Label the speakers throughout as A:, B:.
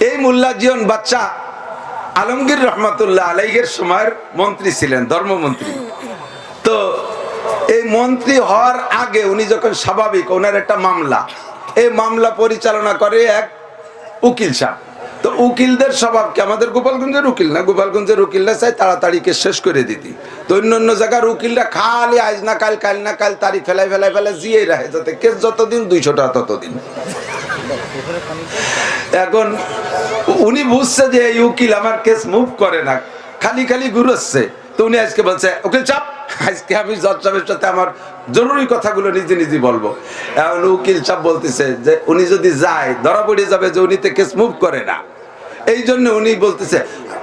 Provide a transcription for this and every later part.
A: এই মোল্লা জীবন বাচ্চা আলমগীর রহমাতুল্লাহ আলাইহির সময়ের মন্ত্রী ছিলেন, ধর্মমন্ত্রী। তো এই মন্ত্রী হওয়ার আগে উনি যখন স্বাভাবিক, ওনার একটা মামলা, এই মামলা পরিচালনা করে এক উকিল সাহেব। তো উকিলদের স্বভাব কি, আমাদের গোপালগঞ্জের উকিল না, গোপালগঞ্জের উকিলরা চাই তাড়াতাড়ি কেস শেষ করে দিতি। তো অন্য জায়গার উকিলরা খালি আজ না কাল, কাল না কাল তারিখ ফেলাই জিয়ে রাখে, যাতে কেস যতদিন 200 টাকা ততদিন। এখন উনি বুঝছে যে এই উকিল আমার কেস মুভ করে না, খালি ঘুরছে। তো উনি আজকে বলছে, উকিল চাপ, আজকে আমি জজ সাহেবের সাথে আমার জরুরি কথাগুলো নিজে বলবো। এখন উকিল চাপ বলতেছে যে উনি যদি যায় ধরা পড়ে যাবে যে উনি তো কেস মুভ করে না। এই জন্য উনি বলতেছে,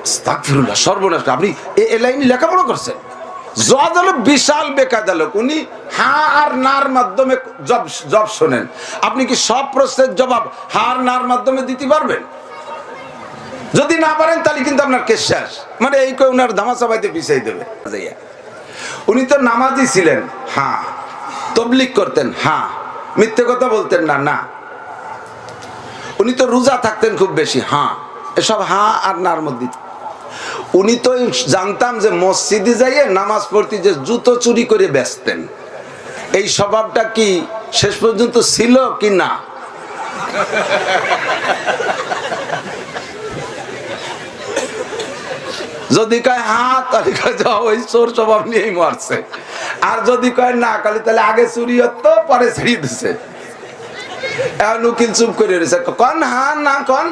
A: আস্তাগফিরুল্লাহ, সর্বনাশ, আপনি এই লাইনে লেখাপড়া করছেন? জজ হলো বিশাল বেকায়দালোক, উনি হ্যাঁ আর নার মাধ্যমে জব শোনেন। আপনি কি সব প্রশ্নের জবাব হ্যাঁ আর নার মাধ্যমে দিতে পারবেন? যদি না পারেন তাহলে কিন্তু আপনার কেস শেষ। মানে এই কই উনার ধামাচাপাইতে পিছাই দেবে। উনি তো নামাজি ছিলেন, হ্যাঁ। তবলিগ করতেন, হ্যাঁ। মিথ্যে কথা বলতেন না। উনি তো রোজা থাকতেন খুব বেশি, হ্যাঁ। এসব হ্যাঁ আর নার মধ্যে। উনি তো জানতাম যে মসজিদে যাইয়ে নামাজ পড়তে যে জুতো চুরি করে বেচতেন, এই স্বভাবটা কি শেষ পর্যন্ত ছিল কি না? যদি কয় হ্যাঁ তাহলে ওই চোর স্বভাব নিয়েই মারছে, আর যদি কয় না তাহলে আগে চুরি হতো পরে ছেড়িয়ে দিছে। এখন উকিল চুপ করে রয়েছে, কন হ্যাঁ না কন।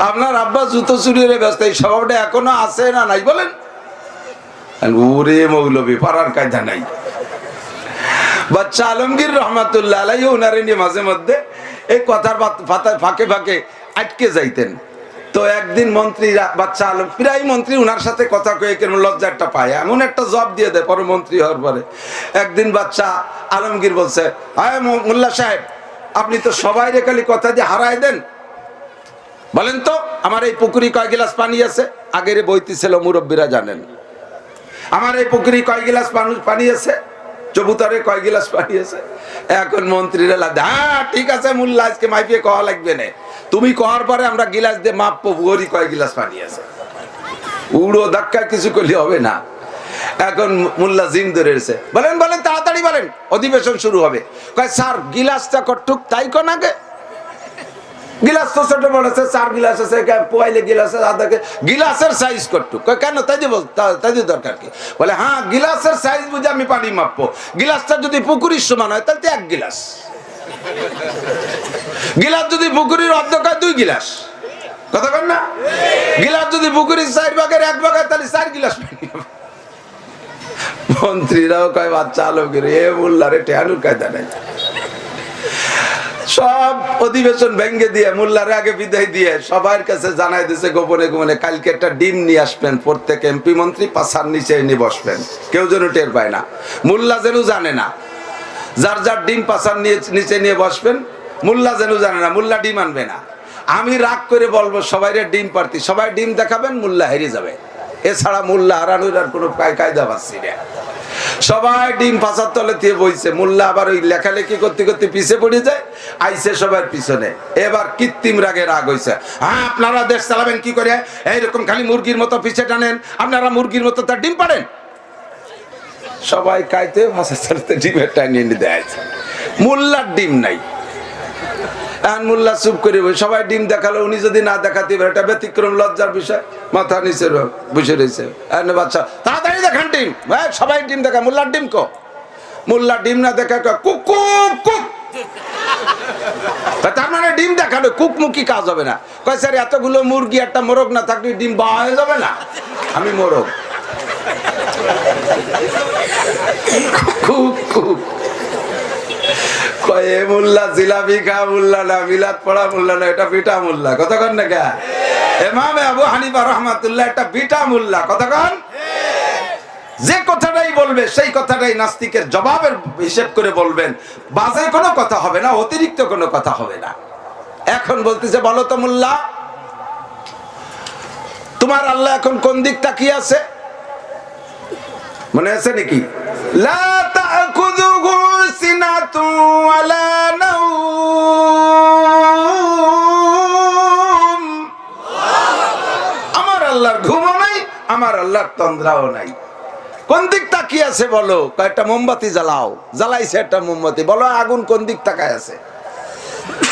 A: আপনার আব্বা জুতো চুরি করে ব্যস্ত, এই স্বভাবটা এখনো আছে না নাই বলেন? ওরে মৌলবী, পারার কায়দা নাই। বাচ্চা আলমগীর রহমাতুল্লাহ আলাইহি ওনারে নিয়ে মাঝে মধ্যে এই কথার ফাঁকে আটকে যাইতেন। তো একদিন মন্ত্রীরা, বাচ্চা আলম প্রায় মন্ত্রী উনার সাথে কথা কয়ে কেন লজ্জাটা পায়, এমন একটা জব দিয়ে দেয় পরে মন্ত্রী হওয়ার পরে। একদিন বাচ্চা আলমগীর বলছে, হায় মোল্লা সাহেব, আপনি তো সবাই খালি কথা দিয়ে হারায় দেন, বলেন তো আমার এই পুকুরি কয় গিলাস পানি আছে? আগের বইতে ছিল, মুরব্বীরা জানেন। আমার এই পুকুরি কয় গিলাস পানি আছে? চবুতারে কয় গিলাস পানি আছে? এখন মন্ত্রীরা হ্যাঁ ঠিক আছে মোল্লা, আজকে মাইপিয়ে কওয়া লাগবে না, তুমি কওয়ার পরে আমরা গিলাস দিয়ে মাপবো পুকুরি কয় গিলাস পানি আছে। উড়ো ধাক্কা কিছু করলে হবে না। এখন মোল্লা জিম ধরে এসে বলেন তাড়াতাড়ি বলেন, অধিবেশন শুরু হবে। কয় স্যার গিলাসটা কটুক তাই কোন আগে, গিলাস তো ছোট বড় আছে, 4 গিলাস আছে, পোয়াইলে গিলাস আছে, গিলাসের সাইজ কটুক। কেন তাই দরকার কি? বলে হ্যাঁ গিলাসের সাইজ বুঝে আমি পানি মাপবো, গিলাসটা যদি পুকুরির সমান হয় তাহলে 1 গিলাস, গিলাস যদি পুকুরির অর্ধেক হয় 2 গিলাস, কথা বল না? গিলাস যদি পুকুরির 4 ভাগের 1 ভাগ হয় তাহলে 4 গিলাস পানি। মন্ত্রীরাও কয় বাচ্চা আলমগীর, এ মোল্লারে টেহানুর কায়দা নাই। সব অধিবেশন ভেঙ্গে দিয়ে মোল্লারে আগে বিদায় দিয়ে সবার কাছে জানাই দিছে গোপনে, কালকে একটা ডিম নিয়ে আসবেন, প্রত্যেক এমপি মন্ত্রী পাছার নিচে নিয়ে বসবেন, কেউ যেন টের পায় না, মোল্লা যেন জানে না। যার ডিম পাছার নিচে নিয়ে বসবেন, মোল্লা যেন জানে না, মোল্লা ডিম আনবে না। আমি রাগ করে বলবো সবাই ডিম প্রার্থী, সবাই ডিম দেখাবেন, মোল্লা হেরে যাবে। এছাড়া মোল্লা হারানোর আর কোনো কায়দা পাচ্ছি না। সবাই ডিম পাছার তলে দিয়ে বইছে, মোল্লা আবার ওই লেখালেখি করতে পিছে পড়ে যায়, আইসে সবার পিছনে। এবার কৃত্রিম রাগ হয়েছে, হ্যাঁ আপনারা দেশ চালাবেন কি করে, এইরকম খালি মুরগির মতো পিছে টানেন, আপনারা মুরগির মতো তার ডিম পারেন। সবাই কাইতে ভাষা চালাতে ডিমের টানিয়ে নিয়ে দেয়, মোল্লার ডিম নাই। মোল্লা চুপ করে সবাই ডিম দেখালো, উনি যদি না দেখাতে পারে এটা ব্যতিক্রম, লজ্জার বিষয়, মাথা নিচে বসে রয়েছে। বাচ্চা তাড়াতাড়ি দেখান ডিম, সবাই ডিম দেখা, মোল্লার ডিম কো? মোল্লা ডিম না দেখা কুক কুক কুক, তার মানে ডিম দেখালো, কুকমুখী কাজ হবে না। কয় স্যার এতগুলো মুরগি একটা মোরগ না থাকলে ডিম বাওয়া হয়ে যাবে না? আমি মোরগ। কুক কুক কয়ে মোল্লা জিলাপি খা মোল্লা না, মিলাদ পড়া মোল্লা না, এটা পিঠা মোল্লা, কতক্ষণ না কে? ইমামে আবু হানিফা রাহমাতুল্লাহ একটা পিঠা মোল্লা, কতক্ষণ? যে কথাটাই বলবে সেই কথাটাই নাস্তিকের জবাবের হিসেব করে বলবেন, বাজে কোনো কথা হবে না, অতিরিক্ত কোনো কথা হবে না। এখন বলতেছে বলো তো মোল্লা, তোমার আল্লাহ এখন কোন দিক তাকিয়ে আছে? মনে আছে নাকি? লা তাখুযুহু সিনাতুন ওয়ালা নাওম, আমার আল্লাহর তন্দ্রাও নাই। কোন দিক তাকিয়ে আছে বলো? একটা মোমবাতি জ্বালাও, জ্বালাইছে একটা মোমবাতি, বলো আগুন কোন দিক তাকায় আছে?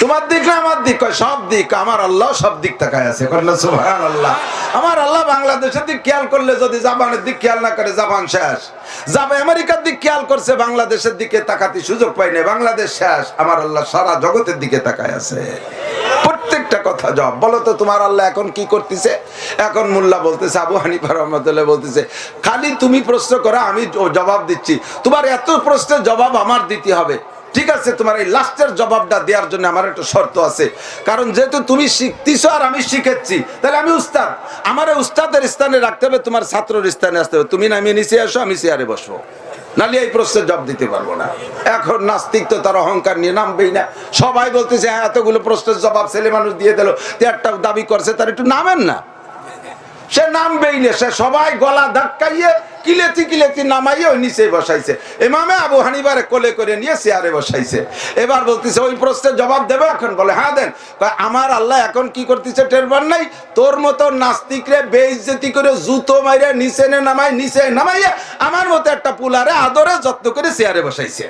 A: তোমার দিক না আমার দিক? সব দিক। আমার আল্লাহ সব দিক তাকায় আছে। সুবহানাল্লাহ। আমার আল্লাহ বাংলাদেশের দিক খেয়াল করলে যদি জাপানের দিক খেয়াল না করে, জাপান শেষ। আমেরিকার দিক খেয়াল করছে, বাংলাদেশের দিকে তাকাতে সুযোগ পাই না, বাংলাদেশ শেষ। আমার আল্লাহ সারা জগতের দিকে তাকায় আছে। প্রত্যেকটা কথা জবাব। বলো তো তোমার আল্লাহ এখন কি করতেছে? এখন মোল্লা বলতেছে, আবু হানিফা রাহমাতুল্লাহ বলতেছে, খালি তুমি প্রশ্ন করো, আমি জবাব দিচ্ছি। তোমার এত প্রশ্নের জবাব আমার দিতে হবে, ঠিক আছে? তোমার এই লাস্টের জবাবটা দেওয়ার জন্য আমার একটা শর্ত আছে। কারণ যেহেতু তুমি শিখতেছো আর আমি শিখেছি, তাহলে আমি উস্তাদ, আমার উস্তাদের স্থানে রাখতে হবে, তোমার ছাত্রের স্থানে আসতে হবে। তুমি নামিয়ে নিচে আসো, আমি চেয়ারে বসবো, নাহলে এই প্রশ্নের জবাব দিতে পারবো না। এখন নাস্তিক তো তার অহংকার নিয়ে নামবেই না। সবাই বলতেছে হ্যাঁ এতগুলো প্রশ্নের জবাব ছেলে মানুষ দিয়ে দিল, একটা দাবি করছে, তার একটু নামেন না। সে নামবেই না, সে সবাই গলা ধাক্কাইয়ে কিলেতি কিলেতি নামাইয়ে ওই নিচে বসাইছে। ইমামে আবু হানিফারে কোলে করে নিয়ে চেয়ারে বসাইছে। এবার বলতেছে ওই প্রশ্নের জবাব দেবে এখন? বলে হ্যাঁ দেন। আমার আল্লাহ এখন কি করতেছে টের পান নাই? তোর মতো নাস্তিকরে বেইজ্জতি করে জুতো মাইরে নিচে নামাই, নিচে নামাইয়া আমার মতো একটা পুলারে আদরে যত্ন করে চেয়ারে বসাইছে।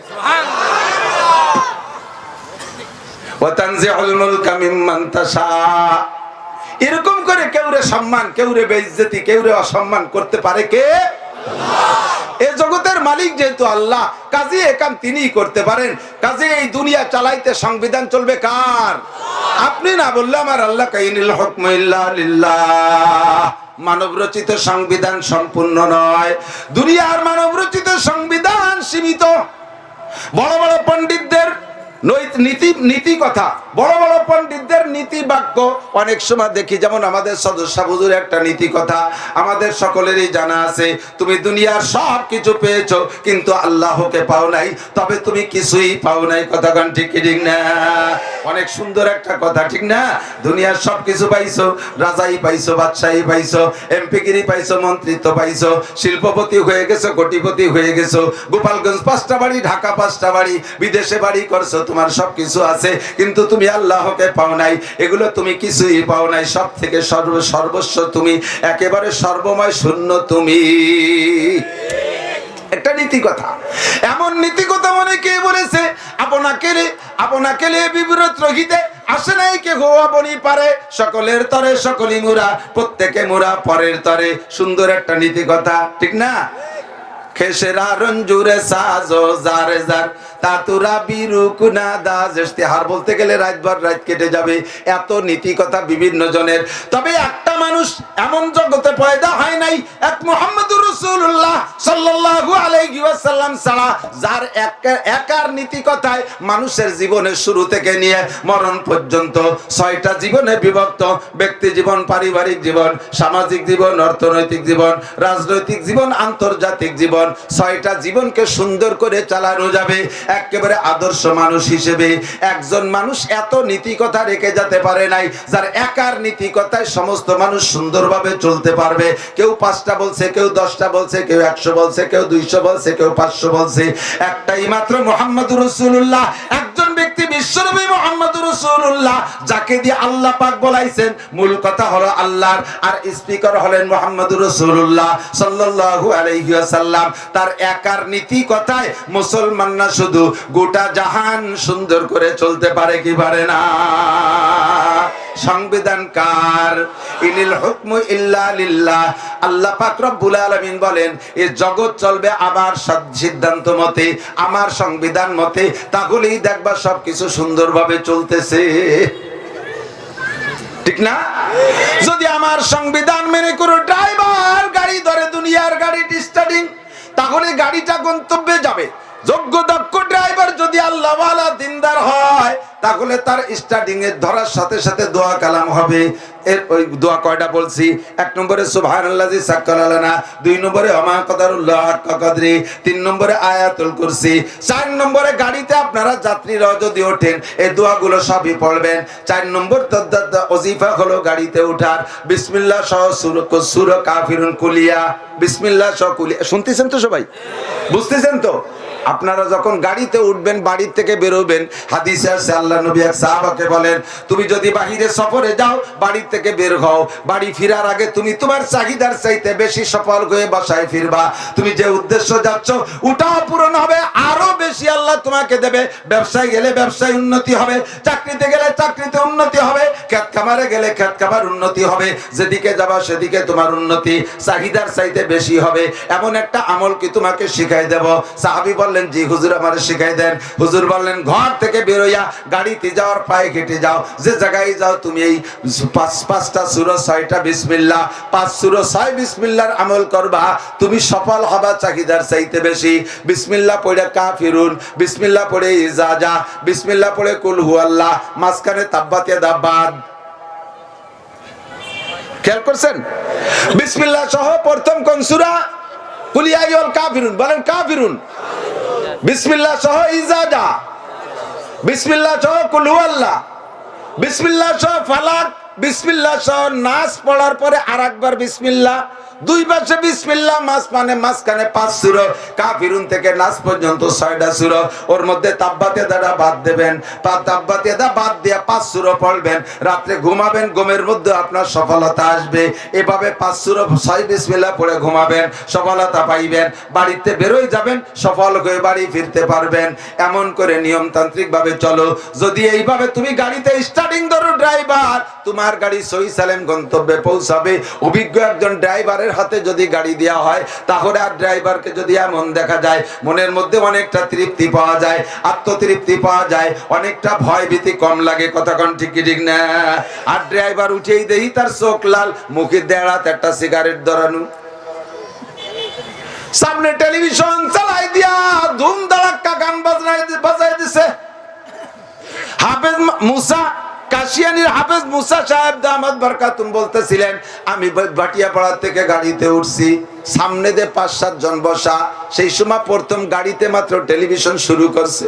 A: ওয়া তানজিউল মুলকা মিম্মান তাশা। এরকম করে কেউরে সম্মান, কেউরে বেইজ্জতি, কেউরে অসম্মান করতে পারে কে? এই জগতের মালিক যেহেতু আল্লাহ, কাজী এ কাম তিনিই করতে পারেন। কাজী এই দুনিয়া চালাইতে সংবিধান চলবে কার? আপনি না বললে আমার আল্লাহ কাইনিল হুকমু ইল্লা লিল্লাহ। মানব রচিত সংবিধান সম্পূর্ণ নয়, দুনিয়ার মানব রচিত সংবিধান সীমিত। বড় বড় পণ্ডিতদের নীতি কথা, বড় বড় পণ্ডিতদের নীতি বাক্য অনেক সময় দেখি, যেমন আমাদের সদস্য হুজুর একটা নীতি কথা আমাদের সকলেরই জানা আছে, তুমি দুনিয়ার সব কিছু পেয়েছো কিন্তু আল্লাহকে পাও নাই, তবে তুমি কিছুই পাও নাই। কথা গান ঠিক ঠিক না? অনেক সুন্দর একটা কথা, ঠিক না? দুনিয়ার সব কিছু পাইছো, রাজাই পাইছো, বাদশাহী পাইছো, এমপিগিরি পাইছো, মন্ত্রিত্ব পাইছো, শিল্পপতি হয়ে গেছো, কোটিপতি হয়ে গেছো, গোপালগঞ্জ 5টা বাড়ি, ঢাকা 5টা বাড়ি, বিদেশে বাড়ি করছো, তোমার সবকিছু আছে, কিন্তু তুমি আল্লাহকে পাও নাই। এগুলো তুমি কিছুই পাও নাই। সব থেকে সর্বস্ব তুমি, একেবারে সর্বময় শূন্য তুমি। একটা নীতি কথা। এমন নীতি কথা অনেকে বলেছে, আপনাকে বিব্রত রহিতে আসে নাই কে গো আপনি পারে, সকলের তরে সকলি মুরা, প্রত্যেকে মুরা পরের তরে। সুন্দর একটা নীতি কথা, ঠিক না? খেসেরা রঞ্জুরে সাজো জারে জার তাতুরা বিরুকুনা দাস। ইশতেহার বলতে গেলে রাতভর রাত কেটে যাবে, এত নীতি কথা বিভিন্ন জনের। তবে একটা মানুষ এমন জগতে পয়দা হয় নাই, এক মুহাম্মদুর রাসূলুল্লাহ সাল্লাল্লাহু আলাইহি ওয়াসাল্লাম ছাড়া, যার একার নীতি কথায় মানুষের জীবনের শুরু থেকে নিয়ে মরণ পর্যন্ত 6টা জীবনে বিভক্ত। ব্যক্তি জীবন, পারিবারিক জীবন, সামাজিক জীবন, অর্থনৈতিক জীবন, রাজনৈতিক জীবন, আন্তর্জাতিক জীবন। 6টা জীবনকে সুন্দর করে চালানো যাবে একেবারে আদর্শ মানুষ হিসেবে। একজন মানুষ এত নীতি কথা রেখে যেতে পারে নাই, যার একার নীতি কথায় সমস্ত মানুষ সুন্দরভাবে চলতে পারবে। কেউ 5টা বলছে, কেউ 10টা বলছে, কেউ 100 বলছে, কেউ 200 বলছে, কেউ 500 বলছে। একটাই মাত্র মুহাম্মদুর রাসূলুল্লাহ, একজন ব্যক্তি বিশ্বনবী মুহাম্মদুর রাসূলুল্লাহ, যাকে দিয়ে আল্লাহ পাক বলাইছেন। মূল কথা হলো আল্লাহর, আর স্পিকার হলেন মুহাম্মদুর রাসূলুল্লাহ সাল্লাল্লাহু আলাইহি ওয়াসাল্লাম। তার একার নীতি কথায় মুসলমান না শুধু গোটা জাহান সুন্দর করে চলতে পারে কি পারে না? সংবিধান কার? ইনিল হুকমু ইল্লা লিল্লাহ। আল্লাহ পাক রব্বুল আলামিন বলেন, এই জগৎ চলবে আমার সিদ্ধান্ত মতে, আমার সংবিধান মতে, তাহলেই দেখবা সবকিছু সুন্দরভাবে চলতেছে, ঠিক না? যদি আমার সংবিধান মেনে কোনো ড্রাইভার গাড়ি ধরে দুনিয়ার গাড়ি স্টার্টিং, তাহলে গাড়িটা গন্তব্যে যাবে। যোগ্য দক্ষ ড্রাইভার যদি আল্লাহওয়ালা দিনদার হয়, তাহলে তার স্টার্টিং এর ধরার সাথে সাথে দোয়া কালাম হবে। এর ওই দোয়া কয়টা বলছি? 1 নম্বরে সুবহানাল্লাযী সাক্কারা লানা, 2 নম্বরে ওমা কদারুল্লাহ হাক্কা কদরি, 3 নম্বরে আয়াতুল কুরসি, 4 নম্বরে গাড়িতে আপনারা যাত্রীরা যদি ওঠেন এই দোয়াগুলো সবই পড়বেন। 4 নম্বর ওজিফা হলো গাড়িতে ওঠার বিসমিল্লাহ সহ সূরা কাফিরুন কুলিয়া, বিসমিল্লাহ সহ কুলিয়া। শুনতেছেন তো সবাই? বুঝতেছেন তো? আপনারা যখন গাড়িতে উঠবেন, বাড়ির থেকে বেরোবেন, হাদিসে আছে আল্লাহ নবী এক সাহাবাকে বলেন, তুমি যদি বাহিরে সফরে যাও, বাড়ি থেকে বের হও, বাড়ি ফেরার আগে তুমি তোমার চাহিদার চাইতে বেশি সফল হয়ে বাসায় ফিরবা। তুমি যে উদ্দেশ্য যাচ্ছ ওটাও পূরণ হবে, আরো বেশি আল্লাহ তোমাকে দেবে। ব্যবসায় গেলে ব্যবসায় উন্নতি হবে, চাকরিতে গেলে চাকরিতে উন্নতি হবে, ক্ষেত খামারে গেলে ক্ষেত খামার উন্নতি হবে, যেদিকে যাবা সেদিকে তোমার উন্নতি চাহিদার চাইতে বেশি হবে। এমন একটা আমল কি তোমাকে শিখাই দেব? সাহাবী বললেন, জি হুজুর আমারে শিখাই দেন। হুজুর বললেন, ঘর থেকে বেরোইয়া গাড়িতে যাওয়ার পায়ে হেঁটে যাও, যে জায়গায় যাও তুমি এই পাঁচটা সূরা 6টা বিসমিল্লাহ, 5 সূরা 6 বিসমিল্লাহর আমল করবা, তুমি সফল হবা চাহিদার চাইতে বেশি। বিসমিল্লাহ পড়ে কাফিরুন, বিসমিল্লাহ পড়ে ইজা জা, বিসমিল্লাহ পড়ে কুল হুয়াল্লাহ, মাঝখানে তাব্বাত ইয়াদা বাদ। খেয়াল করছেন? বিসমিল্লাহ সহ প্রথম কোন সূরা? কুল ইয়া আইয়ুহাল কাফিরুন, বলেন কাফিরুন। বিসমিল্লাহ সহ ইজা জা, বিসমিল্লাহ সহ কুল হুয়াল্লাহ, বিসমিল্লাহ সহ ফালাক, বিসমিল্লাহ সহ নাস পড়ার পরে আরেকবার বিসমিল্লাহ, দুই পাশে বিসমিল্লাহ, মাঝখানে 5 সূরা। কাফিরুন থেকে নাস পর্যন্ত 6টা সূরা, ওর মধ্যে তাব্বাতে দাঁড়া বাদ দেবেন, তাব্বাতে দা বাদ দিয়ে 5 সূরা পড়বেন। রাত্রে ঘুমাবেন, ঘুমের মধ্যে আপনার সফলতা আসবে। এভাবে 5 সূরা 6 বিসমিল্লাহ পড়ে ঘুমাবেন, সফলতা পাইবেন। বাড়িতে বেরোয় যাবেন, সফল হয়ে বাড়ি ফিরতে পারবেন। এমন করে নিয়মতান্ত্রিক ভাবে চলো। যদি এইভাবে তুমি গাড়িতে স্টার্টিং ধরো, ড্রাইভার তোমার গাড়ি সহি সালেম গন্তব্যে পৌঁছাবে। অভিজ্ঞ একজন ড্রাইভারের হাতে যদি গাড়ি দেওয়া হয়, তাহলে আর ড্রাইভারকে যদি এমন দেখা যায়, মনের মধ্যে অনেকটা তৃপ্তি পাওয়া যায়, আত্মতৃপ্তি পাওয়া যায়, অনেকটা ভয় ভীতি কম লাগে। কথা কোন ঠিক কি ঠিক না? আর ড্রাইভার উঠেই দেই তার চোখ লাল, মুখে দেড়াত একটা সিগারেট ধরানো, সামনে টেলিভিশন চালাই দিয়া ধুম ধাড়াক্কা গান বাজাই দিছে। হাফেজ মুসা কাশিয়ানির হাফেজ মুসা সাহেব দামাত বরকাতুম বলতেছিলেন, আমি ভাটিয়াপাড়া থেকে গাড়িতে উঠছি, সামনে দিয়ে 5-7 জন বসা। সেই সময় প্রথম গাড়িতে মাত্র টেলিভিশন শুরু করছে,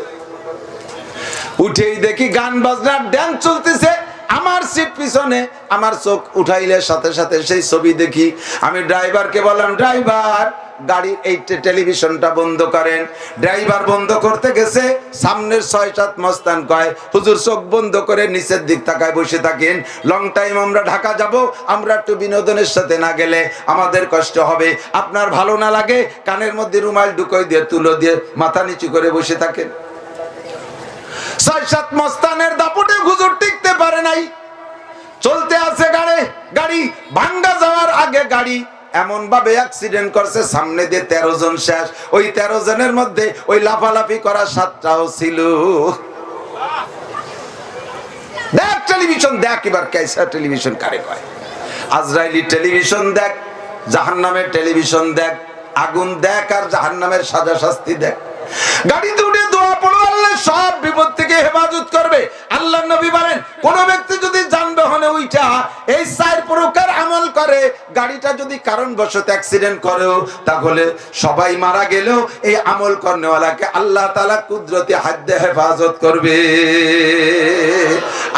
A: উঠেই দেখি গান বাজনার ড্যান্স চলতেছে। আমার সিট পিছনে, আমার চোখ উঠাইলে সাথে সাথে সেই ছবি দেখি। আমি ড্রাইভারকে বললাম, ড্রাইভার গাড়ির এই টেলিভিশনটা বন্ধ করেন। ড্রাইভার বন্ধ করতে গেছে, সামনের 6-7 মস্তান কয়, হুজুর চোখ বন্ধ করে নিচের দিক তাকায় বসে থাকেন, লং টাইম আমরা ঢাকা যাব, আমরা একটু বিনোদনের সাথে না গেলে আমাদের কষ্ট হবে। আপনার ভালো না লাগে কানের মধ্যে রুমাল ঢুকাই দিয়ে তুলো দিয়ে মাথা নিচু করে বসে থাকেন। 6-7 মস্তানের দাপটে হুজুর টিকতে পারে নাই, চলতে আছে গাড়ি ভাঙ্গা যাওয়ার আগে গাড়ি এমন ভাবে অ্যাক্সিডেন্ট করছে, সামনে দিয়ে 13 জন শেষ। ওই 13 জনের মধ্যে ওই লাফালাফি করা 7টাও ছিল। দেখ টেলিভিশন দেখ, এবার কাইসা টেলিভিশন কারে কয়? আজরাইলি টেলিভিশন দেখ, জাহান্নামের টেলিভিশন দেখ, আগুন দেখ আর জাহান্নামের সাজা শাস্তি দেখ। গাড়িতে উঠে দোয়া পড়ো, আল্লাহ সব বিপদ থেকে হেফাজত করবে। আল্লাহর নবী বলেন, কোন ব্যক্তি যদি যানবাহনে উঠা এই 4 প্রকার আমল করে, গাড়িটা যদি কারণবশত অ্যাক্সিডেন্ট করেও, তাহলে সবাই মারা গেলেও এই আমল করনেওয়ালাকে আল্লাহ তাআলা কুদরতি হাত দিয়ে হেফাজত করবে।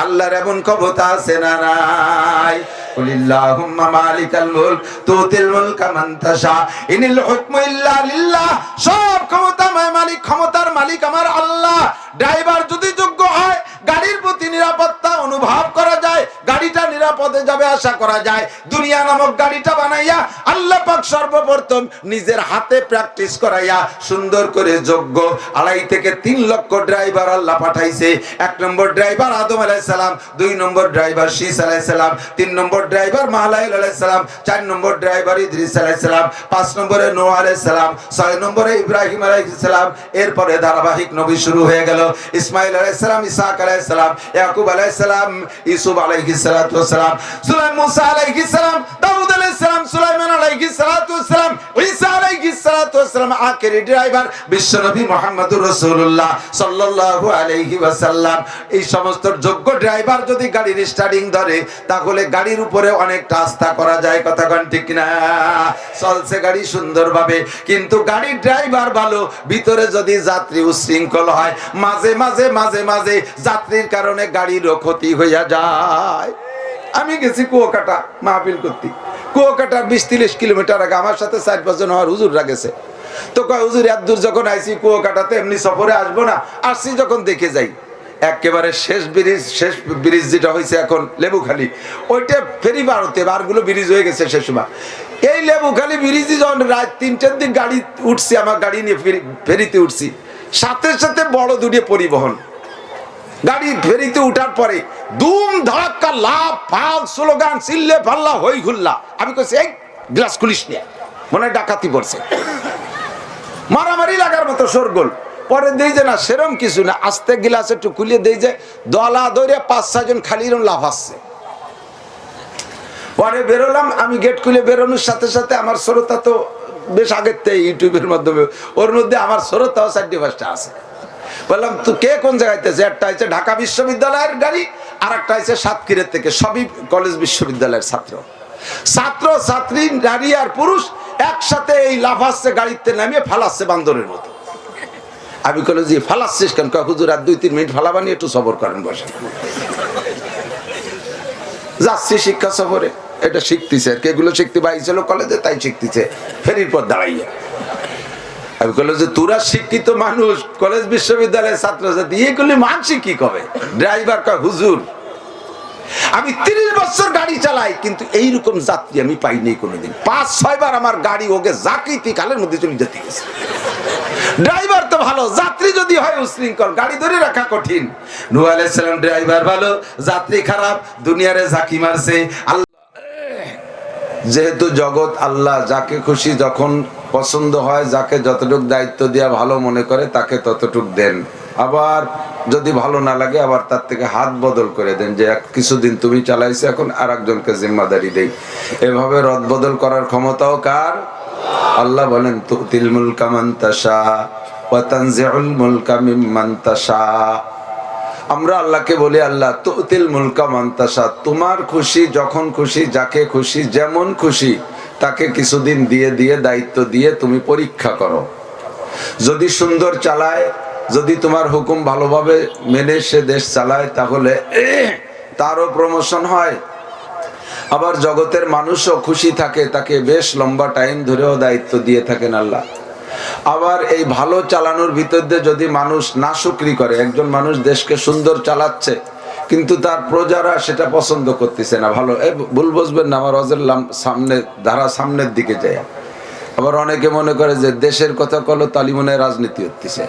A: আল্লাহর এমন ক্ষমতা আছে না নাই? কুলিল্লাহুম্মা মালিকাল মুলক তুতিল মুলকা মান তাশা ইনিল হুকমু ইল্লা লিল্লাহ। সব ক্ষমতাময় মালিক, ক্ষমতার মালিক আমার আল্লাহ। ড্রাইভার যদি যোগ্য হয়, গাড়ির প্রতি নিরাপত্তা অনুভব করা যায়, গাড়িটা নিরাপদে যাবে আশা করা যায়। দুনিয়া নামক গাড়িটা বানাইয়া আল্লাহ পাক সর্বপ্রথম নিজের হাতে প্র্যাকটিস করাইয়া সুন্দর করে যোগ্য 2.5 থেকে 3 লক্ষ ড্রাইভার আল্লাহ পাঠাইছে। 1 নম্বর ড্রাইভার আদম আলাইহিস সালাম, 2 নম্বর ড্রাইভার শীস আলাইহিস সালাম, 3 নম্বর ড্রাইভার মাহলাইল আলাইহিস সালাম, 4 নম্বর ড্রাইভার ইদ্রিস আলাইহিস সালাম, 5 নম্বরে নূহ আলাইহিস সালাম, 6 নম্বরে ইব্রাহিম আলাইহিস সালাম। এরপরে ধারাবাহিক নবী শুরু হয়ে গেল। ইসমাইল আলাইহিস সালাম, ইসহাক আলাইহিস সালাম, ইয়াকুব আলাইহিস সালাম, ইউসুফ আলাইহিস সালাতু ওয়াস সালাম, সুলাইমান, মুসা আলাইহিস সালাম, দাউদ আলাইহিস সালাম, সুলাইমান আলাইহিস সালাতু ওয়াস সালাম, ঈসা আলাইহিস সালাতু ওয়াস সালাম। আখেরি ড্রাইভার বিশ্বনবী মুহাম্মদুর রাসূলুল্লাহ সাল্লাল্লাহু আলাইহি ওয়াসাল্লাম। এই সমস্ত যোগ্য ড্রাইভার যদি গাড়ির স্টার্টিং ধরে, তাহলে গাড়ির উপরে অনেকটা আস্থা করা যায়। কথা কোন ঠিক না? চলছে গাড়ি সুন্দরভাবে, কিন্তু গাড়ির ড্রাইভার ভালো, ভিতরে যদি যাত্রী উশৃঙ্খল হয়, মাঝে মাঝে যাত্রীর কারণে গাড়িরও ক্ষতি হইয়া যায়। আমি গেছি কুয়াকাটা মাহফিল করতে, কুয়াকাটার 20-30 কিলোমিটার আগে আমার সাথে 4-5 জন আমার হুজুররা গেছে। তো কয়, হুজুর এত দূর যখন আইছি কুয়াকাটাতে এমনি সফরে আসবো না, আসছি যখন দেখে যাই। একেবারে শেষ ব্রিজ যেটা হয়েছে এখন লেবুখালী, ওইটা ফেরি ভারতে বারগুলো ব্রিজ হয়ে গেছে সে সময়। এই লেবুখালী ব্রিজে যখন রাত 3টার দিক গাড়ি উঠছি, আমার গাড়ি নিয়ে ফেরিতে উঠছি, সাথে সাথে বড় দুটো পরিবহন গাড়ি ফেরিতে উঠার পরে দুম ধাক্কা, লাভ ফাল, স্লোগান, চিল্লে ফাল্লা, হই হুল্লা। আমি কইছি এই গ্লাস খুলিস নিয়ে, মনে হয় ডাকাতি পড়ছে, মারামারি লাগার মতো শোরগোল। পরে দেই যে না সেরম কিছু না, আস্তে গিলাস একটু খুলিয়ে দেই যে দলা দৌড়ে 5-6 জন খালি লাভ আসছে। পরে বেরোলাম, আমি গেট খুলে বেরোনোর সাথে সাথে আমার শ্রোতা তো বেশ আগের থেকে ইউটিউবের মাধ্যমে, ওর মধ্যে আমার শ্রোতাও 4-5টা আছে। বললাম তো কে কোন জায়গায়? একটা হচ্ছে ঢাকা বিশ্ববিদ্যালয়ের গাড়ি, আর একটা হচ্ছে সাতক্ষীরের থেকে, সবই কলেজ বিশ্ববিদ্যালয়ের ছাত্র ছাত্রী, নারী আর পুরুষ একসাথে এই লাফাচ্ছে, গাড়িতে নামিয়ে ফালাচ্ছে বান্দরের মতো। আমি বললাম যে ফালাচ্ছিস কেন? হুজুর আর 2-3 মিনিট ফালাবানি, একটু সবর করেন, বসে যাচ্ছি শিক্ষা সফরে। এটা শিখতেছে আর কি, এগুলো শিখতে পাইছিল কলেজে, তাই শিখতেছে ফেরির পর দাঁড়াইয়া। আমি বললাম যে তোরা শিক্ষিত মানুষ, কলেজ বিশ্ববিদ্যালয়ের ছাত্রছাত্রী, এগুলি মানসিক কি কবে? ড্রাইভার কয় হুজুর আমি 30 বছর গাড়ি চালাই, কিন্তু এইরকম যাত্রী আমি পাইনি কোনোদিন। 5-6 বার আমার গাড়ি ওকে জাকিতি কালের মধ্যে চলে যেতে গেছে। ড্রাইভার তো ভালো, যাত্রী যদি হয় উশৃঙ্খল, গাড়ি ধরে রাখা কঠিন। নূহ আলাইহিস সালাম ড্রাইভার ভালো, যাত্রী খারাপ, দুনিয়ারে ঝাঁকি মারছে। আল্লাহ যেহেতু জগৎ আল্লাহ যাকে খুশি যখন পছন্দ হয়, যাকে যতটুক দায়িত্ব দেওয়া ভালো মনে করে তাকে ততটুক দেন। আবার যদি ভালো না লাগে আবার তার থেকে হাত বদল করে দেন, যে কিছুদিন তুমি চালাইছো, এখন আর একজনকে জিম্মাদারি দেই। এভাবে রদ বদল করার ক্ষমতাও কার? আল্লাহ বলেন তুতিল মুলকা মান তাশা ওয়া তানজিউল মুলকা মিম্মান তাশা। আমরা আল্লাহকে বলি আল্লাহ তুতিল মুলকা মান তাশা, তোমার খুশি যখন খুশি, যাকে খুশি যেমন খুশি তাকে কিছুদিন দিয়ে দিয়ে দায়িত্ব দিয়ে তুমি পরীক্ষা করো। যদি সুন্দর চালায়, যদি তোমার হুকুম ভালোভাবে মেনে সে দেশ চালায়, তাহলে তারও প্রমোশন হয়। আবার জগতের মানুষও খুশি থাকে, তাকে বেশ লম্বা টাইম ধরেও দায়িত্ব দিয়ে থাকেন আল্লাহ। আবার এই ভালো চালানোর ভিতর দিয়ে যদি মানুষ নাশুকরি করে, একজন মানুষ দেশকে সুন্দর চালাচ্ছে কিন্তু তার প্রজারা সেটা পছন্দ করতেছে না, ভালো ভুল বুঝবেন না, আমার অজের সামনে ধারা সামনের দিকে যায়। আবার অনেকে মনে করে যে দেশের কথা কলো তালিমনে রাজনীতি হতেছে,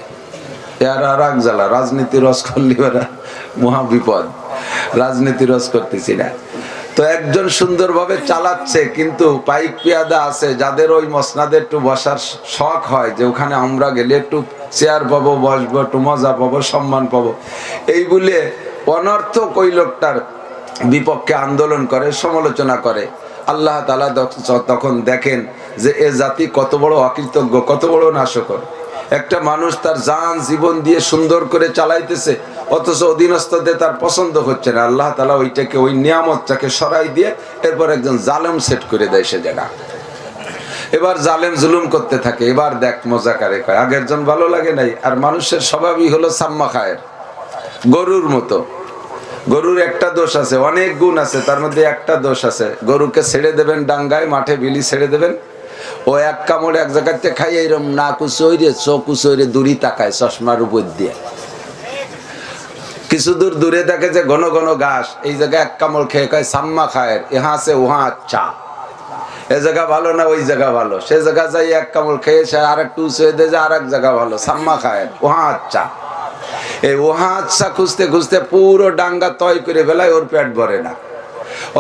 A: এর আর এক জ্বালা, রাজনীতি রস করলি মহা বিপদ, রাজনীতি রস করতেছি না। তো একজন সুন্দরভাবে চালাচ্ছে, কিন্তু পাইক পিয়াদা আছে যাদের ওই মসনাদে একটু বসার শখ হয়, যে ওখানে আমরা গেলে একটু চেয়ার পাবো, বসবো, একটু মজা পাবো, সম্মান পাবো, এই বলে অনর্থক ওই লোকটার বিপক্ষে আন্দোলন করে, সমালোচনা করে। আল্লাহ তাআলা তখন দেখেন যে এ জাতি কত বড় অকৃতজ্ঞ, কত বড় নাশকর। একটা মানুষ তার জান জীবন দিয়ে সুন্দর করে চালাইতেছে, অথচ অধীনস্থদের তার পছন্দ হচ্ছে না। আল্লাহ তাআলা ওইটাকে, ওই নিয়ামতটাকে সরাই দিয়ে এরপর একজন জালেম সেট করে দেয় সে জায়গা। এবার জালেম জুলুম করতে থাকে। এবার দেখ মজা কারে কয়, আগের জন ভালো লাগে নাই। আর মানুষের স্বভাবই হলো সাম্মা খায়ের, গরুর মতো। গরুর একটা দোষ আছে, অনেক গুণ আছে, তার মধ্যে একটা দোষ আছে, গরুকে ছেড়ে দেবেন ডাঙ্গায়, মাঠে বিলি ছেড়ে দেবেন, ও এক কামড় এক জায়গাতে খাই এরম না কুচইরে চোখ কুচইরে দূরই তাকায় চশমার উপর দিয়ে। কিছু দূর দূরে দেখে যে ঘন ঘন ঘাস, এই জায়গায় এক কামড় খেয়ে খায় সাম্মা খায়ের, ইহা আছে উহা আচ্ছা, এ জায়গা ভালো না ওই জায়গা ভালো, সে জায়গা যাই এক কামড় খেয়ে সে আর একটু উঁচুয়ে দেয় যে আর এক জায়গা ভালো, সাম্মা খায়ের উহা আচ্ছা। এই উহা আচ্ছা খুঁজতে খুঁজতে পুরো ডাঙ্গা তয় করে ফেলায়, ওর পেট ভরে না।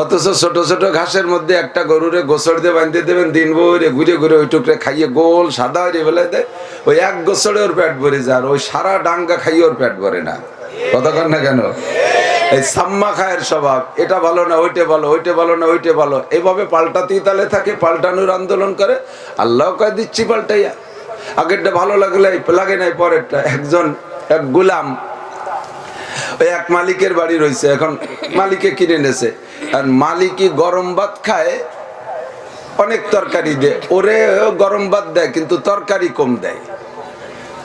A: অথচ ছোট ছোট ঘাসের মধ্যে একটা গরুরে গোসর দিয়ে বাঁধতে দেবেন, দিন ভরে ঘুরে ঘুরে ওই টুকরে খাইয়ে গোল সাদা হয়ে ফেলে দেয়, ওই এক গোসরে ওর পেট ভরে যায়, আর ওই সারা ডাঙ্গা খাইয়ে ওর পেট ভরে না। কথা কন না কেন? এই সাম্মা খায়ের স্বভাব, এটা ভালো না ওইটা ভালো, ওইটা ভালো না ওইটা ভালো, এইভাবে পাল্টাতেই তালে থাকে, পাল্টানোর আন্দোলন করে। আল্লাহ কয়ে দিচ্ছি পাল্টাইয়া, আগেরটা ভালো লাগলে লাগে নাই পরেরটা। এক গোলাম ওই এক মালিকের বাড়ি রয়েছে, এখন মালিকে কিনে নেছে, আর মালিকই গরম ভাত খায়, অনেক তরকারি দেয়, ওরে গরম ভাত দেয় কিন্তু তরকারি কম দেয়।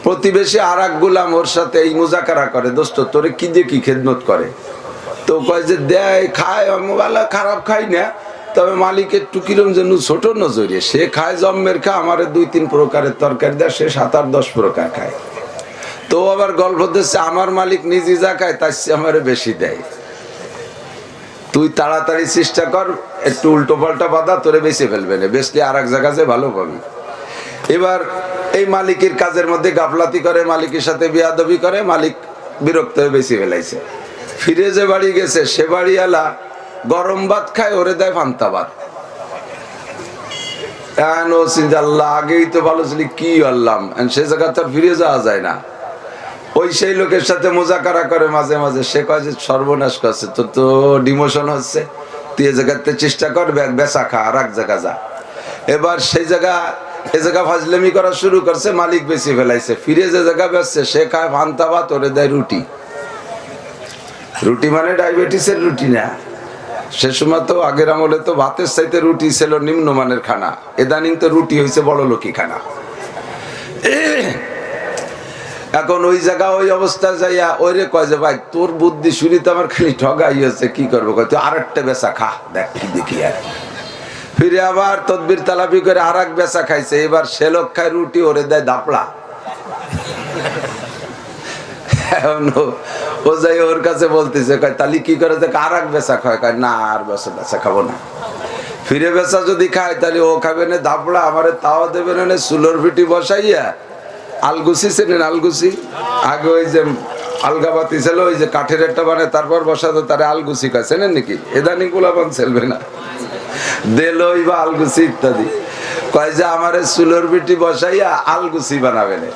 A: প্রতিবেশী আর এক গোলাম ওর সাথে এই মুজাকারা করে, দোস্ত তোরে কি দিয়ে কি খেদমত করে, তো কয় যে দেয় খায়, ভালো খারাপ খাই না, তবে মালিকের টুকিরম যেন ছোট নজরে, সে খায় জম্মের খা, আমার 2-3 প্রকারের তরকারি দেয়, সে 7-8-10 প্রকার খায়। তো আবার গল্প দিচ্ছে আমার মালিক নিজে যা খায় তার চেয়ে আমারে বেশি দেয়, তুই তাড়াতাড়ি চেষ্টা কর, একটু উল্টো পাল্টা বাধা তোরে বেঁচে ফেলবে না, বেশলে আর এক জায়গাতে ভালো পাবি। এবার এই মালিকের কাজের মধ্যে গাফলাতি করে, মালিকের সাথে বিয়াদবি করে, মালিক বিরক্ত হয়ে বেশি ফেলাইছে। ফিরে যে বাড়ি গেছে সে বাড়িওয়ালা গরম ভাত খায়, ওরে দেয় পান্তা ভাত। আল্লাহ আগেই তো ভালো ছিল, কি আল্লাহ, সে জায়গা তো ফিরে যাওয়া যায় না। ওই সেই লোকের সাথে মোজাকারা করে মাঝে মাঝে, সে কয় যে সর্বনাশ করছে, তোর তো ডিমোশন হচ্ছে, তুই এ জায়গাতে চেষ্টা কর, বেচা খা, আর এক জায়গা যা। এবার সেই জায়গা এ জায়গা ফাজলামি করা শুরু করছে, মালিক বেশি ফেলাইছে। ফিরে যে জায়গা বেচছে সে খায় পান্তা ভাত, ওরে দেয় রুটি। রুটি মানে ডায়াবেটিসের রুটি না, সে সময় তো আগের আমলে তো ভাতের চাইতে রুটি ছিল নিম্নমানের খানা, এদানিং তো রুটি হয়েছে বড় লোকই খানা। এখন ওই জায়গা ওই অবস্থা যাইয়া ওইরে কয় যে ভাই তোর বুদ্ধি শুনি তো আমার খালি ঠগাই হচ্ছে, কি করবো, তুই আর একটা বেচা খা, দেখ কি দেখি। আর ফিরে আবার তদবির তালাপি করে আর এক বেচা খাইছে। এবার সে লোক খায় রুটি, ওরে দেয় দাপড়া। এখন ও যাই ওর কাছে বলতেছে, কয় তালি কি করে, আর এক বেচা খায়, কয় না আর বেচা খাবো না। ফিরে বেচা যদি খায় তাহলে ও খাবে না দাপড়া, আমারে তাও দেবে না, চুলোর ভিটি বসাইয়া আলগুসি চেনেন, আলগুসি আগে ওই যে আলগাবাতি ছিল, ওই যে কাঠের একটা বানায় তারপর বসাতো, তারা আলগুসি কয়, চেনেন নাকি? এদানি গোলাপান চলবে না, দেলই বা আলগুসি ইত্যাদি। কয় যে আমারে চুলোর ভিটি বসাইয়া আলগুসি বানাবে না।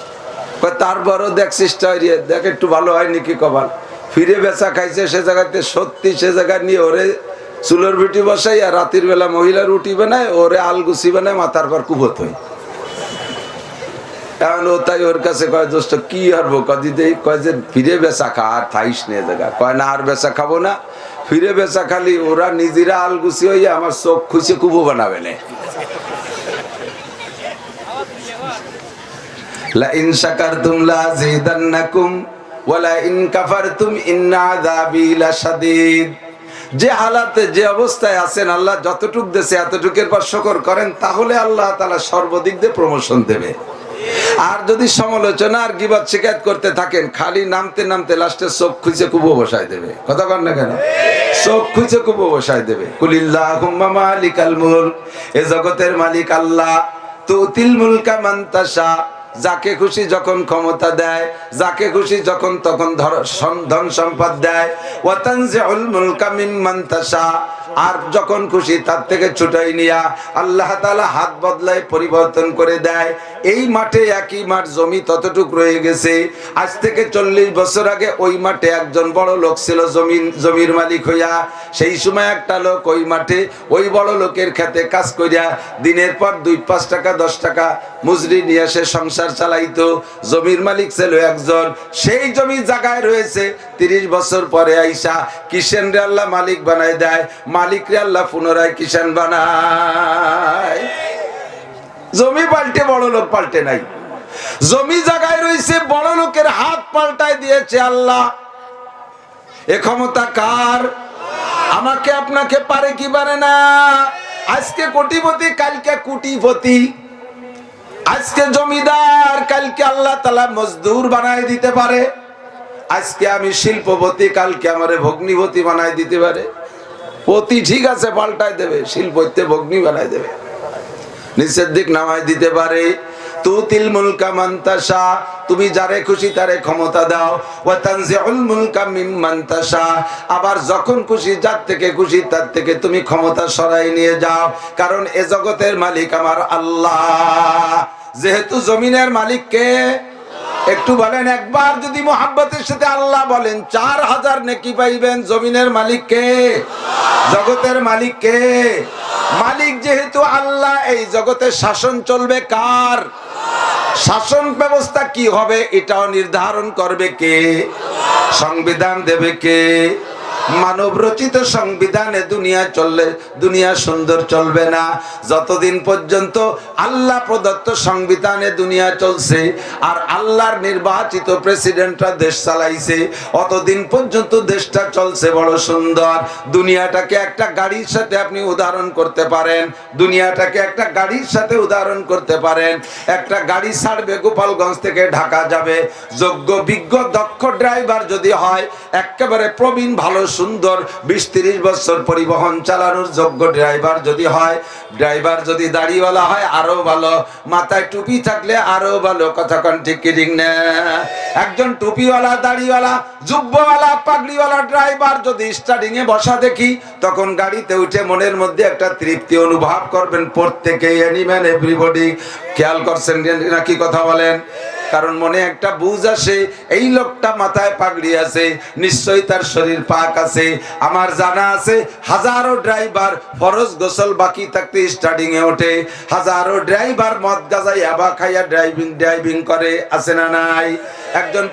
A: কয় তারপরও দেখ চেষ্টা হইয়ে দেখ একটু ভালো হয় নাকি কপাল। ফিরে বেচা খাইছে সে জায়গাতে, সত্যি সে জায়গায় নিয়ে ওরে চুলোর ভিটি বসাইয়া রাতের বেলা মহিলা রুটি বানায়, ওরে আলগুসি বানায়, মাথার পর কুবত হয়। এখন ও তাই ওর কাছে কয় দোস্ত কি হারবো, কদিতে কয় যে ফিরে বেচা খা, আর থাইস নিয়ে জায়গা। কয় না আর বেচা খাবো না, ফিরে বেচা খালি ওরা নিজেরা আলগুসি হইয়া আমার চোখ খুঁজে কুবো বানাবে না। লা ইন শাকারতুম লাযিদান্নাকুম ওয়া লা ইন কাফারতুম ইন্না আযাবি লাশাদীদ। যে হালাতে যে অবস্থায় আছেন আল্লাহ যতটুক দেশে এতটুকের পর শুকর করেন, তাহলে আল্লাহ তাআলা সর্বদিক দিয়ে প্রমোশন দেবে। আর যদি সমালোচনা আর গিবত শিকায়ত করতে থাকেন, খালি নামতে নামতে লাস্টে চোখ খুঁজে কুবো বসায় দেবে। কথা বল না কেন? চোখ খুঁজে কুবো বসায় দেবে। কুলিল্লাহুম্মা মালিকাল মুলক, এ জগতের মালিক আল্লাহ। তুতিল মুলকা মান তাশা, যাকে খুশি যখন ক্ষমতা দেয়, যাকে খুশি যখন তখন ধন সম্পদ দেয়। ওয়া তানজিউল মুলকা মিম্মান তাশা, আর যখন খুশি তার থেকে ছুটাই নিয়া আল্লাহ তাআলা হাত বদলায়, পরিবর্তন করে দেয়। এই মাঠে একই মাঠ জমি ততটুক রয়ে গেছে। আজ থেকে 40 বছর আগে ওই মাঠে একজন বড় লোক ছিল, জমির মালিক হইয়া। সেই সময় একটা লোক ওই মাঠে ওই বড় লোকের খেতে কাজ করিয়া দিনের পর 2-5 টাকা 10 টাকা মজুরি নিয়ে সে সংসার চালাইতো। জমির মালিক ছিল একজন। সেই জমি জায়গায় রয়েছে, 30 বছর পরে আইসা কিষেন রে আল্লাহ মালিক বানায় দেয়, মালিক রে আল্লাহ পুনরায় কিষান বানায়। জমি পাল্টে বড় লোক পাল্টে নাই, জমি জায়গায় রয়েছে, বড় লোকের হাত পাল্টায় দিয়েছে আল্লাহ। এ ক্ষমতা কার? আমাকে আপনাকে পারে কি পারে না? আজকে কোটিপতি কালকে কোটিপতি, আজকে জমিদার কালকে আল্লাহ তাআলা মজদুর বানায় দিতে পারে। আজকে আমি শিল্পপতি কালকে আমারে ভগ্নিপতি বানায় দিতে পারে। পতি ঠিক আছে পাল্টায় দেবে, শিল্পতে ভগ্নি বানায় দেবে, নিচের দিক নামায় দিতে পারে। তুতিল মুলকা মান তাশা, তুমি যারে খুশি তারে ক্ষমতা দাও। ওয়া তানজিউল মুলকা মিম্মান তাশা, আবার যখন খুশি যার থেকে খুশি তার থেকে তুমি ক্ষমতা সরাই নিয়ে যাও। কারণ এ জগতের মালিক আমার আল্লাহ। যেহেতু জমিনের মালিক কে? একটু বলেন একবার, যদি মোহাব্বতের সাথে আল্লাহ বলেন 4000 নেকি পাইবেন। জমিনের মালিক কে? জগতের মালিক কে? মালিক যেহেতু আল্লাহ, এই জগতে শাসন চলবে কার? শাসন ব্যবস্থা কি হবে এটাও নির্ধারণ করবে কে? সংবিধান দেবে কে? মানব রচিত সংবিধানে দুনিয়া চললে দুনিয়া সুন্দর চলবে না। যতদিন পর্যন্ত আল্লাহ প্রদত্ত সংবিধানে দুনিয়া চলছে আর আল্লাহর নির্বাচিত প্রেসিডেন্টরা দেশ চালাইছে, অতদিন পর্যন্ত দেশটা চলছে বড় সুন্দর। দুনিয়াটাকে একটা গাড়ির সাথে আপনি উদাহরণ করতে পারেন, দুনিয়াটাকে একটা গাড়ির সাথে উদাহরণ করতে পারেন। একটা গাড়ি ছাড়বে গোপালগঞ্জ থেকে ঢাকা যাবে, যোগ্য বিজ্ঞ দক্ষ ড্রাইভার যদি হয়, একেবারে প্রবীণ ভালো সুন্দর 20-30 বছর পরিবহন চালানোর যোগ্য ড্রাইভার যদি হয়, ড্রাইভার যদি দাড়িওয়ালা হয় আরো ভালো, মাথায় টুপি থাকলে আরো ভালো। কথা কোন ঠিক কি ঠিক না? একজন টুপিওয়ালা দাড়িওয়ালা জুব্বাওয়ালা পাগড়িওয়ালা ড্রাইভার যদি স্টার্টিং এ বসা দেখি, তখন গাড়িতে উঠে মনের মধ্যে একটা তৃপ্তি অনুভব করবেন প্রত্যেকেই, এনিম্যান এভরিবডি। খেয়াল করছেন নাকি কথা বলেন? কারণ মনে একটা বুঝ আসে, এই লোকটা মাথায় পাগড়ি আছে, নিশ্চয়ই তার শরীর পাক আছে। আমার জানা আছে হাজারো ড্রাইভার ফরজ গোসল বাকি থাকতে স্টার্টিং এ ওঠে, হাজারো ড্রাইভার মদ গাঁজা ইয়াবা খাইয়া ড্রাইভিং করে, আছে না নাই? একজন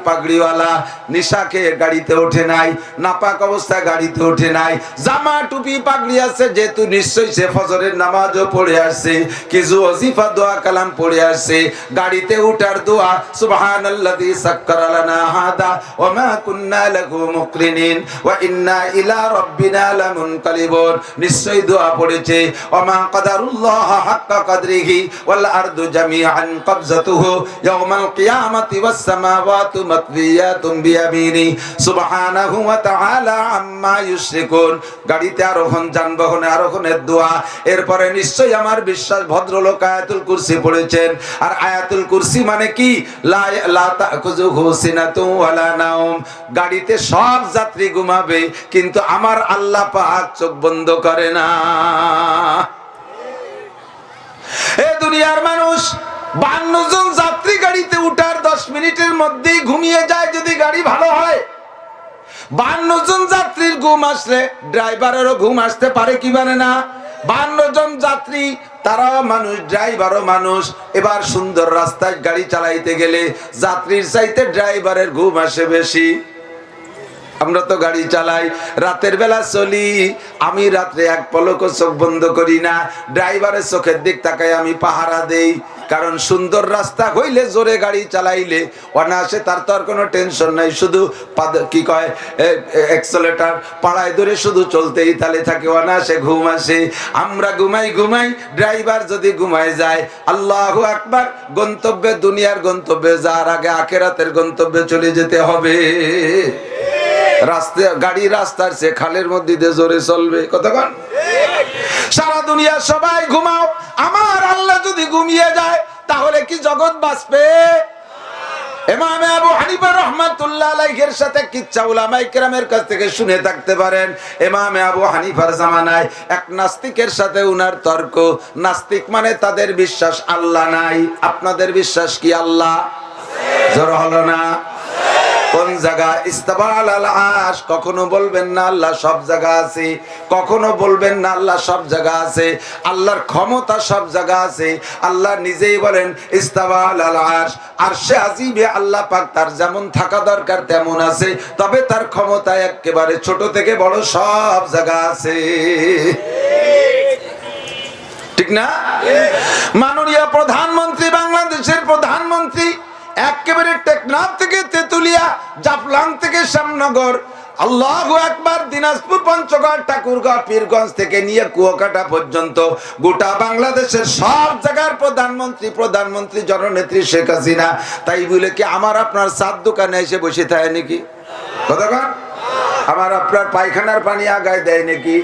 A: পাগড়িওয়ালা নিশা খেয়ে গাড়িতে ওঠে নাই, নাপাক অবস্থায় গাড়িতে ওঠে নাই, জামা টুপি পাগড়ি আছে যেহেতু নিশ্চয়ই সে ফজরের নামাজও পড়ে আসছে, কিছু ওজিফা দোয়া কালাম পড়ে আসছে। গাড়িতে উঠার দোয়া সুবহানাল্লাযী সাক্কারা লানা হাদা ওয়া মা কুন্না লাহু মুকরিনিন ওয়া ইন্না ইলা রাব্বিনা লামুনকালিবুন, নিশ্চয়ই দোয়া পড়েছে ওয়া মা কাদারুল্লাহ হাক্কা কদরিহি ওয়াল আরদু জামিআন কবজাতুহু ইয়াওমাল কিয়ামাতি ওয়াস সামাওয়াতু মাতবিয়াতুম বিয়ামিনি সুবহানাহু ওয়া তাআলা আম্মা ইউশরিকুন। গাড়িতে আরোহণ, যানবাহনে আরোহণের দোয়া। এরপরে নিশ্চয়ই আমার বিশ্বাস ভদ্রলোক আয়াতুল কুরসি পড়েছেন। আর আয়াতুল কুরসি মানে কি? লা তাকুযুহু সিনাতু ওয়ালা নাওম। গাড়িতে সব যাত্রী ঘুমাবে কিন্তু আমার আল্লাহ পাক চোখ বন্ধ করে না। এ দুনিয়ার মানুষ 52 জন যাত্রী গাড়িতে উঠার 10 মিনিটের মধ্যেই ঘুমিয়ে যায় যদি গাড়ি ভালো হয়। 52 জন যাত্রীর ঘুম আসলে ড্রাইভারেরও ঘুম আসতে পারে কি মানে না? 52 জন যাত্রী তারাও মানুষ, ড্রাইভারও মানুষ। এবার সুন্দর রাস্তায় গাড়ি চালাইতে গেলে যাত্রীর চাইতে ড্রাইভারের ঘুম আসে বেশি। আমরা তো গাড়ি চালাই, রাতের বেলা চলি, আমি রাত্রে এক পলকও চোখ বন্ধ করি না, ড্রাইভারের চোখের দিক তাকাই আমি পাহারা দেই। কারণ সুন্দর রাস্তা হইলে জোরে গাড়ি চালাইলে অনায়াসে তার তো আর কোনো টেনশন নাই, শুধু কি কয় এক্সেলেটার পাড়ায় ধরে শুধু চলতেই তালে থাকে, অনায়াসে ঘুম আসে। আমরা ঘুমাই, ড্রাইভার যদি ঘুমায় যায়, আল্লাহু আকবার, গন্তব্যে দুনিয়ার গন্তব্যে যাওয়ার আগে আখিরাতের গন্তব্যে চলে যেতে হবে। গাড়ি রাস্তার চেয়ে খালের মধ্যে দিয়ে জোরে চলবে। কতক্ষণ? সারা দুনিয়া সবাই ঘুমাও, আমার আল্লাহ যদি ঘুমিয়ে যায় তাহলে কি জগৎ বাঁচবে? ইমাম আবু হানিফা রাহমাতুল্লাহ আলাইহির সাথে কিচ্ছা উলামায়ে কেরামের কাছ থেকে শুনে থাকতে পারেন। ইমাম আবু হানিফার জামানায় এক নাস্তিকের সাথে উনার তর্ক। নাস্তিক মানে তাদের বিশ্বাস আল্লাহ নাই। আপনাদের বিশ্বাস কি আল্লাহ আছে? জোর হলো না? কোন জায়গা? ইস্তাওয়া আলাল আরশ। কখনো বলবেন না আল্লাহ সব জায়গা আছে, কখনো বলবেন না আল্লাহ সব জায়গা আছে। আল্লাহর ক্ষমতা সব জায়গা আছে। আল্লাহ নিজেই বলেন ইস্তাওয়া আলাল আরশ। আরশে আজিমে আল্লাহ পাক তার যেমন থাকা দরকার তেমন আছে, তবে তার ক্ষমতা একেবারে ছোট থেকে বড় সব জায়গা আছে। ঠিক না? মাননীয় প্রধানমন্ত্রী, বাংলাদেশের প্রধানমন্ত্রী একেবারে টেকনাফ থেকে তেতুলিয়া, জাফলং থেকে শ্যামনগর, আল্লাহু আকবার, দিনাজপুর, পঞ্চগড়, ঠাকুরগাঁও, পীরগঞ্জ থেকে নিয়ে কুয়াকাটা পর্যন্ত গোটা বাংলাদেশের সব জায়গার প্রধানমন্ত্রী জননেত্রী শেখ হাসিনা। তাই বলে কি আমার আপনার চার দোকানে এসে বসে থাকে নাকি? কতক্ষণ? আমার আপনার পায়খানার পানি আগায় দেয় নাকি?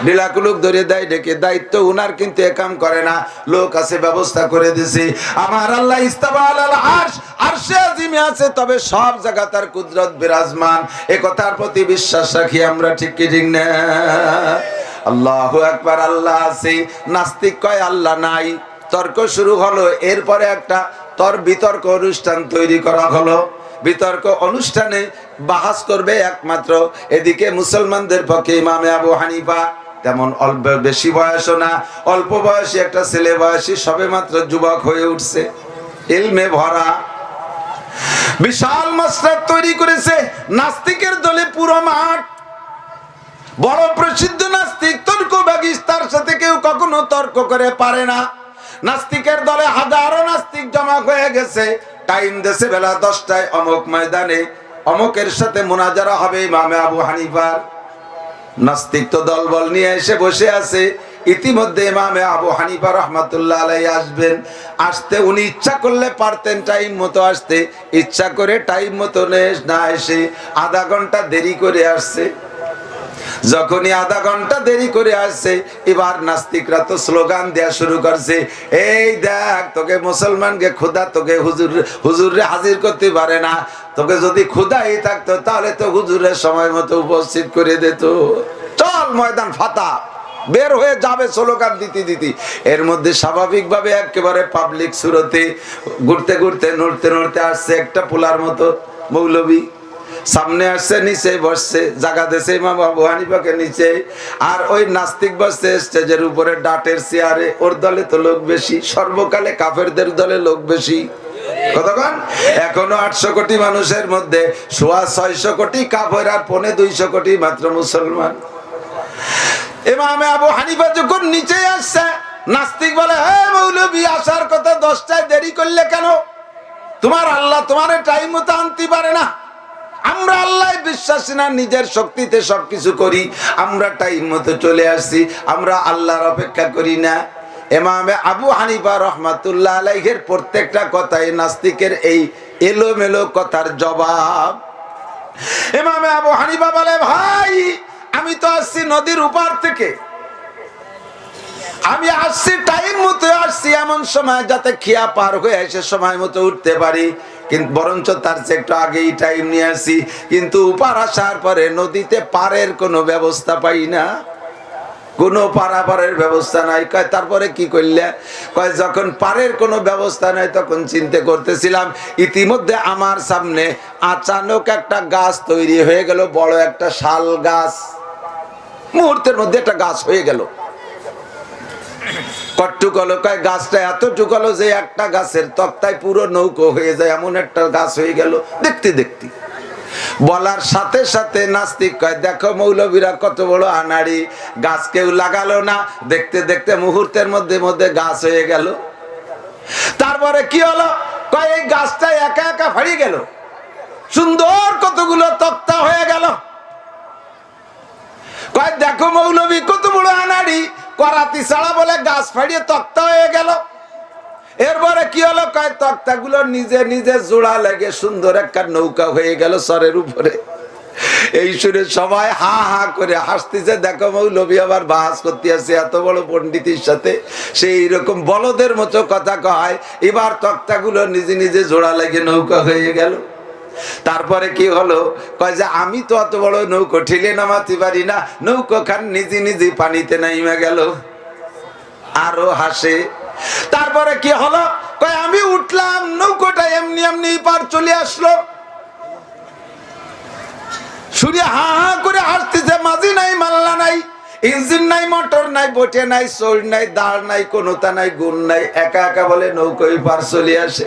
A: ডিলাকুলুক ধরে দেয় ডেকে? দায়িত্ব উনার কিন্তু একাম করে না, লোক আছে, ব্যবস্থা করে দিছে। আমার আল্লাহ ইস্তাওয়া আলাল আরশ, আরশে আজিমে আছে, তবে সব জায়গা তার কুদরত বিরাজমান। এ কথার প্রতি বিশ্বাস রাখি আমরা, ঠিক কি ঠিক না? আল্লাহু আকবার, আল্লাহ আছে। নাস্তিক কয় আল্লাহ নাই। তর্ক শুরু হলো। এরপরে একটা বিতর্ক অনুষ্ঠান তৈরি করা হলো। বিতর্ক অনুষ্ঠানে বাহাস করবে একমাত্র এদিকে মুসলমানদের পক্ষে ইমাম আবু হানিফা, তেমন অল্প বেশি বয়সও না, অল্প বয়সী একটা ছেলে, বয়সী সবে মাত্র যুবক হয়ে উঠছে, ইলমে ভরা, বিশাল মাসরাত তৈরি করেছে। নাস্তিকের দলে পুরো মাঠ, বড় প্রসিদ্ধ নাস্তিক তর্কবাগীশ, তার সাথে কেউ কখনো তর্ক করে পারে না। নাস্তিকের দলে হাজারো নাস্তিক জমা হয়ে গেছে। টাইম দেশে বেলা 10টায় অমুক ময়দানে অমুকের সাথে মুনাজারা হবে ইমামে আবু হানিফার। নাস্তিক তো দলবল নিয়ে এসে বসে আছে। ইতিমধ্যে ইমামে আবু হানিফা রহমাতুল্লাহ আলাইহি আসবেন। আসতে উনি ইচ্ছা করলে পারতেন টাইম মতো আসতে, ইচ্ছা করে টাইম মতো না এসে আধা ঘন্টা দেরি করে আসছে। যখনই আধা ঘন্টা দেরি করে আসছে, এবার নাস্তিকরা তো স্লোগান দেয়া শুরু করছে, এই দেখ তোকে মুসলমানকে খোদা তোকে হুজুরে হাজির করতে পারে না, তোকে যদি খোদাই থাকতো তাহলে তো হুজুরের সময় মতো উপস্থিত করে দিত, চল ময়দান ফাতা। বের হয়ে যাবে স্লোগান দিতে দিতে। এর মধ্যে স্বাভাবিকভাবে একেবারে পাবলিক সুরতে ঘুরতে ঘুরতে নড়তে নড়তে আসছে একটা পোলার মতো মৌলবী। সামনে আসছে, নিচে বসছে, জায়গা দেশে ইমাম আবু হানিফাকে নিচে, আর ওই নাস্তিক বসছে স্টেজের উপরে ডাটের চেয়ারে। ওর দলে তো লোক বেশি, সর্বকালে কাফেরদের দলে লোক বেশি। কতক্ষণ? এখনো 800 কোটি মানুষের মধ্যে 650 কোটি কাফের আর 250 কোটি মাত্র মুসলমান। ইমামে আবু হানিফা যখন নিচে আসছে, নাস্তিক বলে, হে মৌলবী, আসার কথা 10টায়, দেরি করলে কেন? তোমার আল্লাহ তোমার টাইম মতো আনতে পারে না। আমরা আল্লাহ বিশ্বাসী না, নিজের শক্তিতে সবকিছু করি, আমরা টাইম মতো চলে আসছি, আমরা আল্লাহর অপেক্ষা করি না। ইমামে আবু হানিফা রহমাতুল্লাহ আলাইহির প্রত্যেকটা কথাই নাস্তিকের এই এলোমেলো কথার জবাব। ইমামে আবু হানিফা বলে, ভাই আমি তো আসছি নদীর উপার থেকে, আমি আসছি টাইম মতো আসছি, এমন সময় যাতে খিয়া পার হয়ে এসে সময় মতো উঠতে পারি, কিন্তু বরঞ্চ তার চেয়ে একটু আগেই টাইম নিয়ে আসি। কিন্তু উপার আসার পরে নদীতে পারের কোনো ব্যবস্থা পাই না, কোনো পারাপারের ব্যবস্থা নাই। কয় তারপরে কি করলে? কয় যখন পারের কোনো ব্যবস্থা নাই তখন চিন্তা করতেছিলাম, ইতিমধ্যে আমার সামনে আচানক একটা গাছ তৈরি হয়ে গেল, বড় একটা শাল গাছ, মুহূর্তের মধ্যে একটা গাছ হয়ে গেল। কট্টুকলো, কয় গাছটা এত টুকলো যে একটা গাছের তক্তায় পুরো নৌকো হয়ে যায়, এমন একটা গাছ হয়ে গেল দেখতে দেখতে। বলার সাথে সাথে নাস্তিক কয়, দেখো মৌলবীরা কত বড় আনাড়ি, গাছ কেউ লাগালো না, দেখতে দেখতে মুহূর্তের মধ্যে মধ্যে গাছ হয়ে গেল। তারপরে কি হলো? কয় এই গাছটা একা একা ফাড়িয়ে গেল, সুন্দর কতগুলো তক্তা হয়ে গেল। কয় দেখো মৌলবী কত বড় আনাড়ি, করাতি ছাড়া বলে গাছ ফাড়িয়ে তক্তা হয়ে গেল। এরপরে কি হলো? কয় তক্তাগুলো নিজে নিজে জোড়া লেগে সুন্দর একটা নৌকা হয়ে গেল সরের উপরে। এই শুনে সবাই হা হা করে হাসতেছে, দেখো মৌলবী আবার বাহাস করতে আছে এত বড় পণ্ডিতের সাথে, সেই রকম বলদের মতো কথা কয়। এবার তক্তাগুলো নিজে নিজে জোড়া লেগে নৌকা হয়ে গেল। তারপরে কি হলো? কয় যে আমি তো অত বড় নৌকো ঠেলে নামাতে পারি না, নৌকো খান নিজে নিজে পানিতে নাইমা গেল। আরো হাসে। তারপরে কি হলো? কয় আমি উঠলাম, নৌকোটা এমনি এমনি পার চলে আসলো। শুনে হা হা করে হাসতেছে, মাঝি নাই, মাল্লা নাই, ইঞ্জিন নাই, মোটর নাই, বটে নাই, সোল নাই, দাঁড় নাই, কোনোটা নাই, গুণ নাই, একা একা বলে নৌকোই পার চলে আসে।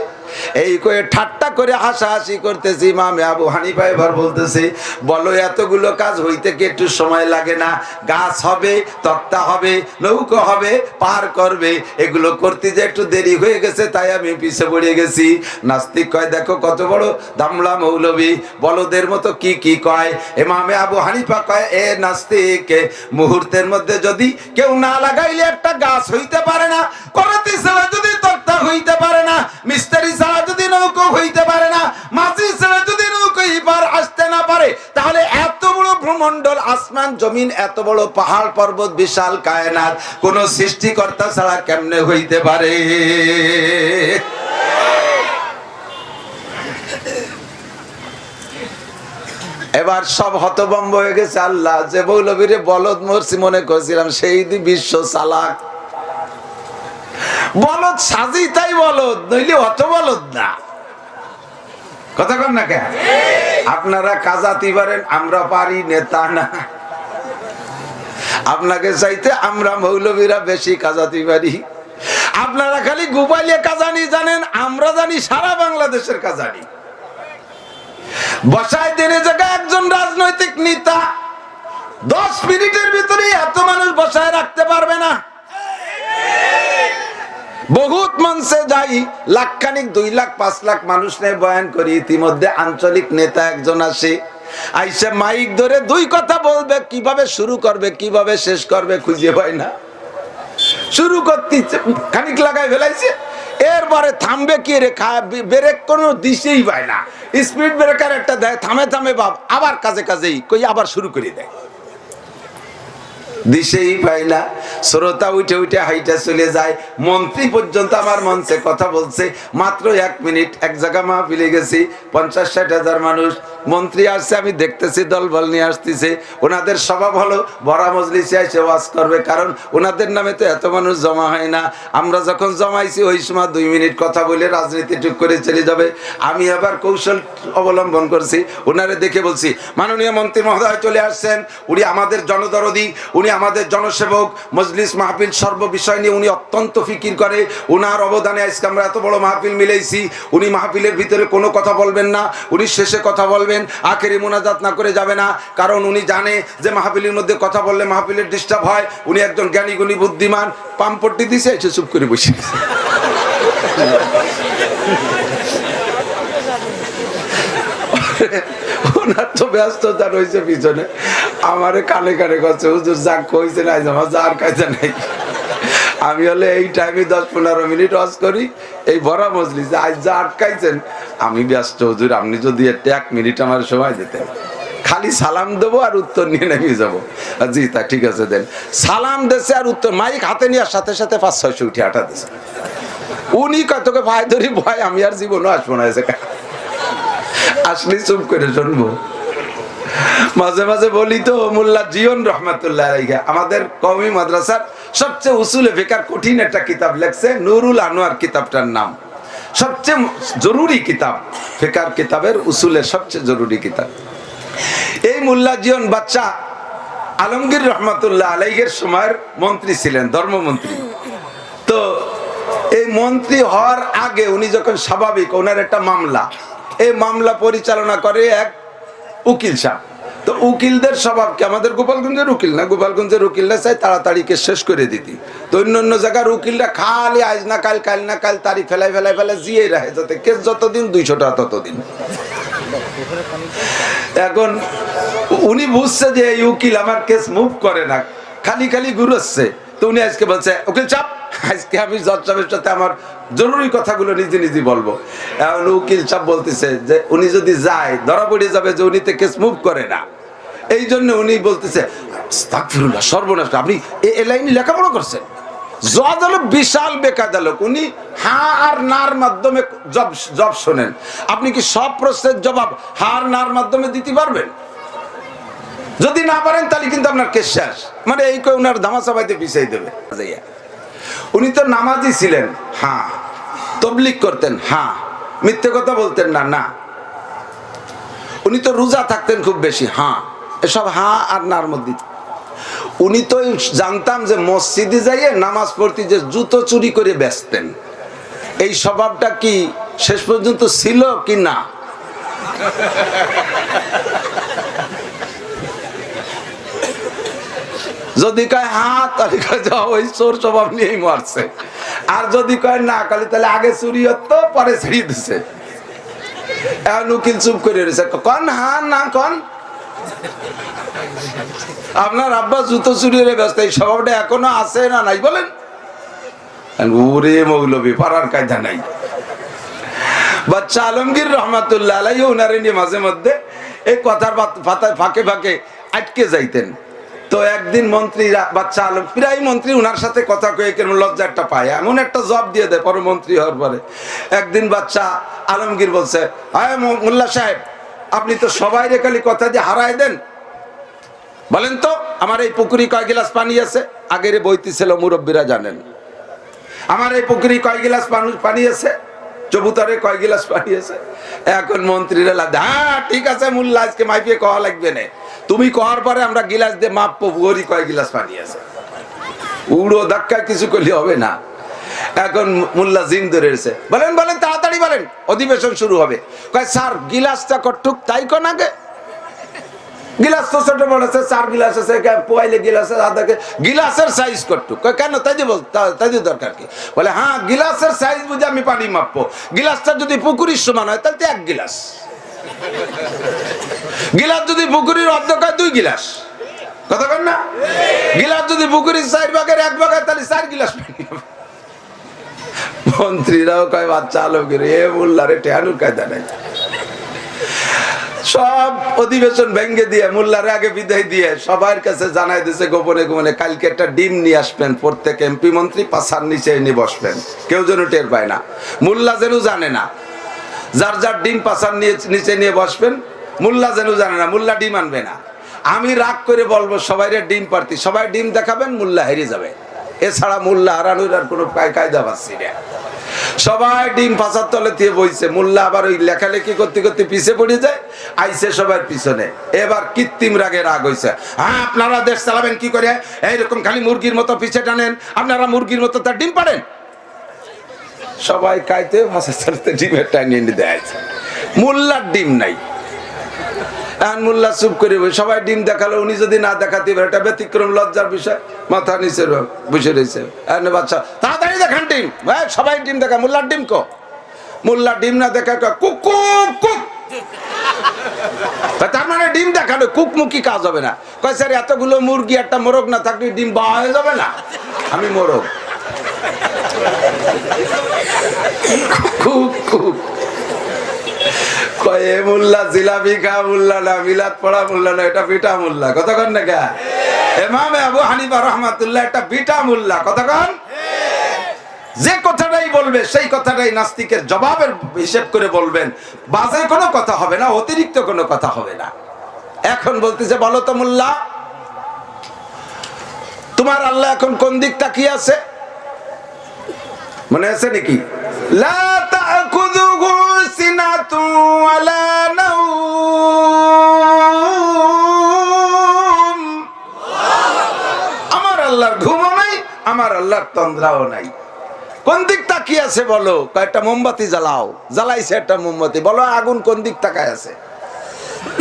A: এই করে ঠাট্টা করে হাসাহাসি করতেছি। ইমামে আবু হানিফা এবার বলতেছে, বলো এতগুলো কাজ হইতে কি একটু সময় লাগে না? গাছ হবে, তক্তা হবে, নৌকো হবে, পার করবে, এগুলো করতে যে একটু দেরি হয়ে গেছে, তাই আমি পিছে পড়ে গেছি। নাস্তিক কয়, দেখো কত বড় দামলা মৌলবী, বলদের মতো কি কি কয়। ইমামে আবু হানিফা কয়, এ নাস্তিক, মুহূর্তের মধ্যে যদি কেউ না লাগাইলে একটা গাছ হইতে পারে না, করাতি ছাড়া যদি তক্তা হইতে পারে না, মিস্ত্রি ছাড়া যদি নৌকো হইতে পারে না, মাঝি ছাড়া যদি নৌকো পার আসতে না পারে, তাহলে এত বড় ভূমণ্ডল, আসমান জমিন, এত বড় পাহাড় পর্বত, বিশাল কায়নাত কোন সৃষ্টিকর্তা ছাড়া কেমনে হইতে পারে? এবার সব হতভম্ব হয়ে গেছে। আল্লাহ, যে মৌলবীরে বলদ মরছি মনে করছিলাম, সেই বিশ্ব চালাক, বলদ সাজি তাই বলদ, নইলে অত বলদ না। কথা কন না কেন? আপনারা কাজাতি পারেন, আমরা পারি নেতা না। আপনাকে চাইতে আমরা মৌলবীরা বেশি কাজাতি পারি। আপনারা খালি গোপালিয়া কাজানি জানেন, আমরা জানি সারা বাংলাদেশের কাজানি। বসায় দিনে জায়গায় একজন রাজনৈতিক নেতা 10 মিনিটের ভিতরে এত মানুষ বসায় রাখতে পারবে না। বহুত মঞ্চে যাই, লাখখানিক 2 লাখ 5 লাখ মানুষ নিয়ে বয়ান করি, ইতিমধ্যে আঞ্চলিক নেতা একজন আসে, আইসা মাইক ধরে 2 কথা বলবে, কিভাবে শুরু করবে কিভাবে শেষ করবে খুঁজে পায় না। শুরু করতে খানিক লাগাই ফেলাইছে, এরপরে থামবে কি রে, ব্রেক কোনো দিশেই পায় না, স্পিড ব্রেকার একটা দেয়, থামে থামে বাপ, আবার কাজে কাজেই কই আবার শুরু করে দেয়, দিশেই পাই না। শ্রোতা উঠে উঠে হাইটা চলে যায়। মন্ত্রী পর্যন্ত আমার মঞ্চে কথা বলছে, মাত্র 1 মিনিট। এক জায়গা মাহফিলে গেছি, 50-60 হাজার মানুষ, মন্ত্রী আসছে, আমি দেখতেছি দলবল নিয়ে আসতেছে। ওনাদের স্বভাব হলো বড় মজলিসে এসে ওয়াজ করবে, কারণ ওনাদের নামে তো এত মানুষ জমা হয় না। আমরা যখন জমাইছি ওই সময় 2 মিনিট কথা বলে রাজনীতি টুক করে চলে যাবে। আমি আবার কৌশল অবলম্বন করছি, ওনারে দেখে বলছি, মাননীয় মন্ত্রী মহোদয় চলে আসছেন, উনি আমাদের জনদরদি, উনি আমাদের জনসেবক, মজলিস মাহফিল সর্ব বিষয় নিয়ে উনি অত্যন্ত ফিকির করে, ওনার অবদানে আজকে আমরা এত বড় মাহফিল মিলেইছি। উনি মাহফিলের ভিতরে কোনো কথা বলবেন না, উনি শেষে কথা বলবেন, আখেরি মোনাজাত না করে যাবে না, কারণ উনি জানে যে মাহফিলের মধ্যে কথা বললে মাহফিলের ডিস্টার্ব হয়। উনি একজন জ্ঞানী গুণী বুদ্ধিমান। পাম্পটি দিছে, এসে চুপ করে বসে ওনার তো ব্যস্ততা রয়েছে পিছনে, আমারে কানে কানে করছে, হুজুর যা কইছে নাই আমার যার কাজে নাই। আমি হলে এই টাইমে 10-15 মিনিট ওয়াজ করি, এই বড় মজলিসে আজ যা আটকাইছেন, আমি ব্যস্ত হুজুর, আপনি যদি 1 মিনিট আমার সময় দিতেন, খালি সালাম দেবো আর উত্তর নিয়ে নেমে যাবো। জি তা ঠিক আছে দেন। সালাম দেশে আর উত্তর, মাইক হাতে নেওয়ার সাথে সাথে 500-600 উঠে আটা দিছে। উনি কতকে ভাই ধরি, ভয় আমি আর জীবনও আসবো না, এসে আসলে চুপ করে শুনবো। মাঝে মাঝে বলি তো, মোল্লা জিয়ন রহমাতুল্লাহ আলাইহি আমাদের কওমি মাদ্রাসার সবচেয়ে উসুলে ফিকার কঠিন একটা কিতাব লেখছে, নুরুল আনোয়ার কিতাবটার নাম। সবচেয়ে জরুরি কিতাব, ফিকার কিতাবের উসুলের সবচেয়ে জরুরি কিতাব। এই মোল্লা জিয়ন বাচ্চা আলমগীর রহমাতুল্লাহ আলাইহির সময়ের মন্ত্রী ছিলেন, ধর্মমন্ত্রী। তো এই মন্ত্রী হওয়ার আগে উনি যখন স্বাভাবিক, ওনার একটা মামলা, এই মামলা পরিচালনা করে এক উকিল সাহেব। তো উকিলদের স্বভাব কি, আমাদের গোপালগঞ্জের উকিল না, গোপালগঞ্জের উকিলরা চাই তাড়াতাড়ি কেস শেষ করে দিতি। তো অন্য জায়গার উকিলরা খালি আজ না কাল, কাল না কাল তারিখ ফেলাই ফেলাই ফেলাই জিয়ে রাখে, যাতে কেস যতদিন 200 টাকা ততদিন। এখন উনি বুঝছে যে এই উকিল আমার কেস মুভ করে না, খালি খালি ঘুরোচ্ছে। তো উনি আজকে বলছে, উকিল চাপ, আজকে আমি জজ সাহেবের সাথে আমার জরুরি কথাগুলো নিজে নিজে বলবো। এখন উকিল সাহেব বলতেছে যে উনি যদি যায় ধরা পড়ে যাবে যে উনি তো কেস মুভ করে না। এই জন্য উনি বলতেছে, আস্তাগফিরুল্লাহ, সর্বনাশ, আপনি এই লাইনে লেখাপড়া করছেন? জজ হলো বিশাল বেকায়দা, উনি হ্যাঁ আর নার মাধ্যমে জব শোনেন। আপনি কি সব প্রশ্নের জবাব হ্যাঁ আর নার মাধ্যমে দিতে পারবেন? যদি না পারেন তাহলে কিন্তু আপনার কেস শেষ। মানে এই কই উনার ধামাচাপাইতে পিছাই দেবে। উনি তো নামাজি ছিলেন, হ্যাঁ। তবলিগ করতেন, হ্যাঁ। মিথ্যে কথা বলতেন না, না। উনি তো রোজা থাকতেন খুব বেশি, হ্যাঁ। এসব হ্যাঁ আর নার মধ্যে। উনি তো জানতাম যে মসজিদে যাইয়ে নামাজ পড়তে যে জুতো চুরি করে বেচতেন, এই স্বভাবটা কি শেষ পর্যন্ত ছিল কি না? যদি কয় হ্যাঁ, তাহলে ওই চোর স্বভাব নিয়েই মারছে। আর যদি কয় না, তাহলে আগে চুরি হতো পরে ছেড়ে দিছে। এখন উকিল চুপ করে রয়েছে, কন হ্যাঁ না কন। আপনার আব্বা জুতো চুরির ব্যস্ত, এই স্বভাবটা এখনো আছে না নাই বলেন? ওরে মৌলবী, পাড়ার কায়দা নাই। বাচ্চা আলমগীর রহমাতুল্লাহ আলাইহি ওনারে নিয়ে মাঝে মধ্যে এই কথার ফাঁকে ফাঁকে আটকে যাইতেন। তো একদিন মন্ত্রী, বাচ্চা আলম প্রায় মন্ত্রী ওনার সাথে কথা কয়ে কেন লজ্জা একটা পায়, এমন একটা জব দিয়ে দেয় পরে মন্ত্রী হওয়ার পরে। একদিন বাচ্চা আলমগীর বলছে, হ্যাঁ মোল্লা সাহেব, আপনি তো সবাই রে খালি কথা দিয়ে হারায় দেন, বলেন তো আমার এই পুকুরি কয় গিলাস পানি আছে? আগের বইতে ছিল, মুরব্বীরা জানেন। আমার এই পুকুরি কয় গিলাস পানি আছে? চবুতরে কয় গিলাস পানি আছে? এখন মন্ত্রীরা হ্যাঁ ঠিক আছে মোল্লা, আজকে মাইপিয়ে কওয়া লাগবে না, তুমি কওয়ার পরে আমরা গিলাস দিয়ে মাপবো পুকুরি কয় গিলাস পানি আছে। উড়ো ধাক্কা কিছু করলে হবে না। এখন মোল্লা জিন ধরে এসে বলেন, বলেন তাড়াতাড়ি বলেন, অধিবেশন শুরু হবে। কয় স্যার গিলাসটা কটুক তাই কোন আগে। গিলাস তো ছোট বড় আছে, 4 গিলাস আছে, পোয়াইলে গিলাস আদাকে গিলাসের সাইজ কটু কেন তাই যে বল, তাই যে দরকার কি? বলে হ্যাঁ গিলাসের সাইজ বুঝে আমি পানি মাপবো। গিলাসটা যদি পুকুরির সমান হয় তাহলে 1 গিলাস, গিলাস যদি পুকুরির অর্ধেক হয় 2 গিলাস, কথা কন না? গিলাস যদি পুকুরির 4 ভাগের 1 ভাগ হয় তাহলে 4 গিলাস পানি হবে। মন্ত্রীরাও কয় বাচ্চা আলমগীর এ মোল্লারে টেহানুর কায়দা নাই। সব অধিবেশন ভেঙ্গে দিয়ে মোল্লারে আগে বিদায় দিয়ে সবার কাছে জানাই দিয়েছে গোপনে গোপনে, কালকে একটা ডিম নিয়ে আসবেন, প্রত্যেক এমপি মন্ত্রী পাছার নিচে এনে বসবেন, কেউ যেন টের পায় না, মোল্লা যেন জানে না, যার যার ডিম পাছার নিচে নিয়ে বসবেন, মোল্লা যেন জানে না, মোল্লা ডিম আনবে না। আমি রাগ করে বলবো সবাই ডিম প্রার্থী, সবাই ডিম দেখাবেন, মোল্লা হেরে যাবে। এছাড়া মোল্লা হারানোর আর কোনো কায়দা পাচ্ছি না। সবাই ডিম পাছার তলে দিয়ে বইছে, মোল্লা আবার ওই লেখালেখি করতে করতে পিছে পড়ে যায়, আইছে সবার পিছনে। এবার কৃত্রিম রাগে রাগ হয়েছে, হ্যাঁ আপনারা দেশ চালাবেন কি করে, এইরকম খালি মুরগির মতো পিছে টানেন, আপনারা মুরগির মতো তার ডিম পাড়েন। সবাই কাইতে ভাষা চালাতে ডিমের টানিয়ে নিয়ে দেয়, মোল্লার ডিম নাই। মোল্লা চুপ করে সবাই ডিম দেখালো, উনি যদি না দেখাতে পারে এটা ব্যতিক্রম লজ্জার বিষয়, মাথা নিচে বসে রয়েছে। বাচ্চা তাড়াতাড়ি দেখান ডিম, সবাই ডিম দেখা, মোল্লার ডিম কো? মোল্লা ডিম না দেখা কুক কুক কুক, তার মানে ডিম দেখালো, কুকমুখী কাজ হবে না। কয় স্যার এতগুলো মুরগি একটা মোরগ না থাকলে ডিম বাওয়া হয়ে যাবে না? আমি মোরগ। কুক কুক কয়ে মোল্লা জিলাপি খা মোল্লা না, মিলাদ পড়া মোল্লা না, এটা বিটা মোল্লা, কতক্ষণ না কা? ইমামে আবু হানিফা রাহমাতুল্লাহ এটা বিটা মোল্লা, কতক্ষণ? যে কথাটাই বলবে সেই কথাটাই নাস্তিকের জবাবের হিসেব করে বলবেন, বাজে কোনো কথা হবে না, অতিরিক্ত কোনো কথা হবে না। এখন বলতেছে বলো তো মোল্লা, তোমার আল্লাহ এখন কোন দিক তাকিয়ে আছে? মনে আছে নাকি? লা তা'খুযুহু সিনাতু ওয়ালা নাওম, আমার আল্লাহর ঘুমও নাই, আমার আল্লাহর তন্দ্রাও নাই। কোন দিক তাকিয়ে আছে বলো? কয়েকটা মোমবাতি জ্বালাও, জ্বালাইছে একটা মোমবাতি, বলো আগুন কোন দিক তাকায় আছে?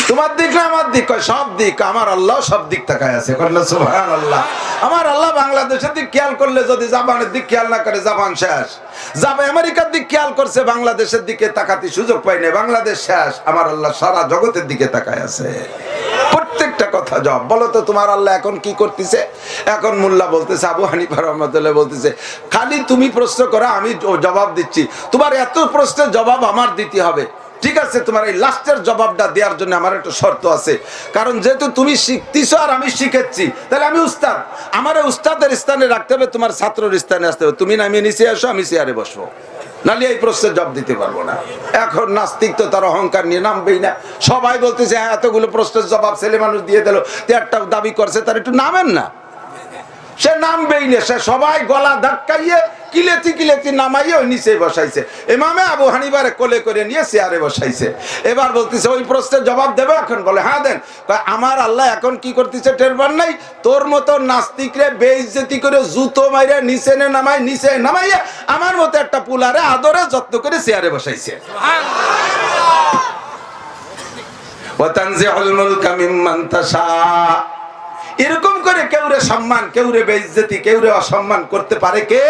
A: তোমার দিক না আমার দিক? কয় সব দিক, আমার আল্লাহ সব দিক তাকায় আছে। সুবহানাল্লাহ। আমার আল্লাহ বাংলাদেশের দিক খেয়াল করলে যদি জাপানের দিক খেয়াল না করে জাপান শেষ, জাপান আমেরিকার দিক খেয়াল করছে বাংলাদেশের দিকে তাকাতে সুযোগ পাই না, বাংলাদেশ শেষ। আমার আল্লাহ সারা জগতের দিকে তাকায় আছে। প্রত্যেকটা কথা জবাব। বলো তো তোমার আল্লাহ এখন কি করতেছে? এখন মোল্লা বলতেছে, আবু হানিফা রাহমাতুল্লাহ বলতেছে, খালি তুমি প্রশ্ন করো আমি জবাব দিচ্ছি, তোমার এত প্রশ্নের জবাব আমার দিতে হবে। ঠিক আছে, তোমার এই লাস্টের জবাবটা দেওয়ার জন্য আমার একটা শর্ত আছে, কারণ যেহেতু তুমি শিখতেছো আর আমি শিখেছি, তাহলে আমি উস্তাদ, আমার উস্তাদের স্থানে রাখতে হবে, তোমার ছাত্রের স্থানে আসতে হবে। তুমি নামিয়ে নিচে আসো, আমি চেয়ারে বসবো, নাহলে এই প্রশ্নের জবাব দিতে পারবো না। এখন নাস্তিক তো তার অহংকার নিয়ে নামবেই না। সবাই বলতেছে হ্যাঁ এতগুলো প্রশ্নের জবাব ছেলে মানুষ দিয়ে দিল, একটা দাবি করছে, তার একটু নামেন না। সে নামবেই না, সে সবাই গলা ধাক্কাইয়ে কিলেতি কিলেতি নামাইয়ে ওই নিচে বসাইছে। ইমামে আবু হানিফারে কোলে করে নিয়ে চেয়ারে বসাইছে। এবার বলতেছে ওই প্রশ্নের জবাব দেবে এখন? বলে হ্যাঁ দেন। আমার আল্লাহ এখন কি করতেছে টের পান নাই? তোর মতো নাস্তিকরে বেইজ্জতি করে জুতো মাইরে নিচে নামাই, নিচে নামাইয়া আমার মতো একটা পুলারে আদরে যত্ন করে চেয়ারে বসাইছে। ওয়া তানজিউল মুলকা মিম্মান তাশা, এরকম করে কেউরে সম্মান, কেউরে বেইজ্জতি, কেউরে অসম্মান করতে পারে কে?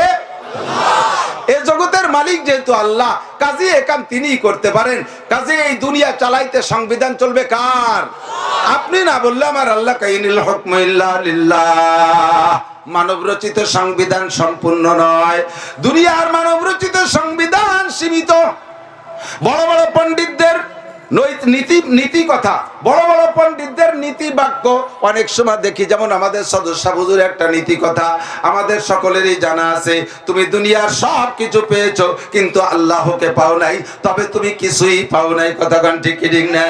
A: এই জগতের মালিক যেহেতু আল্লাহ, কাজী এ কাম তিনিই করতে পারেন। কাজী এই দুনিয়া চালাইতে সংবিধান চলবে কার? আপনি না বললে আমার আল্লাহ কাইনিল হুকমু ইল্লা লিল্লাহ। মানব রচিত সংবিধান সম্পূর্ণ নয়, দুনিয়ার মানব রচিত সংবিধান সীমিত। বড় বড় পণ্ডিতদের নীতি কথা, বড় বড় পণ্ডিতদের নীতি বাক্য অনেক সময় দেখি, যেমন আমাদের সদস্য হুজুর একটা নীতি কথা আমাদের সকলেরই জানা আছে, তুমি দুনিয়ার সব কিছু পেয়েছো কিন্তু আল্লাহকে পাও নাই, তবে তুমি কিছুই পাও নাই। কথা গান ঠিক ঠিক না?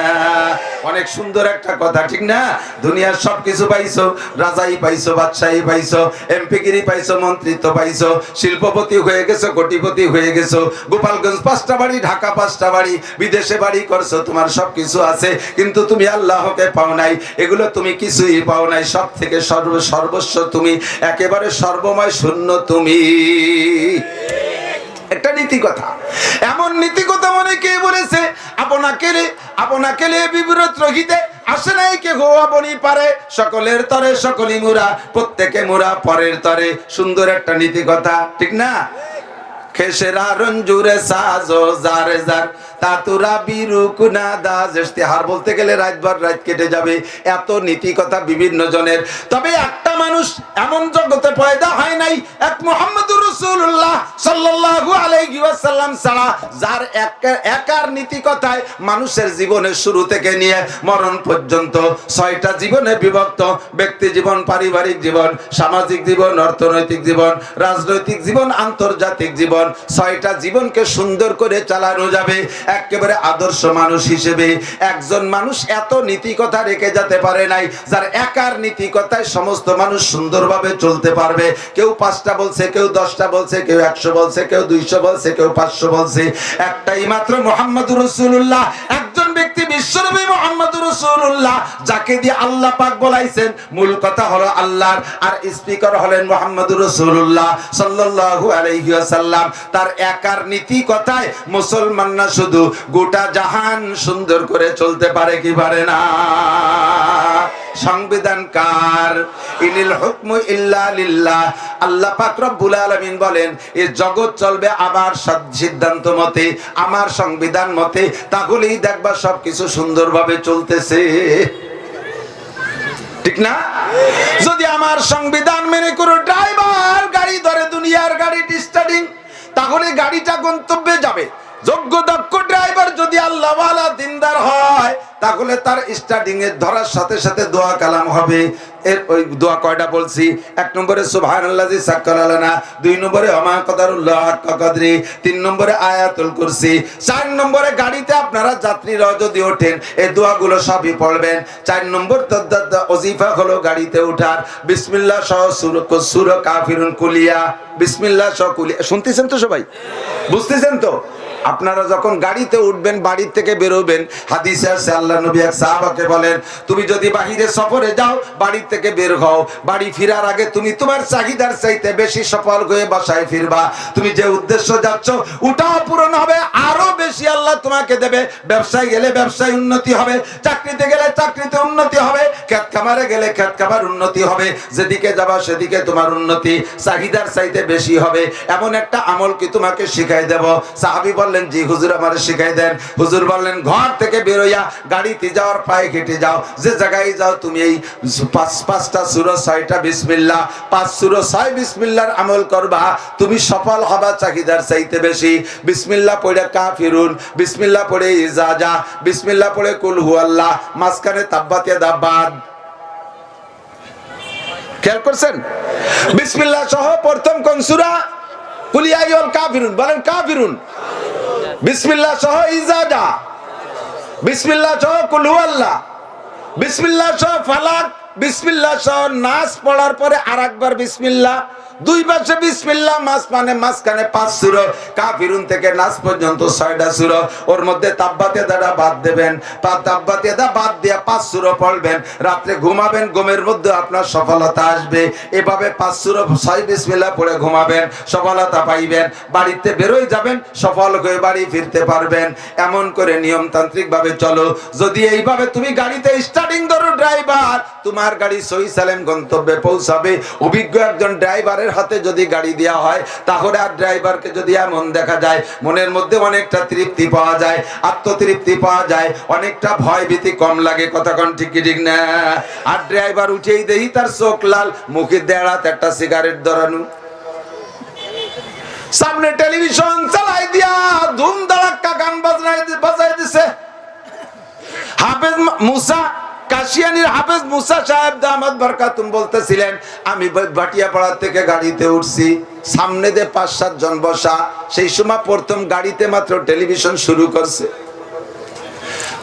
A: অনেক সুন্দর একটা কথা, ঠিক না? দুনিয়ার সব কিছু পাইছো, রাজাই পাইছো, বাদশাহী পাইছো, এমপিগিরি পাইছো, মন্ত্রিত্ব পাইছো, শিল্পপতি হয়ে গেছো, কোটিপতি হয়ে গেছো, গোপালগঞ্জ 5টা বাড়ি, ঢাকা 5টা বাড়ি, বিদেশে বাড়ি করছো, তোমার সবকিছু আছে কিন্তু তুমি আল্লাহকে পাও নাই। এগুলো তুমি কিছুই পাও নাই, সব থেকে সর্বস্ব তুমি, একেবারে সর্বময় শূন্য তুমি। একটা নীতি কথা, এমন নীতি কথা মনে কে বলেছে? আপনাকে বিব্রত রহিতে আসে নাই কে গোয়া বনি পারে, সকলের তরে সকলি মুরা, প্রত্যেকে মুরা পরের তরে। সুন্দর একটা নীতি কথা, ঠিক না? খেসেরা রঞ্জুরে সাজো জারে জার তাতুরা বিরুকুনা দাজ। ইশতেহার বলতে গেলে রাতভর রাত কেটে যাবে, এত নীতি কথা বিভিন্ন জনের। তবে একটা মানুষ এমন জগতে পয়দা হয় নাই, এক মুহাম্মদুর রাসূলুল্লাহ সাল্লাল্লাহু আলাইহি ওয়াসাল্লাম ছাড়া, যার একার নীতি কথায় মানুষের জীবনের শুরু থেকে নিয়ে মরণ পর্যন্ত 6টা জীবনে বিভক্ত। ব্যক্তি জীবন, পারিবারিক জীবন, সামাজিক জীবন, অর্থনৈতিক জীবন, রাজনৈতিক জীবন, আন্তর্জাতিক জীবন। 6টা জীবনকে সুন্দর করে চালানো যাবে একেবারে আদর্শ মানুষ হিসেবে। একজন মানুষ এত নীতি কথা রেখে যেতে পারে নাই, যার একার নীতি কথায় সমস্ত মানুষ সুন্দরভাবে চলতে পারবে। কেউ 5টা বলছে, কেউ 10টা বলছে, কেউ 100 বলছে, কেউ 200 বলছে, কেউ 500 বলছে। একটাই মাত্র মুহাম্মদুর রাসূলুল্লাহ, একজন ব্যক্তি বিশ্বনবী মুহাম্মদুর রাসূলুল্লাহ, যাকে দিয়ে আল্লাহ পাক বলাইছেন। মূল কথা হলো আল্লাহর, আর স্পিকার হলেন মুহাম্মদুর রাসূলুল্লাহ সাল্লাল্লাহু আলাইহি ওয়াসাল্লাম। তার একার নীতি কথায় মুসলমান না শুধু গোটা জাহান সুন্দর করে চলতে পারে কি পারে না? সংবিধান কার? ইনিল হুকমু ইল্লা লিল্লাহ। আল্লাহ পাক রব্বুল আলামিন বলেন, এই জগৎ চলবে আমার সিদ্ধান্ত মতে, আমার সংবিধান মতে, তাহলেই দেখবা সবকিছু সুন্দরভাবে চলতেছে, ঠিক না? যদি আমার সংবিধান মেনে কোনো ড্রাইভার গাড়ি ধরে দুনিয়ার গাড়ি স্টার্টিং, তাহলে গাড়িটা গন্তব্যে যাবে। যোগ্য দক্ষ ড্রাইভার যদি আল্লাহওয়ালা দিনদার হয়, তাহলে তার স্টার্টিং এর ধরার সাথে সাথে দোয়া কালাম হবে। এর ওই দোয়া কয়টা বলছি? 1 নম্বরে সুবহানাল্লাযী সাক্কারা লানা, 2 নম্বরে ওমা কদারুল্লাহ হাক্কা কদরি, 3 নম্বরে আয়াতুল কুরসি, 4 নম্বরে গাড়িতে আপনারা যাত্রীরা যদি ওঠেন এই দোয়াগুলো সবই পড়বেন। 4 নম্বর ওজিফা হলো গাড়িতে ওঠার বিসমিল্লাহ সহ সূরা কাফিরুন কুলিয়া, বিসমিল্লাহ সহ কুলিয়া। শুনতেছেন তো সবাই? বুঝতেছেন তো? আপনারা যখন গাড়িতে উঠবেন, বাড়ি থেকে বেরোবেন, হাদিসে আছে আল্লাহ নবী এক সাহাবাকে বলেন, তুমি যদি বাহিরে সফরে যাও, বাড়ি থেকে বের হও, বাড়ি ফেরার আগে তুমি তোমার চাহিদার চাইতে বেশি সফল হয়ে বাসায় ফিরবা। তুমি যে উদ্দেশ্য যাচ্ছ ওটাও পূরণ হবে, আরো বেশি আল্লাহ তোমাকে দেবে। ব্যবসায় গেলে ব্যবসায় উন্নতি হবে, চাকরিতে গেলে চাকরিতে উন্নতি হবে, ক্ষেত খামারে গেলে ক্ষেত খামার উন্নতি হবে। যেদিকে যাবা সেদিকে তোমার উন্নতি চাহিদার চাইতে বেশি হবে। এমন একটা আমল কি তোমাকে শিখাই দেব? সাহাবী বললেন, জি হুজুর, আমার শিখাই দেন। হুজুর বললেন, ঘর থেকে বেরোয়া গাড়িতে যাওয়ার পায়ে হেঁটে যাও, যে জায়গায় যাও তুমি এই 5টা সূরা 6টা বিসমিল্লাহ, 5 সূরা 6 বিসমিল্লাহর আমল করবা, তুমি সফল হবা চাহিদার চাইতে বেশি। বিসমিল্লাহ পড়ে কাফিরুন, বিসমিল্লাহ পড়ে ইজাজা, বিসমিল্লাহ পড়ে কুল হুয়াল্লাহ, মাঝখানে তাব্বাত ইয়াদা বাদ। খেয়াল করছেন? বিসমিল্লাহ সহ প্রথম কোন সূরা? কুল ইয়া আইয়ুহাল কাফিরুন, বলেন কাফিরুন। বিসমিল্লাহ সহ ইজাজা, বিসমিল্লাহ সহ কুল হুয়াল্লাহ, বিসমিল্লাহ সহ ফালাক, বিসমিল্লাহ সহ নাস পড়ার পরে আরেকবার বিসমিল্লাহ, 2 পাশে বিসমিল্লাহ, মাঝখানে 5 সূরা। কাফিরুন থেকে নাস পর্যন্ত 6টা সূরা। ওর মধ্যে তাব্বাত ইয়াদা বাদ দেবেন, তাব্বাত ইয়াদা বাদ দিয়ে 5 সূরা পড়বেন। রাতে ঘুমাবেন, ঘুমের মধ্যে আপনার সফলতা আসবে। এভাবে 5 সূরা 6 বিসমিল্লাহ পড়ে ঘুমাবেন, সফলতা পাইবেন। বাড়িতে বেরোয় যাবেন, সফল হয়ে বাড়ি ফিরতে পারবেন। এমন করে নিয়মতান্ত্রিক ভাবে চলো। যদি এইভাবে তুমি গাড়িতে স্টার্টিং ধরো, ড্রাইভার তোমার গাড়ি সহি সালাম গন্তব্যে পৌঁছাবে। অভিজ্ঞ একজন ড্রাইভারের হাতে যদি গাড়ি দেওয়া হয়, তাহলে আর ড্রাইভারকে যদি এমন দেখা যায়, মনের মধ্যে অনেকটা তৃপ্তি পাওয়া যায়, আত্মতৃপ্তি পাওয়া যায়, অনেকটা ভয় ভীতি কম লাগে। কথা কোন ঠিক কি ঠিক না? আর ড্রাইভার উঠেই দেই তার চোখ লাল, মুখে দেড়াত একটা সিগারেট ধরানো, সামনে টেলিভিশন চালাই দিয়া ধুম ধাড়াক্কা গান বাজাই দিছে। হাফেজ মুসা কাশিয়ানির হাফেজ মুসা সাহেব দামাত বরকাতুম বলতেছিলেন, আমি ভাটিয়াপাড়া থেকে গাড়িতে উঠছি, সামনে দিয়ে 5-7 জন বসা। সেই সময় প্রথম গাড়িতে মাত্র টেলিভিশন শুরু করছে।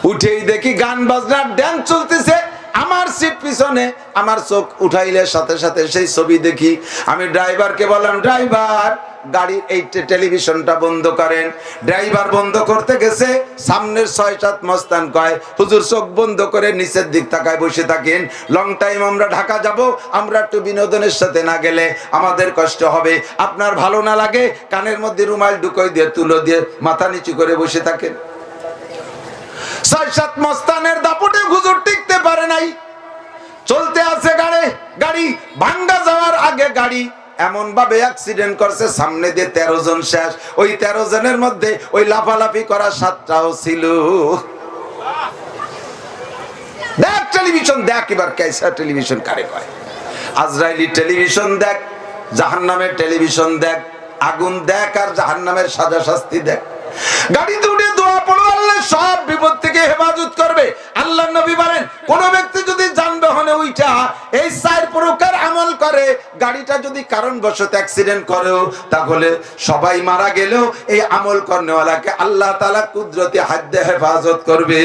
A: উঠেই দেখি গান বাজনার ড্যান্স চলতেছে। আমার সিট পিছনে, আমার চোখ উঠাইলে সাথে সাথে সেই ছবি দেখি। আমি ড্রাইভারকে বললাম, ড্রাইভার গাড়ির এই টেলিভিশনটা বন্ধ করেন। ড্রাইভার বন্ধ করতে গেছে, সামনের 6-7 মস্তান কয়, হুজুর চোখ বন্ধ করে নিচের দিক তাকায় বসে থাকেন। লং টাইম আমরা ঢাকা যাব, আমরা একটু বিনোদনের সাথে না গেলে আমাদের কষ্ট হবে। আপনার ভালো না লাগে, কানের মধ্যে রুমাল ঢুকাই দিয়ে তুলো দিয়ে মাথা নিচু করে বসে থাকেন। 6-7 মস্তানের দাপটে হুজুর টিকতে পারে নাই। চলতে আছে গাড়ি ভাঙ্গা যাওয়ার আগে গাড়ি এমন ভাবে অ্যাক্সিডেন্ট করছে, সামনে দিয়ে 13 জন শেষ। ওই 13 জনের মধ্যে ওই লাফালাফি করা 7টাও ছিল। দেখ টেলিভিশন দেখ, এবার কেসা টেলিভিশন কারে কয়? আজরাইলি টেলিভিশন দেখ, জাহান্নামের টেলিভিশন দেখ, আগুন দেখ আর জাহান্নামের সাজা শাস্তি দেখ। গাড়িতে উঠে দোয়া পড়ো, আল্লাহ সব বিপদ থেকে হেফাজত করবে। আল্লাহর নবী বলেন, কোন ব্যক্তি যদি যানবাহনে উঠা এই 4 প্রকার আমল করে, গাড়িটা যদি কারণবশত অ্যাক্সিডেন্ট করেও, তাহলে সবাই মারা গেলেও এই আমল করনেওয়ালাকে আল্লাহ তাআলা কুদরতি হাত দিয়ে হেফাজত করবে।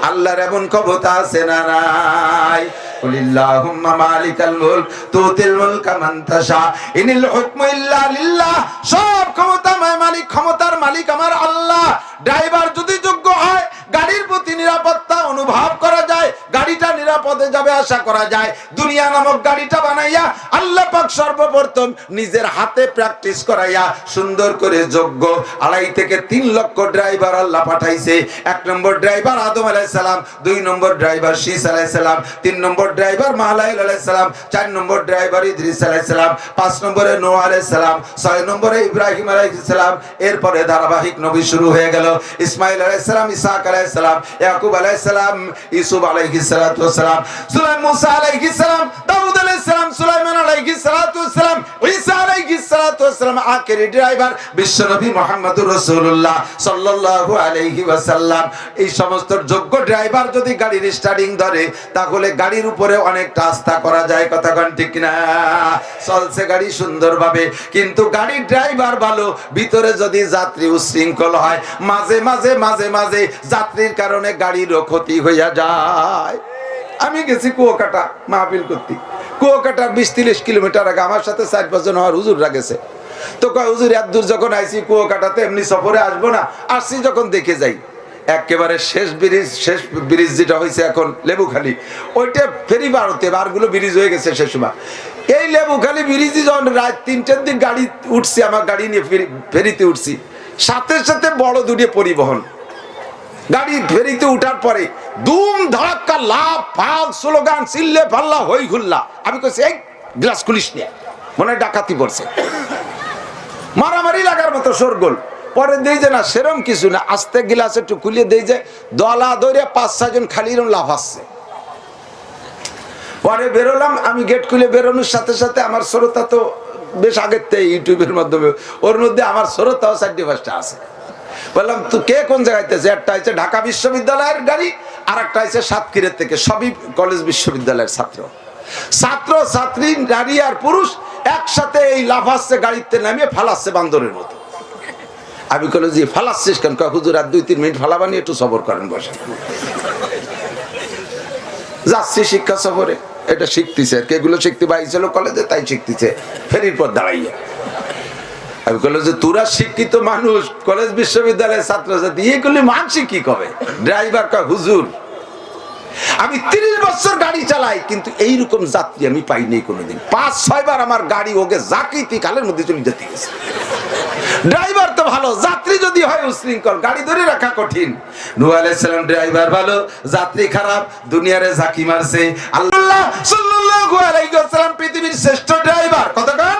A: আল্লাহর এমন ক্ষমতা আছে না নাই? কুলিল্লাহুম্মা মালিকাল মুলক তুতিল মুলকা মান তাশা ইনিল হুকমু ইল্লা লিল্লাহ। সব ক্ষমতাময় মালিক, ক্ষমতার মালিক আমার আল্লাহ। ড্রাইভার যদি যোগ্য হয়, গাড়ির প্রতি নিরাপত্তা অনুভব করা যায়, গাড়িটা নিরাপদে যাবে আশা করা যায়। দুনিয়া নামক গাড়িটা বানাইয়া আল্লাহ পাক সর্বপ্রথম নিজের হাতে প্র্যাকটিস করাইয়া সুন্দর করে যোগ্য 2.5 থেকে 3 লক্ষ ড্রাইভার আল্লাহ পাঠাইছে। 1 নম্বর ড্রাইভার আদম আলাইহিস সালাম, 2 নম্বর ড্রাইভার শীস আলাইহিস সালাম, 3 নম্বর ড্রাইভার মাহলাইল আলাইহিস সালাম, 4 নম্বর ড্রাইভার ইদ্রিস আলাইহিস সালাম, 5 নম্বরে নূহ আলাইহিস সালাম, 6 নম্বরে ইব্রাহিম আলাইহিস সালাম। এরপরে ধারাবাহিক নবী শুরু হয়ে গেল। ইসমাইল আলাইহিস সালাম, ইসহাক আলাইহিস সালাম, ইয়াকুব আলাইহিস সালাম, ইউসুফ আলাইহিস সালাতু ওয়াস সালাম, মুসা আলাইহিস সালাম, দাউদ আলাইহিস সালাম, সুলাইমান আলাইহিস সালাতু ওয়াস সালাম, ঈসা আলাইহিস সালাতু ওয়াস সালাম। আখেরি ড্রাইভার বিশ্বনবী মুহাম্মদুর রাসূলুল্লাহ সাল্লাল্লাহু আলাইহি ওয়াসাল্লাম। এই সমস্ত যোগ্য ড্রাইভার যদি গাড়ির স্টার্টিং ধরে, তাহলে গাড়ির উপরে অনেকটা আস্থা করা যায়। কথা কোন ঠিক না? চলছে গাড়ি সুন্দরভাবে, কিন্তু গাড়ির ড্রাইভার ভালো, ভিতরে যদি যাত্রী উশৃঙ্খল হয়, মাঝে মাঝে যাত্রীর কারণে গাড়িরও ক্ষতি হইয়া যায়। আমি গেছি কুয়াকাটা মাহফিল করতে। কুয়াকাটার 20-30 কিলোমিটার আগে আমার সাথে 4-5 জন আমার হুজুররা গেছে। তো কয়, হুজুর এত দূর যখন আইছি কুয়াকাটাতে এমনি সফরে আসবো না, আসছি যখন দেখে যাই। একেবারে শেষ ব্রিজ যেটা হয়েছে এখন লেবুখালী, ওইটা ফেরি বারোতে বারগুলো ব্রিজ হয়ে গেছে সে সময়। এই লেবুখালী ব্রিজে যখন রাত 3টার দিক গাড়ি উঠছি, আমার গাড়ি নিয়ে ফেরিতে উঠছি, সাথে সাথে বড় দুটি পরিবহন গাড়ি ফেরিতে উঠার পরে দুম ধাক্কা, লাভ ফাল, স্লোগান, চিল্লে পাল্লা, হই হুল্লা। আমি কইছি, এই গ্লাস খুলিস নিয়ে, মনে হয় ডাকাতি পড়ছে, মারামারি লাগার মতো শোরগোল। পরে দেই যে না, সেরম কিছু না, আস্তে গিলাস একটু খুলিয়ে দেই যে দলা ধরে 5-6 জন খালি লাভ আসছে। পরে বেরোলাম, আমি গেট খুলে বেরোনোর সাথে সাথে আমার শ্রোতা তো বেশ আগের থেকে ইউটিউবের মাধ্যমে, ওর মধ্যে আমার শ্রোতাও 4-5টা আছে। বললাম, তো কে কোন জায়গাতেছে? একটা হচ্ছে ঢাকা বিশ্ববিদ্যালয়ের গাড়ি, আর একটা হচ্ছে সাতক্ষীরের থেকে, সবই কলেজ বিশ্ববিদ্যালয়ের ছাত্র ছাত্রী, নারী আর পুরুষ একসাথে এই লাফাচ্ছে, গাড়িতে নামিয়ে ফালাচ্ছে বান্দরের মতো। আমি বললো, জি ফালাচ্ছিস কেন? হুজুর আর 2-3 মিনিট ফালাবানি, একটু সবর করেন, বসে যাচ্ছি শিক্ষা সফরে। এটা শিখতেছে আর কি, এগুলো শিখতে পাইছিল কলেজে, তাই শিখতেছে ফেরির পর দাঁড়াইয়া। আমি বললো যে তোরা শিক্ষিত মানুষ, কলেজ বিশ্ববিদ্যালয়ের ছাত্রছাত্রী, এগুলি মানসিক কি কবে? ড্রাইভার কয়, হুজুর আমি 30 বছর গাড়ি চালাই, কিন্তু এইরকম যাত্রী আমি পাইনি কোনোদিন। 5-6 বার আমার গাড়ি ওকে জাকিতি কালের মধ্যে চলে যেতে গেছে। ড্রাইভার তো ভালো, যাত্রী যদি হয় উশৃঙ্খল, গাড়ি ধরে রাখা কঠিন। নূহ আলাইহিস সালাম ড্রাইভার ভালো, যাত্রী খারাপ, দুনিয়ারে ঝাঁকি মারছে। আল্লাহ সাল্লাল্লাহু আলাইহি ওয়াসাল্লাম পৃথিবীর শ্রেষ্ঠ ড্রাইভার। কতক্ষণ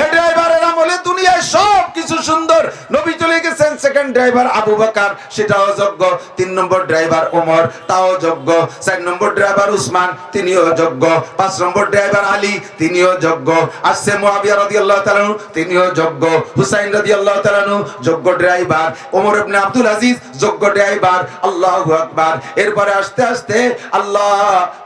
A: এই ড্রাইভারের আমলে দুনিয়ায় সব কিছু সুন্দর। নবী চলে গেছেন, সেকেন্ড ড্রাইভার আবু বকর, সেটাও যোগ্য। 3 নম্বর ড্রাইভার ওমর, তাও যোগ্য। 4 নম্বর ড্রাইভার উসমান, তিনিও যোগ্য। 5 নম্বর ড্রাইভার আলী, তিনিও যোগ্য। আসছে মুআবিয়া রাদিয়াল্লাহু তাআলা, তিনিও যোগ্য। হুসাইন রাদিয়াল্লাহু তাআলা যোগ্য ড্রাইভার। ওমর ইবনে আব্দুল আজিজ যোগ্য ড্রাইভার। আল্লাহু আকবার। এরপরে আস্তে আস্তে আল্লাহ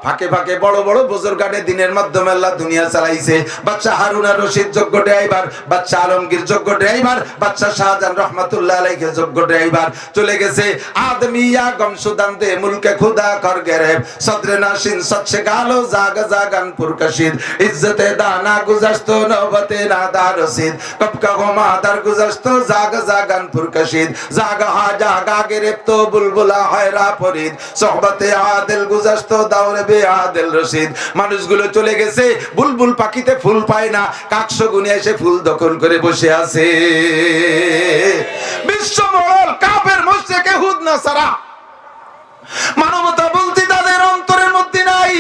A: ফাঁকে ফাঁকে বড় বড় বুজুর্গানে দিনের মাধ্যমে আল্লাহ দুনিয়া চালাইছে। বাদশা হারুন আর রশিদ যোগ্য ড্রাইভার, বাদশা আলমগীর যোগ্য ড্রাইভার, বাদশা শাহজাহান রহমাতুল্লাহ আলাইহি যোগ্য ড্রাইভার। চলে গেছে আদমিয়া গমসুদান দে মুলকে খুদা কর গেরেব, সদরে নাশিন সচ্ছে গালো জাগ জাগান পুরকাশিদ, ইজ্জতে দানা গুজারতো নবতে নাদা রশিদ, কব কা গোমা দার গুজারতো জাগ জাগান পুরকাশিদ, জাগা হা জাগা গেরেবতো বুলবুলা হয়রা ফরিদ, সোহবতে আদিল গুজারতো দাওরে বে আদিল রশিদ। মানুষগুলো চলে গেছে, বুলবুল পাখিতে ফুল পায় না, কাকশো গুনে এসে ফুল দখল করে বসে আছে। বিশ্ব মহল কাফের মুশরিক ইহুদ নাসারা মানবতা বলতে তাদের অন্তরের মধ্যে নাই।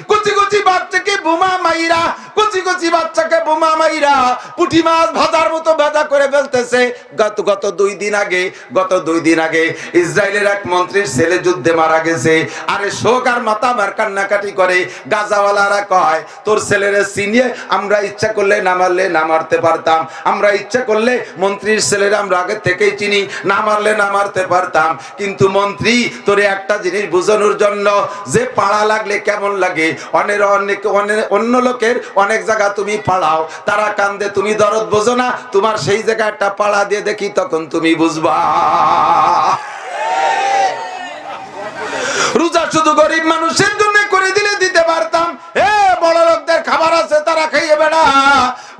A: কুচি কুচি বাচ্চাকে বোমা মাইরা, কুচি কুচি বাচ্চাকে বোমা মাইরা পুঁটি মাছ ভাজার মতো ভাজা করে ফেলতেছে। গত দুই দিন আগে ইসরায়েলের এক মন্ত্রীর ছেলে যুদ্ধে মারা গেছে। আরে শোক আর মাথা মার কান্নাকাটি করে। গাজাওয়ালারা কয় তোর ছেলেরে চিনিয়ে আমরা ইচ্ছা করলে না মারলে না মারতে পারতাম, আমরা ইচ্ছা করলে মন্ত্রীর ছেলেরা আমরা আগে থেকেই চিনি, না মারলে না মারতে পারতাম। কিন্তু মন্ত্রী তোরে একটা জিনিস বোঝানোর জন্য, যে পাড়া লাগলে কেমন লাগে, অন্য লোকের অনেক জায়গা তুমি পাড়াও, তারা কান্দে, তুমি দরদ বোঝো না, তোমার সেই জায়গায় একটা পাড়া দিয়ে দেখি, তখন তুমি বুঝবা। রোজা শুধু গরিব মানুষের জন্য করে দিলে দিতে পারতাম। বড় লোকদের খাবার আছে, তারা খাইয়ে বেড়া।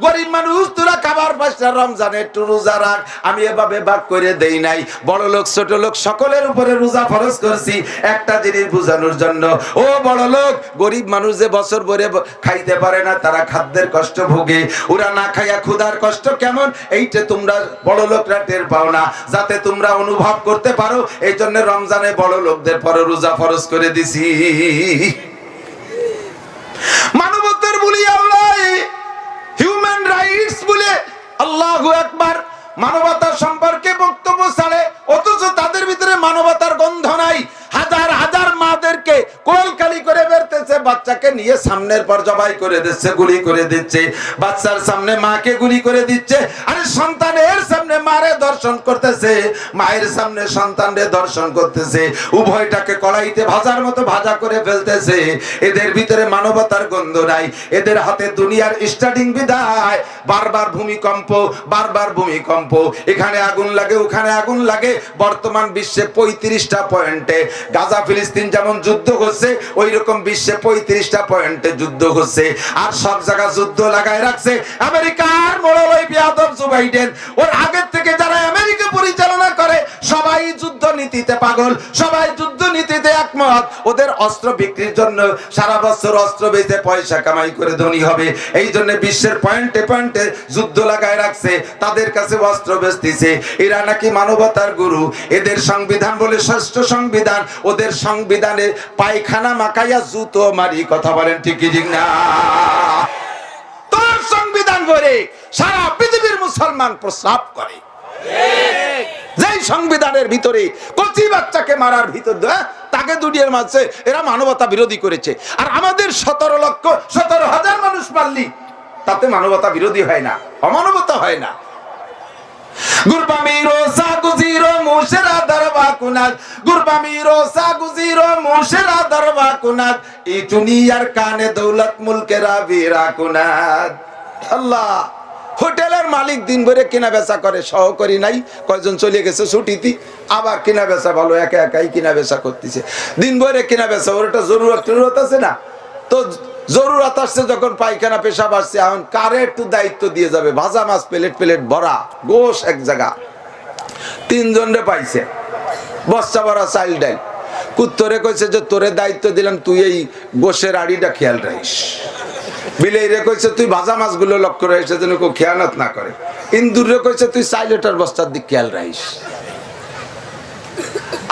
A: গরিব মানুষ তোরা খাবার পাঁচটা, রমজানে একটু রোজা রাখ। আমি এভাবে ভাগ করে দেই নাই। বড় লোক ছোট লোক সকলের উপরে রোজা ফরজ করছি একটা জিনিস বোঝানোর জন্য। ও বড় লোক, গরিব মানুষ যে বছর ভরে খাইতে পারে না, তারা খাদ্যের কষ্ট ভোগে। ওরা না খাইয়া ক্ষুধার কষ্ট কেমন, এইটা তোমরা বড় লোকরা টের পাও না। যাতে তোমরা অনুভব করতে পারো, এই জন্য রমজানে বড় লোকদের পরে রোজা ফরজ করে দিছি। মানবতার বলি আল্লাহ, হিউম্যান রাইটস বলে আল্লাহু আকবার, মানবতা সম্পর্কে বক্তব্য ছাড়ে, অথচ তাদের ভিতরে মানবতার গন্ধ নাই। হাজার হাজার মাদেরকে কোলকালি করে বেরতেছে, বাচ্চাকে নিয়ে সামনের পর জবাই করে দিচ্ছে, গুলি করে দিচ্ছে। বাচ্চার সামনে মাকে গুলি করে দিচ্ছে। আরে সন্তানের সামনে মারে দর্শন করতেছে, মায়ের সামনে সন্তানরে দর্শন করতেছে। উভয়টাকে কড়াইতে ভাজার মতো ভাজা করে ফেলতেছে। এদের ভিতরে মানবতার গন্ধ নাই। এদের হাতে দুনিয়ার স্টার্টিং বিদায়। বারবার ভূমিকম্প, বারবার ভূমিকম্প, এখানে আগুন লাগে, ওখানে আগুন লাগে। বর্তমান বিশ্বে 35টা পয়েন্টে গাজা ফিলিস্তিন যেমন যুদ্ধ হচ্ছে, ওই রকম বিশ্বে 35টা পয়েন্টে যুদ্ধ হচ্ছে। আর সব জায়গা যুদ্ধ লাগায় রাখছে আমেরিকার মোড়ল বেয়াদব জো বাইডেন। ওর আগের থেকে যারা আমেরিকা পরিচালনা করে সবাই যুদ্ধ নীতিতে পাগল, সবাই যুদ্ধ নীতিতে একমত। ওদের অস্ত্র বিক্রির জন্য সারা বছর অস্ত্র বেচে পয়সা কামাই করে ধনী হবে, এই জন্য বিশ্বের পয়েন্টে পয়েন্টে যুদ্ধ লাগায় রাখছে। তাদের কাছে অস্ত্র বেচতেছে। এরা নাকি মানবতার গুরু। এদের সংবিধান বলে শ্রেষ্ঠ সংবিধান, ওদের সংবিধানে পায়খানা মাখাইয়া জুতো মারি। কথা বলেন ঠিক কি ঠিক না? তোর সংবিধান বলে সারা পৃথিবীর মুসলমান প্রস্রাব করে। যেই সংবিধানের ভিতরে কচি বাচ্চাকে মারার ভিতর তাকে দুনিয়ার মাঝে এরা মানবতা বিরোধী করেছে। আর আমাদের 17,000 মানুষ মারলি, তাতে মানবতা বিরোধী হয় না, অমানবতা হয় না। গুরবামিরো সাগুজিরো মুশরা দরবা কুনাত, গুরবামিরো সাগুজিরো মুশরা দরবা কুনাত, এই দুনিয়ার কানে দৌলত মুলকেরা বিরা কুনাত। আল্লাহ, হোটেলের মালিক দিন ভরে কেনা বেচা করে, সহকারী নাই, কয়জন চলে গেছে ছুটিতে, আবার কেনা বেচা ভালো, একা একাই কেনা বেচা করতেছে। দিন ভরে কেনা বেচা, ওর একটা জরুরত আছে না? তো জরুরত আসছে যখন, পায়খানা পেশাব আসছে, এখন কারে একটু দায়িত্ব দিয়ে যাবে? ভাজা মাছ প্লেট ভরা, গোশ এক জায়গা, 3 জনরে পাইছে, বস্তা ভরা চাইল ডাইল। কুত্তরে কইছে যে তোরে দায়িত্ব দিলাম, তুই এই গোশের আড়িটা খেয়াল রাখিস। বিলেইরে কইছে তুই ভাজা মাছগুলো লক্ষ্য রাখিস যেন কেউ খেয়ানত না করে। ইন্দুরে কইছে তুই চাইলেটার বস্তার দিক খেয়াল রাখিস।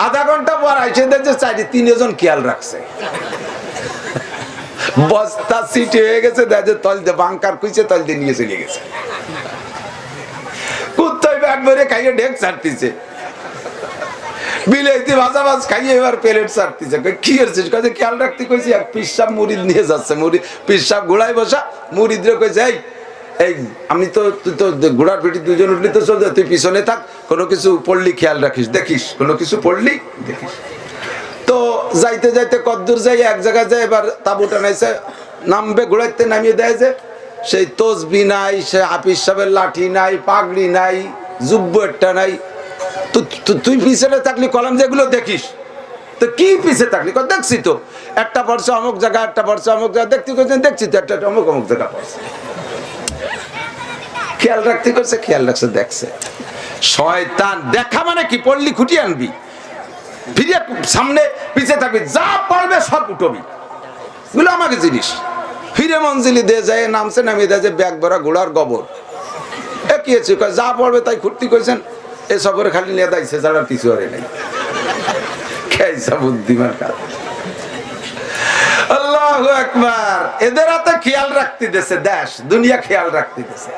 A: আধা ঘন্টা পর আইসে দেখছে 3জন খেয়াল রাখছে, বস্তা সিটি হয়ে গেছে, দেখে তল দিয়ে বাংকার খুঁজছে, তল দিয়ে নিয়ে চলে গেছে। কুত্তায় ব্যাগ ভরে খাইয়ে ডেক ছাড়তিছে, বিলাইতে ভাজা মাছ খাইয়ে এবার প্লেট ছাড়তিছে। কি হয়েছিস? কাজে খেয়াল রাখতে কইছি, এক পিসাব মুড়িদ নিয়ে যাচ্ছে, পিসাব ঘোড়ায় বসা, মুড়িদরে কইছে এই আমি তো, তুই তো ঘোড়ার পিঠে 2 জন উঠলি তো চল, তুই পিছনে থাক, কোনো কিছু পড়লি খেয়াল রাখিস, দেখিস, কোনো কিছু পড়লি দেখিস। তো যাইতে যাইতে কদ্দূর যাই, এক জায়গায় যায়, এবার তাবু টানাইছে, নামবে, ঘোড়াইতে নামিয়ে দেয় যে সেই তসবি নাই, সে হাফিজ সাহেবের লাঠি নাই, পাগড়ি নাই, জুব্বু একটা নাই। তুই পিছনে থাকলি, কলাম যেগুলো দেখিস, তো কি পিছে থাকলি? দেখছি তো একটা পড়ছে অমুক জায়গা, একটা পড়ছে অমুক জায়গা, দেখছি তো একটা অমুক অমুক জায়গা পড়ছে। খেয়াল রাখতে করছে, খেয়াল রাখছে, দেখছে। শয়তান দেখা মানে কি? পড়লি খুঁটি আনবি, ফিরে সামনে পিছে থাকবি, যা পড়বে সব উঠবি, গুলো আমাকে জিনিস। ফিরে মঞ্জিলি দিয়ে যায়, নামছে, নামিয়ে দেয় যে ব্যাগ ভরা ঘোড়ার গোবর। কি হয়েছে? যা পড়বে তাই খুঁটি কইছেন, এ সফরে খালি নিয়ে দাইছে ছাড়া কিছু আর নাই। খেয়েছা বুদ্ধিমান কাজ। আল্লাহু আকবার। এদের হাতে খেয়াল রাখতে দেশে, দেশ দুনিয়া খেয়াল রাখতে দেশে।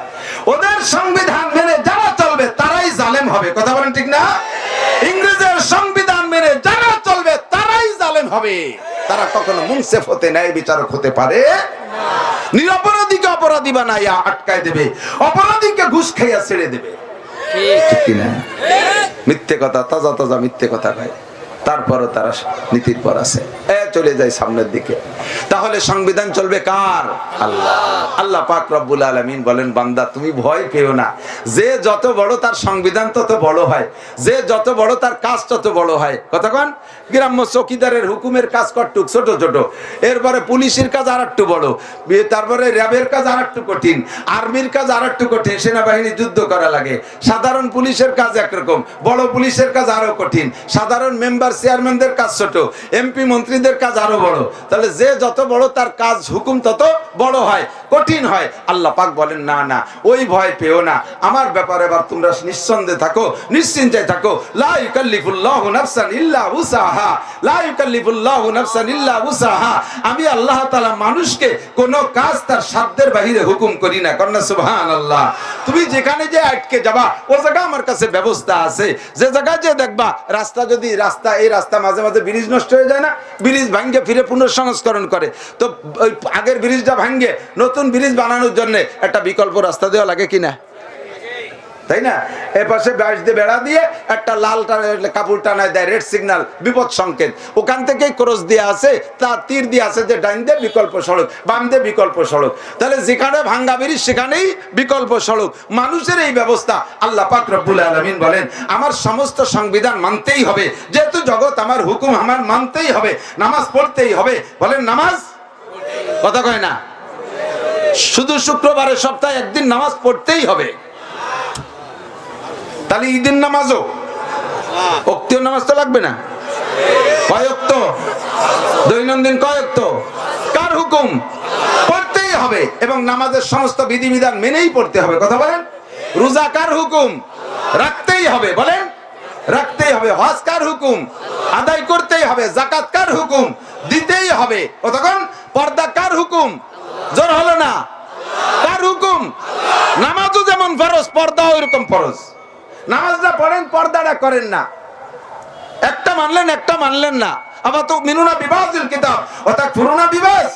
A: ওদের সংবিধান মেনে যারা চলবে তারাই জালেম হবে, কথা বলেন ঠিক না? ইংরেজের সংবিধান মেনে যারা চলবে তারাই জালেম হবে। তারা কখনো মুনসিফ হতে, ন্যায় বিচারক হতে পারে না। নিরপরাধীকে অপরাধী বানাইয়া আটকায় দেবে, অপরাধীকে ঘুষ খাইয়া ছেড়ে দেবে, ঠিক কিনা? মিথ্যে কথা, তাজা তাজা মিথ্যে কথা কয়, তারপরও তারা নীতির পর আছে, চলে যায় সামনের দিকে। তাহলে সংবিধান চলবে কার? আল্লাহ। আল্লাহ পাক রব্বুল আলামিন বলেন, বান্দা তুমি ভয় পেও না। যে যত বড় তার সংবিধান তত বড় হয়, যে যত বড় তার কাজ তত বড় হয়। কতক্ষণ গ্রাম্য চৌকিদারের হুকুমের কাজ কটুক ছোট ছোট, এরপরে পুলিশের কাজ আর একটু বড়, তারপরে র্যাবের কাজ আর একটু কঠিন, আর্মির কাজ আর একটু কঠিন, সেনাবাহিনী যুদ্ধ করা লাগে। সাধারণ পুলিশের কাজ একরকম, বড় পুলিশের কাজ আরো কঠিন, সাধারণ মেম্বার চেয়ারম্যানদের কাজ ছোট, এমপি মন্ত্রীদের কাজ আরো বড়। তাহলে যে যত বড় তার কাজ হুকুম তত বড় হয়, কঠিন হয়। আল্লাহ পাক বলেন, না না ওই ভয় পেও না, আমার ব্যাপারে এবার তোমরা নিঃসন্দেহে থাকো, নিশ্চিন্তে থাকো। লা ইউকাল্লিফুল্লাহু নাফসান ইল্লা উসাহা, লা ইউকাল্লিফুল্লাহু নাফসান ইল্লা উসাহা। আমি আল্লাহ তাআলা মানুষকে কোন কাজ তার সাধ্যের বাইরে হুকুম করি না। কন্যা সুবহানাল্লাহ। তুমি যেখানে যে আটকে যাবা ও জায়গা আমার কাছে ব্যবস্থা আছে। যে জায়গায় যে দেখবা রাস্তা, যদি রাস্তা এই রাস্তা মাঝে মাঝে ব্রিজ নষ্ট হয়ে যায় না, ব্রিজ ভাঙ্গে ফিরে পুনঃসংস্করণ করে, তো ওই আগের ব্রিজটা ভাঙ্গে নতুন ব্রিজ বানানোর জন্য একটা বিকল্প রাস্তা দেওয়া লাগে কিনা, তাই না? এপাশে বাঁশ দিয়ে বেড়া দিয়ে একটা লাল কাপড় টানায় দেয়, রেড সিগন্যাল, বিপদ সংকেত। ওখান থেকেই ক্রস দিয়ে আছে, তা তীর দিয়ে আছে যে ডাইন দিয়ে বিকল্প সড়ক, বাম দিয়ে বিকল্প সড়ক। তাহলে যেখানে ভাঙ্গা ব্রিজ সেখানেই বিকল্প সড়ক। মানুষের এই ব্যবস্থা। আল্লাহ পাক রব্বুল আলামিন বলেন, আমার সমস্ত সংবিধান মানতেই হবে, যেহেতু জগৎ আমার হুকুম আমার মানতেই হবে, নামাজ পড়তেই হবে। বলেন নামাজ, কথা কয় না? শুধু শুক্রবারে সপ্তাহে একদিন নামাজ পড়তেই হবে। তাহলে ঈদের নামাজও ওক্তীয় নামাজ তো লাগবে না? কয় ওক্ত? দৈনন্দিন কয় ওক্ত? কার হুকুম? পড়তেই হবে, এবং নামাজের সমস্ত বিধিবিধান মেনেই পড়তে হবে। কথা বলেন। রোজা কার হুকুম? রাখতেই হবে। বলেন রাখতেই হবে। হজ কার হুকুম? আদায় করতেই হবে। যাকাত কার হুকুম? দিতেই হবে। তখন পর্দা কার হুকুম? জোর হলো না? কার হুকুম? নামাজও যেমন ফরজ, পর্দাও এরকম ফরজ। নামাজটা পড়েন, পর্দাটা করেন না। একটা মানলেন, একটা মানলেন না। আবার তো মিনুনা বিবাজিল কিতাব অর্থাৎ পুরোনা বিবাজ।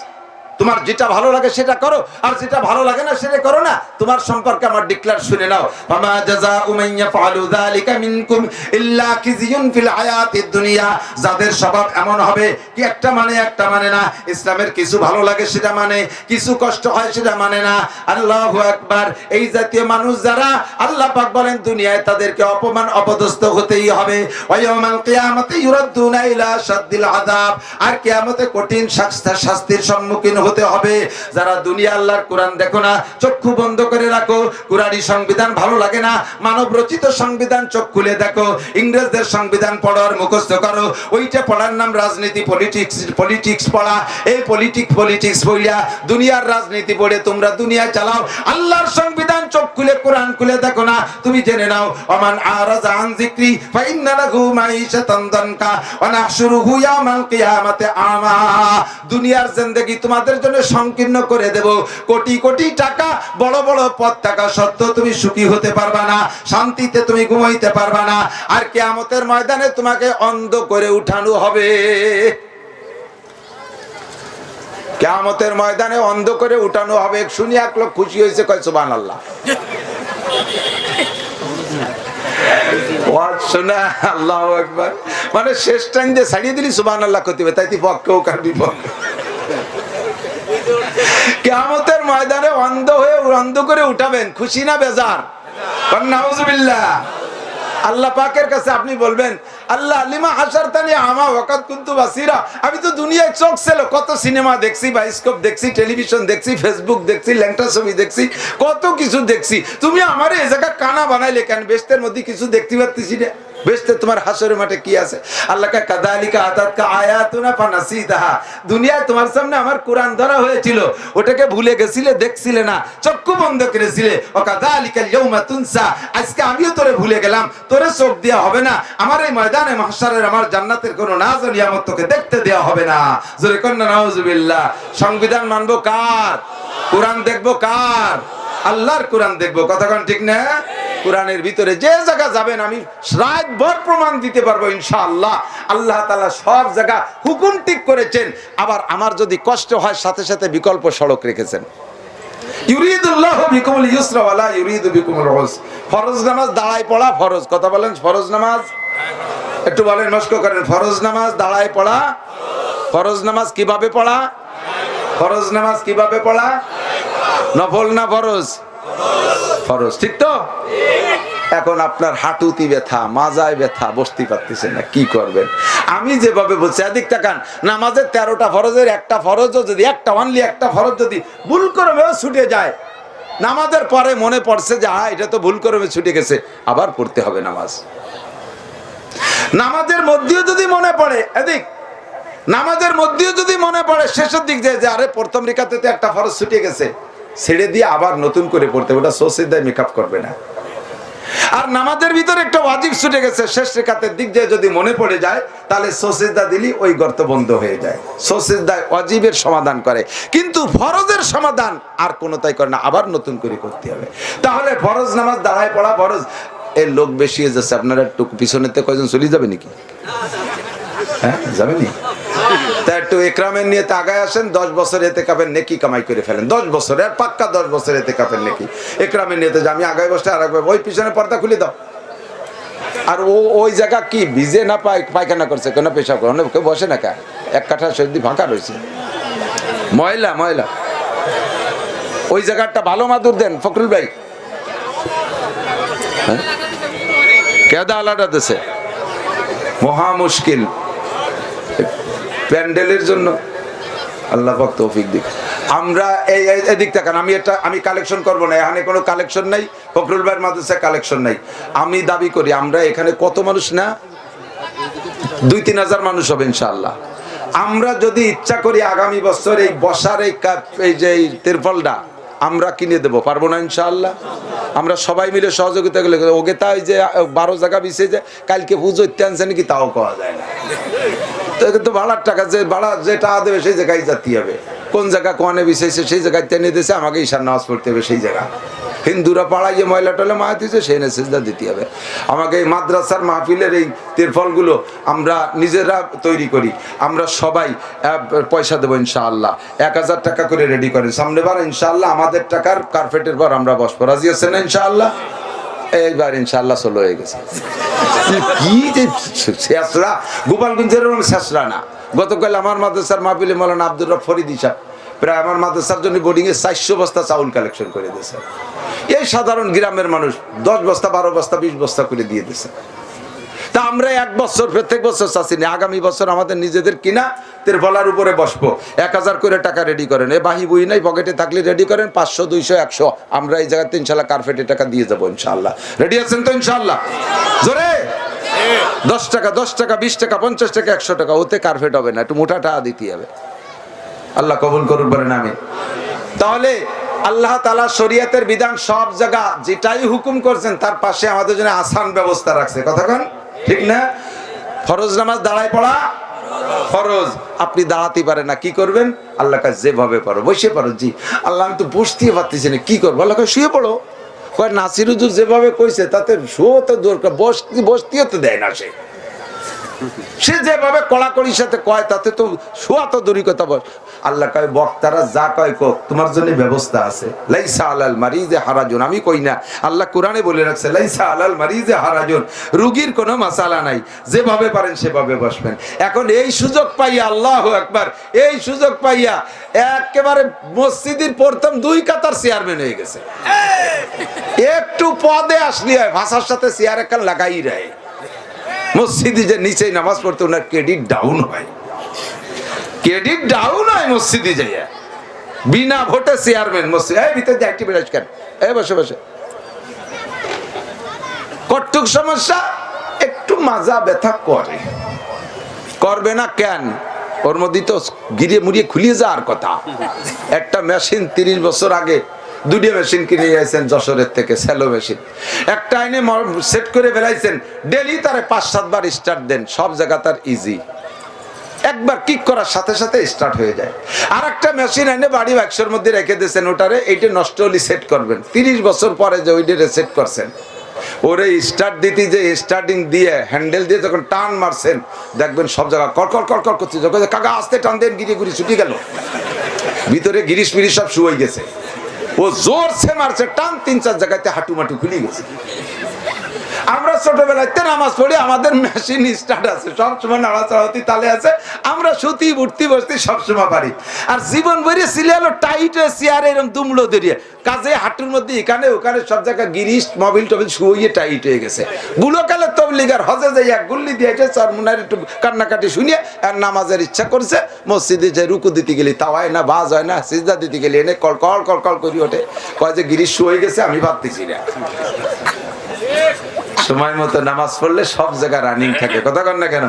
A: তোমার যেটা ভালো লাগে সেটা করো, আর যেটা ভালো লাগে না সেটা করো না। তোমার সম্পর্কে আমার ডিক্লেয়ার শুনে নাও, ফামা জাযাউ মান ইয়াফআলু যালিকা মিনকুম ইল্লা খিজিয়ুন ফিল হায়াতিদ দুনিয়া। যাদের স্বভাব এমন হবে কি একটা মানে একটা মানে না, ইসলামের কিছু ভালো লাগে সেটা মানে, কিছু কষ্ট হয় সেটা মানে না। আল্লাহু আকবার। এই জাতীয় মানুষ যারা, আল্লাহ পাক বলেন দুনিয়ায় তাদেরকে অপমান অপদস্থ হতেই হবে। ওয়া ইয়াউমাল কিয়ামাতি ইউরাদ্দুনা ইলা শাদ্দিল আযাব। আর কিয়ামতে কঠিন শাস্তির সম্মুখীন হতে হবে। যারা দুনিয়া আল্লাহর কোরআন দেখো না, চক্ষু বন্ধ করে রাখো। কোরআনী সংবিধান ভালো লাগে না, মানব রচিত সংবিধান চোখ খুলে দেখো। ইংরেজদের সংবিধান পড়ার মুখস্থ করো, ওইটা পড়ার নাম রাজনীতি, পলিটিক্স পড়া। এই পলিটিক্স বইলা দুনিয়ার রাজনীতি পড়ে তোমরা দুনিয়া চালাও। আল্লাহর সংবিধান চোখ খুলে কোরআন খুলে দেখো না, তুমি জেনে নাও, ওমান আরাযা আন যিকরি ফাইন্না লাহু মাঈশাতান দানকা ওয়া নাহশুরুহু ইয়াওমাল কিয়ামাতি আমা। দুনিয়ার জিন্দেগি তোমাদের জন্য সংকীর্ণ করে দেব। কোটি কোটি টাকা, বড় বড় পদ টাকা সত্ত্বেও তুমি সুখী হতে পারবা না, শান্তিতে তুমি ঘুমাইতে পারবা না। আর কিয়ামতের ময়দানে তোমাকে অন্ধ করে উঠানো হবে। কিয়ামতের ময়দানে অন্ধ করে উঠানো হবে। শুনি এক লোক খুশি হয়েছে, কয় সুবহানাল্লাহ। আল্লাহু আকবার। মানে শেষ টাইম যে ছাড়িয়ে দিলি সুবহানাল্লাহ কইতে হবে, তাই তুই পক্ষ হোক আর বিপক্ষ। কিয়ামতের ময়দানে অন্ধ হয়ে অন্ধ করে উঠাবেন, খুশি না বেজার? নাউজুবিল্লাহ। আল্লাহ পাকের কাছে আপনি বলবেন, আল্লাহ লিমা হাসারতানি আমা ওয়াকাদ কুনতু বাসীরা। আমি তো দুনিয়ায় চোখ ছিল, কত সিনেমা দেখছি, বায়োস্কোপ দেখছি, টেলিভিশন দেখছি, ফেসবুক দেখছি, ল্যাংটা ছবি দেখছি, কত কিছু দেখছি। তুমি আমারে এই জায়গা কানা বানাইলে কেন? বেস্তের মধ্যে কিছু দেখতে পাচ্ছি না। বেহেশতে তোমার হাসরের মাঠে কি আছে? আল্লাহ কা কাযালিকা আতাতকা আয়াতুনা ফানাসিতাহা, দুনিয়ায় তোমার সামনে আমার কোরআন ধরা হয়েছিল, ওটাকে ভুলে গেছিলে, দেখছিলে না, চক্ষু বন্ধ করেছিলে। ওয়া কাযালিকাল ইয়াউমা তুনসা, আজকে আমিও তোরে ভুলে গেলাম, তোরে চোখ দেওয়া হবে না, আমার এই ময়দানে মাহশারের আমার জান্নাতের কোনো নাজ ও নিয়ামত তোকে দেখতে দেওয়া হবে না। জোরে কন্না নাউজুবিল্লাহ। সংবিধান মানবো কার? কোরআন দেখবো কার? আল্লাহর কোরআন দেখবো। কথা কোন ঠিক না? কোরআনের ভিতরে যে জায়গা যাবেন আমি রাতভর প্রমাণ দিতে পারবো ইনশাআল্লাহ। আল্লাহ তাআলা সব জায়গা হুকুম ঠিক করেছেন। আবার আমার যদি কষ্ট হয় সাথে সাথে বিকল্প সড়ক রেখেছেন। ইউরিদুল্লাহু বিকুমুল ইউসরা ওয়ালা ইউরিদু বিকুমুল উসর। ফরজ নামাজ দাঁড়ায় পড়া ফরজ। কথা বলেন, ফরজ নামাজ একটু বলেন, মস্ক করেন। ফরজ নামাজ দাঁড়ায় পড়া ফরজ নামাজ কিভাবে পড়া? ফরজ নামাজ কিভাবে পড়া? নফল না ফরজ? ফরজ, ঠিক তো? এখন আপনার হাঁটুতি ব্যথা, মাজায় ব্যথা, বসতে পারতেছেন না, কি করবেন? আমি যেভাবে বলছি এদিক তাকান, নামাজের 13টা ফরজের একটা ফরজও যদি একটা ফরজ যদি ভুল করেও ছুটে যায়, নামাজের পরে মনে পড়ছে যে এটা তো ভুল করে ছুটে গেছে, আবার পড়তে হবে নামাজ। নামাজের মধ্যেও যদি মনে পড়ে এদিক, নামাজের মধ্যেও যদি মনে পড়ে শেষের দিক যে আরে প্রথম রিকাতে তো একটা ফরজ ছুটে গেছে, ছেড়ে দিয়ে আবার নতুন করে পড়তে, ওটা সোসিদায় মেকআপ করবে না। আর নামাজের ভিতরে একটা ওয়াজিব ছুটে গেছে, শেষ রেখাতের দিক দিয়ে যদি মনে পড়ে যায়, তাহলে সোসিদা দিলি ওই গর্ত বন্ধ হয়ে যায়। সোসিদায় ওয়াজিবের সমাধান করে, কিন্তু ফরজের সমাধান আর কোনোটাই করে না, আবার নতুন করে করতে হবে। তাহলে ফরজ নামাজ দাঁড়ায় পড়া ফরজ। এই লোক বেশি হয়ে যাচ্ছে, আপনারা একটু পিছনেতে কয়জন চলে যাবে নাকি? হ্যাঁ যাবেনি? তা একটু একরামের নিয়ে আগায় আসেন, 10 বছর এতে কাপের নেকি কামাই করে ফেলেন। 10 বছরে আর পাক্কা 10 বছর এতে কাপের নেকি একরামের নিয়ে যে আমি আগায় বসতে আর ওই পিছনে পর্দা খুলে দাও। আর ওই জায়গা কি ভিজে না পায়খানা করছে, কেন পেশাব করে কেউ বসে না, কা এক কাঠা সর্দি ফাঁকা রয়েছে, ময়লা ময়লা। ওই জায়গাটা ভালো মাদুর দেন ফখরুল ভাই। হ্যাঁ কেদা আলাদা দেশে মহা মুশকিল প্যান্ডেলের জন্য। আল্লাহ পাক তৌফিক দিক। আমরা এই এদিক তাকান, আমি কালেকশন করব না, এখানে কোনো কালেকশন নাই, ফখরুল ভাইয়ের মাদ্রাসায় কালেকশন নাই। আমি দাবি করি আমরা এখানে কত মানুষ না, 2-3 হাজার মানুষ হবে ইনশাআল্লাহ। আমরা যদি ইচ্ছা করি আগামী বছর এই বসার এই যে তিরপলটা আমরা কিনে দেবো, পারবো না ইনশাআল্লাহ? আমরা সবাই মিলে সহযোগিতা করলে, ওকে তা ওই যে 12 জায়গা বিছে যে কালকে পুজো ইত্যাদি নাকি তাও পাওয়া যায় না। তো ভাড়ার টাকা যে ভাড়া যে টাকা দেবে সেই জায়গায় যেতে হবে। কোন জায়গা কোয়ানে বিছাইছে সেই জায়গায় টেনে দিয়েছে, আমাকে ঈশার নামাজ পড়তে হবে সেই জায়গা। হিন্দুরা পাড়ায় যে ময়লা টয়লা মায়া দিয়েছে সেই সেজদা দিতে হবে। আমাকে এই মাদ্রাসার মাহফিলের এই তিরফলগুলো আমরা নিজেরা তৈরি করি, আমরা সবাই পয়সা দেবো ইনশাআল্লাহ। 1000 টাকা করে রেডি করেন, সামনেবার ইনশাআল্লাহ আমাদের টাকার কার্পেটের পর আমরা বসবো, রাজি আছেন না ইনশাআল্লাহ? এইবার ইনশাআল্লাহ চলো হয়ে গেছে। কি যে শেষরা, গোপালগঞ্জের শেষরা না। গতকাল আমার মাদ্রাসার মাহফিলে মৌলানা আব্দুর রব ফরিদি সাহেব প্রায় আমার মাদ্রাসার জন্য বোর্ডিং এ 400 বস্তা চাউল কালেকশন করে দিয়েছে। এই সাধারণ গ্রামের মানুষ 10 বস্তা 12 বস্তা 20 বস্তা করে দিয়ে দিয়েছে। তা আমরা এক বছর প্রত্যেক বছর চাচ্ছি না, আগামী বছর আমাদের নিজেদের কিনা তিরপলার উপরে বসবো। 1000 করে টাকা রেডি করেন, এ বাহি বই নাই, পকেটে থাকলে রেডি করেন। 500 200 100 আমরা এই জায়গাতে ইনশাআল্লাহ কার্পেটে টাকা দিয়ে যাবো ইনশাআল্লাহ। রেডি আছেন তো ইনশাআল্লাহ? জোরে 10 টাকা 20 টাকা 50 টাকা 100 টাকা, ওতে কার্পেট হবে না, একটু মোটা টাকা দিতে হবে। আল্লাহ কবুল করুন বলেন আমিন। তাহলে আল্লাহ তাআলা শরীয়তের বিধান সব জায়গা যেটাই হুকুম করছেন তার পাশে আমাদের জন্য আসান ব্যবস্থা রাখছে। কথাক্ষণ ঠিক না? ফরজ নামাজ দাঁড়ায় পড়া ফরজ। আপনি দাঁড়াতে পারেন না, কি করবেন? আল্লাহ কাছে যেভাবে পারো বসে পারো। জি আল্লাহ আমি তো বসতেই পারতেছি না, কি করবো? আল্লাহ কাছে শুয়ে পড়ো। কয় নাসির হুজুর যেভাবে কইছে তাতে শুয়ে তো দরকার, বসতেও তো দেয় না, সে যেভাবে কড়াকড়ির সাথে কয় তাতে তো শোয়া তো দূরই কথা। বল আল্লাহ কয় বক্তারা যা কয় কোক, তোমার জন্য ব্যবস্থা আছে। লাইসা আলাল মারিজে হারাজুন, আমি কই না, আল্লাহ কোরআনে বলে রাখছে লাইসা আলাল মারিজে হারাজুন, রোগীর কোনো মাসালা নাই, যেভাবে পারেন সেভাবে বসবেন। এখন এই সুযোগ পাইয়া, আল্লাহু আকবার, এই সুযোগ পাইয়া একেবারে মসজিদের প্রথম 2 কাতার চেয়ারম্যান হয়ে গেছে। একটু পদে আসলি হয় ভাষার সাথে চেয়ার একখান লাগাই রায়। মসজিদে যে নিচে নামাজ পড়তে ওনার ক্রেডিট ডাউন হয়, ক্রেডিট ডাউন হয় মসজিদে যাইয়া। বিনা ভোটে চেয়ারম্যান মসজিদ। এই ভিতরে যে একটি বেড়াস কেন, এই বসে বসে কটুক সমস্যা একটু মাজা ব্যথা করবে না কেন? ওর মধ্যে তো গিরিয়ে মুড়িয়ে খুলিয়ে যাওয়ার কথা। একটা মেশিন 30 বছর আগে 2টা মেশিন কিনে যাইছেন যশোরের থেকে, সেলো মেশিন। একটা আইনে সেট করে ফেলাইছেন, ডেলি তারে 5-7 বার স্টার্ট দেন, সব জায়গা তার ইজি, একবার কিক করার সাথে সাথে স্টার্ট হয়ে যায়। আর একটা মেশিন এনে বাড়ি বাক্সের মধ্যে রেখে দিয়েছেন, ওটারে এইটা নষ্ট হলে সেট করবেন। 30 বছর পরে যে ওইটা সেট করছেন, ওরে স্টার্ট দিতে যে স্টার্টিং দিয়ে হ্যান্ডেল দিয়ে যখন টান মারছেন, দেখবেন সব জায়গা কড়কড় কড়কড় করছে। যখন কাকা আস্তে টান দেন, গিরি গুড়ি ছুটি গেল, ভিতরে গিরিশ মিরিশ সব শুয়ে গেছে। ও জোরছে মারছে টান, 3-4 জায়গাতে হাঁটু মাটু খুলে গেছে। আমরা ছোটবেলায় নামাজ পড়ি, আমাদের মেশিন স্টার্ট আছে, সবসময় নাড়াচাড়া হতে তালে আছে, আমরা শুতি উঠতি বসতি সবসময় পারি। আর জীবন ভরে সিলিয়ালো টাইট চেয়ারে এরকম দুমড়ো দরিয়ে কাজে হাঁটুর মধ্যে এখানে ওখানে সব জায়গায় গিরিশ মোবিল টোবিল শুয়ে টাইট হয়ে গেছে। বুড়োকালে তবলিগার হজে যাই এক গুল্লি দিয়েছে, চরমুনার একটু কান্নাকাটি শুনিয়ে আর নামাজের ইচ্ছা করছে, মসজিদে যে রুকু দিতে গেলি তাও হয় না, বাজ হয় না, সিজদা দিতে গেলি এনে কল কল কল কল করি ওঠে, কয় যে গিরিশ শুয়ে গেছে, আমি ভাবতেছি না। সময় মতো নামাজ পড়লে সব জায়গায় রানিং থাকে, কথা কন না কেন?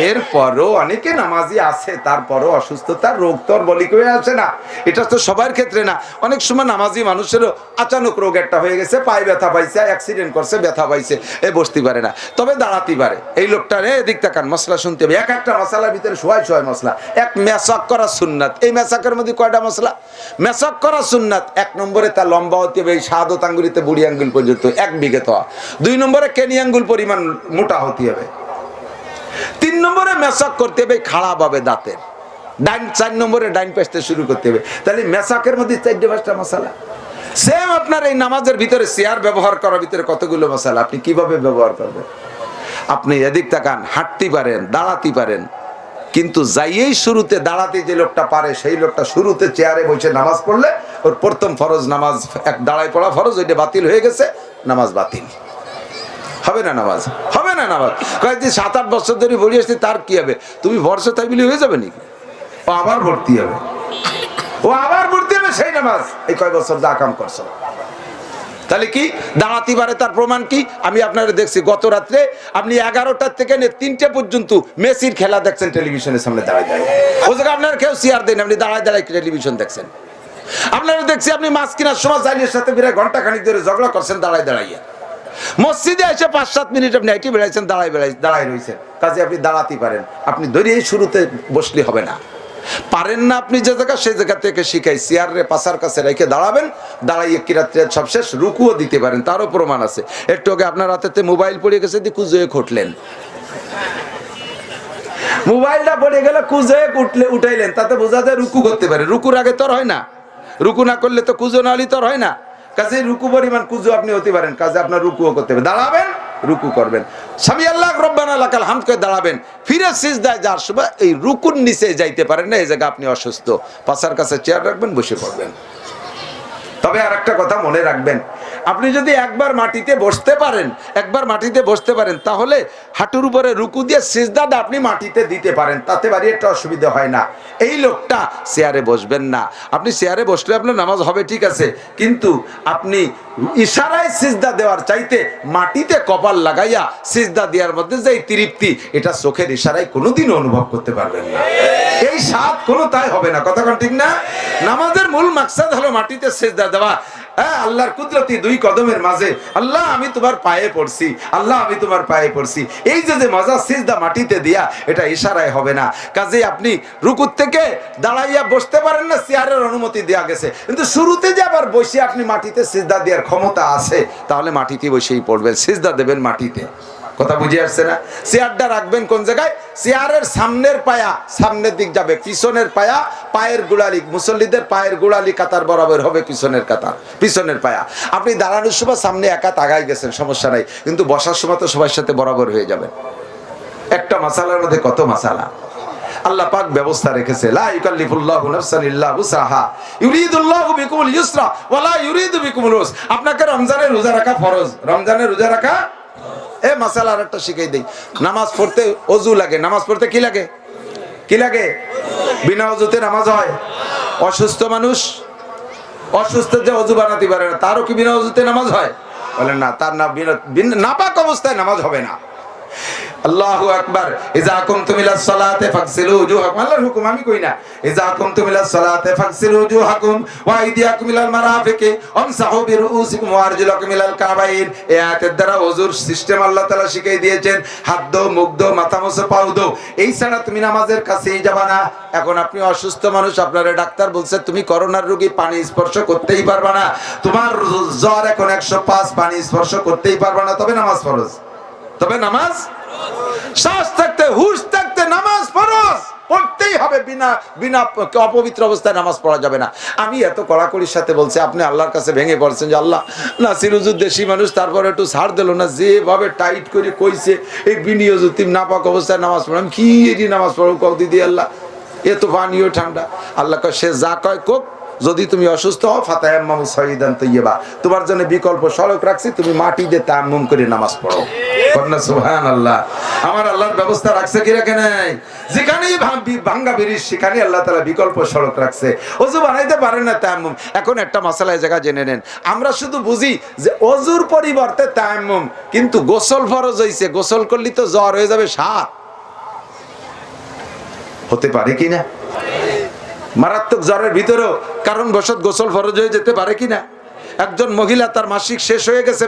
A: এরপরও অনেকে নামাজি আছে, তারপরও অসুস্থতার রোগ তোর বলি করে আছে না, এটা তো সবার ক্ষেত্রে না। অনেক সময় নামাজি মানুষেরও আচানক রোগ একটা হয়ে গেছে, পায়ে ব্যথা পাইছে, অ্যাক্সিডেন্ট করছে, ব্যথা পাইছে, এ বসতে পারে না, তবে দাঁড়াতে পারে। এই লোকটার এদিক তাকান, মশলা শুনতে হবে। এক একটা মশলার ভিতরে সোয়াই মশলা। এক মেসাক করা সুন্নাত, এই মেসাকের মধ্যে কয়টা মশলা? মেসাক করা সুন্নাত। 1 নম্বরে তার লম্বা হতে হবে, এই শাহাদত আঙ্গুলিতে বুড়ি আঙ্গুল পর্যন্ত 1 বিঘে তো। 2 নম্বরে কেনি আঙ্গুল পরিমাণ মোটা হতে হবে। 3 নম্বরে মেসাক করতে হবে খাড়া ভাবে দাঁতের। 4 নম্বরে ডাইন পাশতে শুরু করতে হবে। তাহলে মেসাকের মধ্যে 4-5টা মশলা। সেম আপনার এই নামাজের ভিতরে চেয়ার ব্যবহার করার ভিতরে কতগুলো মশলা, আপনি কিভাবে ব্যবহার করবেন? আপনি এদিক তাকান, হাঁটতে পারেন, দাঁড়াতে পারেন, কিন্তু যাইয়েই শুরুতে দাঁড়াতে যে লোকটা পারে, সেই লোকটা শুরুতে চেয়ারে বসে নামাজ পড়লে ওর প্রথম ফরজ নামাজ, এক দাঁড়ায় পড়া ফরজ, ওইটা বাতিল হয়ে গেছে, নামাজ বাতিল হবে না, নামাজ হবে না। নামাজ কয়েকদিন 7-8 বছর ধরে ভরি আসছে, তার কি হবে? তুমি ভরসা তাই বলি হয়ে যাবে নাকি? ও আবার ভর্তি হবে, ও আবার ভর্তি হবে সেই নামাজ, এই কয় বছর যা কাম করছো। তাহলে কি দাঁড়াতে পারে, তার প্রমাণ কি? আমি আপনারা দেখছি গত রাত্রে আপনি 11টা থেকে 3টে পর্যন্ত মেসির খেলা দেখছেন টেলিভিশনের সামনে দাঁড়ায় দাঁড়ায়। ও জায়গায় আপনারা কেউ চেয়ার দেন, আপনি দাঁড়ায় দাঁড়ায় টেলিভিশন দেখছেন। আপনারা দেখছি আপনি মাছ কেনার সময় জাইলের সাথে বিরাট ঘন্টা খানিক ধরে ঝগড়া করছেন দাঁড়ায় দাঁড়াইয়া। মসজিদে এসে 5-7 মিনিট আপনি আইটি বেড়াইছেন, দাঁড়ায় রয়েছেন, কাজে আপনি দাঁড়াতে পারেন। আপনি ধরিয়ে শুরুতে বসলে হবে না, পারেন না আপনি যে জায়গা, সেই জায়গা থেকে শিখাই চেয়ারে পাশার কাছে রেখে দাঁড়াবেন, দাঁড়াইয়ে কিরাত সব শেষ রুকুও দিতে পারেন, তারও প্রমাণ আছে। একটু আগে আপনার হাতে মোবাইল পড়ে গেছে, দিয়ে কুজয়ে খুঁটলেন, মোবাইলটা পড়ে গেলে কুজয়ে উঠাইলেন, তাতে বোঝা যায় রুকু করতে পারে। রুকুর আগে তোর হয় না, রুকু না করলে তো কুজো না হলে তোর হয় না, কাজে রুকু পরিমাণ কুজো আপনি হতে পারেন, কাজে আপনার রুকুও করতে হবে। দাঁড়াবেন, রুকু করবেন, সামি আল্লাহ রব্বানা লাকাল হামদ করে দাঁড়াবেন, ফিরে সিজদায় যাওয়ার সময় এই রুকুর নিচে যাইতে পারেন না, এই জায়গা আপনি অসুস্থ, পাশার কাছে চেয়ার রাখবেন, বসে পড়বেন। তবে আর একটা কথা মনে রাখবেন, আপনি যদি একবার মাটিতে বসতে পারেন, তাহলে হাঁটুর উপরে রুকু দিয়ে সিজদাটা আপনি মাটিতে দিতে পারেন, তাতে বাড়ি একটা অসুবিধা হয় না। এই লোকটা চেয়ারে বসবেন না। আপনি চেয়ারে বসলে আপনার নামাজ হবে ঠিক আছে, কিন্তু আপনি ইশারায় সিজদা দেওয়ার চাইতে মাটিতে কপাল লাগাইয়া সিজদা দেওয়ার মধ্যে যে তৃপ্তি, এটা চোখের ইশারায় কোনোদিনও অনুভব করতে পারবেন না। এই স্বাদ কোনো তাই হবে না, কথা ঠিক না? নামাজের মূল মাকসাদ হলো মাটিতে সিজদা দেওয়া। হ্যাঁ, আল্লাহর কুদরতি 2 কদমের মাঝে, আল্লাহ আমি তোমার পায়ে পড়ছি, আল্লাহ আমি তোমার পায়ে পড়ছি, এই যে মজা সিজদা মাটিতে দিয়া, এটা ইশারায় হবে না। কাজে আপনি রুকুর থেকে দাঁড়াইয়া বসতে পারেন না, চেয়ারের অনুমতি দেওয়া গেছে, কিন্তু শুরুতে যে আবার বসে আপনি মাটিতে সিজদা দেওয়ার ক্ষমতা আছে, তাহলে মাটিতে বসেই পড়বেন, সিজদা দেবেন মাটিতে। কথা বুঝে আসছে না? চেয়ারটা রাখবেন কোন জায়গায়? চেয়ারের সামনের পায়া সামনের দিক যাবে, পিছনের পায়া পায়ের গোড়ালি, মুসল্লিদের পায়ের গোড়ালি কাতার বরাবর হবে পিছনের কাতার, পিছনের পায়া। আপনি দাঁড়ানোর সময় সামনে একা আগায় গেছেন, সমস্যা নাই, কিন্তু বসার সময় তো সবার সাথে বরাবর হয়ে যাবে। একটা মাসালার মধ্যে কত মাসালা আল্লাহ পাক ব্যবস্থা রেখেছে। লা ইউকাল্লিফুল্লাহু নাফসান ইল্লা উসরাহা, ইউরিদুল্লাহু বিকুমুল ইউসরা ওয়া লা ইউরিদু বিকুমুল উসর। আপনাকে রমজানের রোজা রাখা ফরজ, রমজানের রোজা রাখা। এ মাসালা আরেকটা শিখাই দেই, নামাজ পড়তে ওযু লাগে, নামাজ পড়তে কি লাগে? কি লাগে? বিনা ওযুতে নামাজ হয়? অসুস্থ মানুষ, অসুস্থ যে ওযু বানাতে পারে না, তারও কি বিনা ওযুতে নামাজ হয়? বলেন না, তার না নাপাক অবস্থায় নামাজ হবে না। আল্লাহু আকবার। ইযা কুমতুম ইলাস সালাতি ফাগসিলু উজুহাকুম, আল্লাহর হুকুম, আমি কই না। ইযা কুমতুম ইলাস সালাতি ফাগসিলু উজুহাকুম ওয়া আইদিয়াকুম ইলাল মারাফিকি ওয়ামসাহু বিরুউসিকুম ওয়া আরজুলাকুম ইলাল কাবাইন। এই আয়াতের দ্বারা ওযুর সিস্টেম আল্লাহ তাআলা শিখিয়ে দিয়েছেন। হাত ধো, মুখ ধো, মাথা মুছো, পাও ধো, এই ছাড়া তুমি নামাজের কাছেই যাবা না। এখন আপনি অসুস্থ মানুষ, আপনার ডাক্তার বলছে তুমি করোনার রোগী, পানি স্পর্শ করতেই পারবা না। তোমার জ্বর এখন 105, পানি স্পর্শ করতেই পারবা না, তবে নামাজ ফরজ। তবে নামাজ শ্বাস থাকতে, হুশ থাকতে নামাজ ফরজ, পড়তেই হবে। বিনা বিনা অপবিত্র অবস্থায় নামাজ পড়া যাবে না। আমি এত কড়াকড়ির সাথে বলছি, আপনি আল্লাহর কাছে ভেঙে পড়ছেন যে আল্লাহ, নাসির হুজুর দেশি মানুষ, তারপরে একটু ছাড় দিল না, যেভাবে টাইট করে কইছে এই বিনিয়োগ তিন নাপাক অবস্থায় নামাজ পড়লাম, কি এটি নামাজ পড়ো কও দিদি আল্লাহ, এ তো পানিও ঠান্ডা। আল্লাহ কয় সে যা কয় কোক, যদি তুমি অসুস্থ হও ফাতায়াম্মামু সাইয়িদান তাইয়্যিবা, তোমার জন্য বিকল্প সড়ক রাখছি, তুমি মাটি দিয়ে তায়াম্মুম করে নামাজ পড়ো। কন্যা সুবহানাল্লাহ। আমার আল্লাহর ব্যবস্থা রাখছে কি রাখে নাই? যেখানেই ভাঙ্গা ব্রিজ সেখানে আল্লাহ তাআলা বিকল্প সড়ক রাখছে। ওযু বানাইতে পারেন না তায়াম্মুম। এখন একটা মাসালা এই জায়গা জেনে নেন, আমরা শুধু বুঝি যে ওযুর পরিবর্তে তায়াম্মুম, কিন্তু গোসল ফরজ হইছে, গোসল করলে তো জ্বর হয়ে যাবে 7। হতে পারে কি না? মারাত্মক জ্বরের ভিতরেও কারণবশত গোসল ফরজ হয়ে যেতে পারে কিনা? একজন মহিলা তার মাসিক শেষ হয়ে গেছে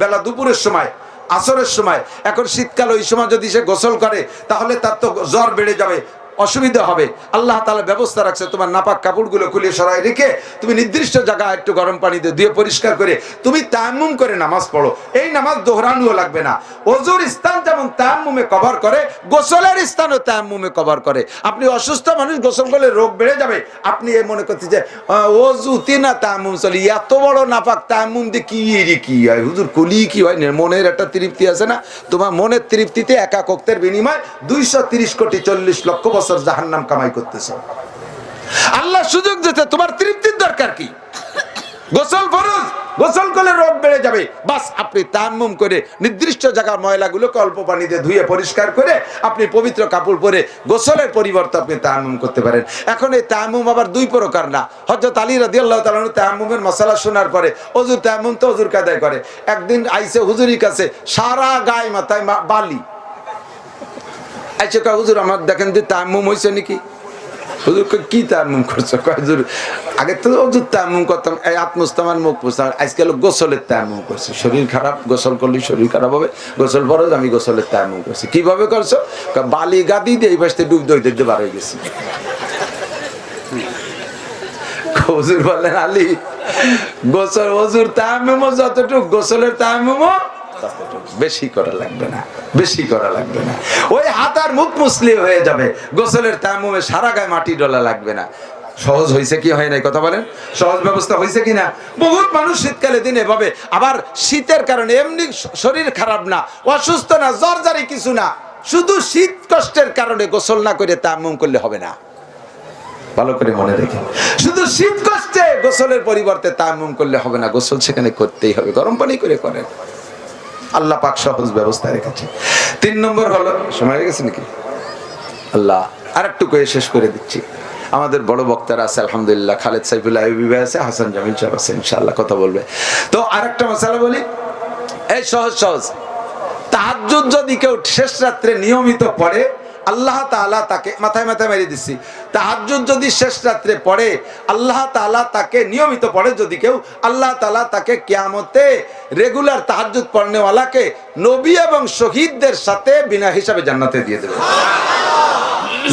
A: বেলা দুপুরের সময়, আসরের সময়, এখন শীতকাল, ওই সময় যদি সে গোসল করে তাহলে তার তো জ্বর বেড়ে যাবে, অসুবিধা হবে। আল্লাহ তাআলা ব্যবস্থা রাখছে, তোমার নাপাক কাপড়গুলো খুলে সরাই রেখে তুমি নির্দিষ্ট জায়গায় একটু গরম পানি দিয়ে ধুয়ে পরিষ্কার করে তুমি তায়াম্মুম করে নামাজ পড়ো। এই নামাজ দোহরানোও লাগবে না। ওযুর স্থান যেমন তায়াম্মুমে কভার করে, গোসলের স্থানও তায়াম্মুমে কভার করে। আপনি অসুস্থ মানুষ, গোসল করলে রোগ বেড়ে যাবে, আপনি এই মনে করতে যে ওযুতে না তায়াম্মুম চলি, এত বড় নাপাক তায়াম্মুম দিয়ে কি হয় হুজুর, কলি কি হয়? মনের একটা তৃপ্তি আছে না? তোমার মনের তৃপ্তিতে একা কক্তের বিনিময় 230 কোটি 40 লক্ষ বছর জাহান্নাম কামাই করতেছে। আল্লাহ সুযোগ দিতে, তোমার তৃপ্তির দরকার কি? গোসল ফরজ, গোসল করলে রোগ বেড়ে যাবে, বাস আপনি তায়াম্মুম করে নির্দিষ্ট জায়গার ময়লাগুলোকে অল্প পানি দিয়ে ধুয়ে পরিষ্কার করে আপনি পবিত্র কাপড় পরে গোসলের পরিবর্তে আপনি তায়াম্মুম করতে পারেন। এখন এই তায়াম্মুম আবার দুই প্রকার না। হযরত আলী রাদিয়াল্লাহু তাআলা আনহু তায়াম্মুমের মাসালা শোনার পরে, ওযুর তায়াম্মুম তো ওযুর কায়দায় করে, একদিন আইসে হুজুরের কাছে, সারা গায়ে মাথায় বালি। আচ্ছা কয় হুজুর আমার দেখেন যে তায়াম্মুম হইছে নাকি? হুজুর কি তায়াম্মুম করছো? কয় হুজুর আগে তো ওযুর তায়াম্মুম করতাম, এই আত্মস্তামান মুখ পুছতাম, আজকাল গোসলের তায়াম্মুম করছি। শরীর খারাপ, গোসল করলে শরীর খারাপ হবে, গোসল ফরজ, আমি গোসলের তায়াম্মুম করছি। কিভাবে করছো? বালি গাদি দিয়ে এই পাশে ডুব দইতে বার হয়ে গেছি। হুজুর বললেন আলী, গোসল ওযুর তায়াম্মুম যতটুকু, গোসলের তায়াম্মুমও বেশি করা লাগবে না, বেশি করা লাগবে না। ওই হাত আর মুখ মুছলে হয়ে যাবে। গোসলের তায়াম্মুমে সারা গায়ে মাটি ডলা লাগবে না। সহজ হয়েছে কি হয় নাই? কথা বলেন, সহজ ব্যবস্থা হয়েছে কিনা? বহুত মানুষ শীতকালে দিন এভাবে, আবার শীতের কারণে এমনি শরীর খারাপ না, অসুস্থ না, জ্বর জারি কিছু না, শুধু শীত কষ্টের কারণে গোসল না করে তায়াম্মুম করলে হবে না। ভালো করে মনে রেখে, শুধু শীত কষ্টে গোসলের পরিবর্তে তায়াম্মুম করলে হবে না, গোসল সেখানে করতেই হবে, গরম পানি করে করেন। আল্লাহ পাক সহজ ব্যবস্থা রেখেছে। 3 নম্বর হলো, সময় হয়ে গেছে নাকি? আল্লাহ আরেকটু কয়ে শেষ করে দিচ্ছি। আমাদের বড় বক্তারা আছে আলহামদুলিল্লাহ, খালেদ সাইফুল্লাহ আইয়ুবী ভাই আছে, হাসান জামিল সাহেব আছে, ইনশাআল্লাহ কথা বলবে। তো আরেকটা মশালা বলি, এই সহজ, তাহাজ্জুদ যদি কেউ শেষ রাত্রে নিয়মিত পড়ে, আল্লাহ তাআলা তাকে, মাথায় মেরে দিচ্ছি, তাহাজ্জুদ যদি শেষ রাত্রে পড়ে, আল্লাহ তাআলা তাকে নিয়মিত পড়ে যদি কেউ, আল্লাহ তাআলা তাকে কিয়ামতে রেগুলার তাহাজ্জুদ পড়নেওয়ালাকে নবী এবং শহীদদের সাথে বিনা হিসাবে জান্নাতে দিয়ে দেবে।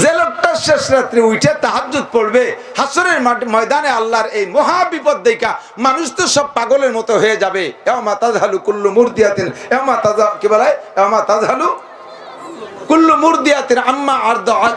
A: যে লোকটা শেষ রাত্রে উঠে তাহাজ্জুদ পড়বে, হাসরের ময়দানে আল্লাহর এই মহা বিপদ দেখা মানুষ তো সব পাগলের মতো হয়ে যাবে। ইয়াউমা তাযহালু কুল্লু মুরদিয়াতিন, কি বলে, ইয়াউমা তাযহালু কুল্লু মুরদিয়াতিন আম্মা আরদাআত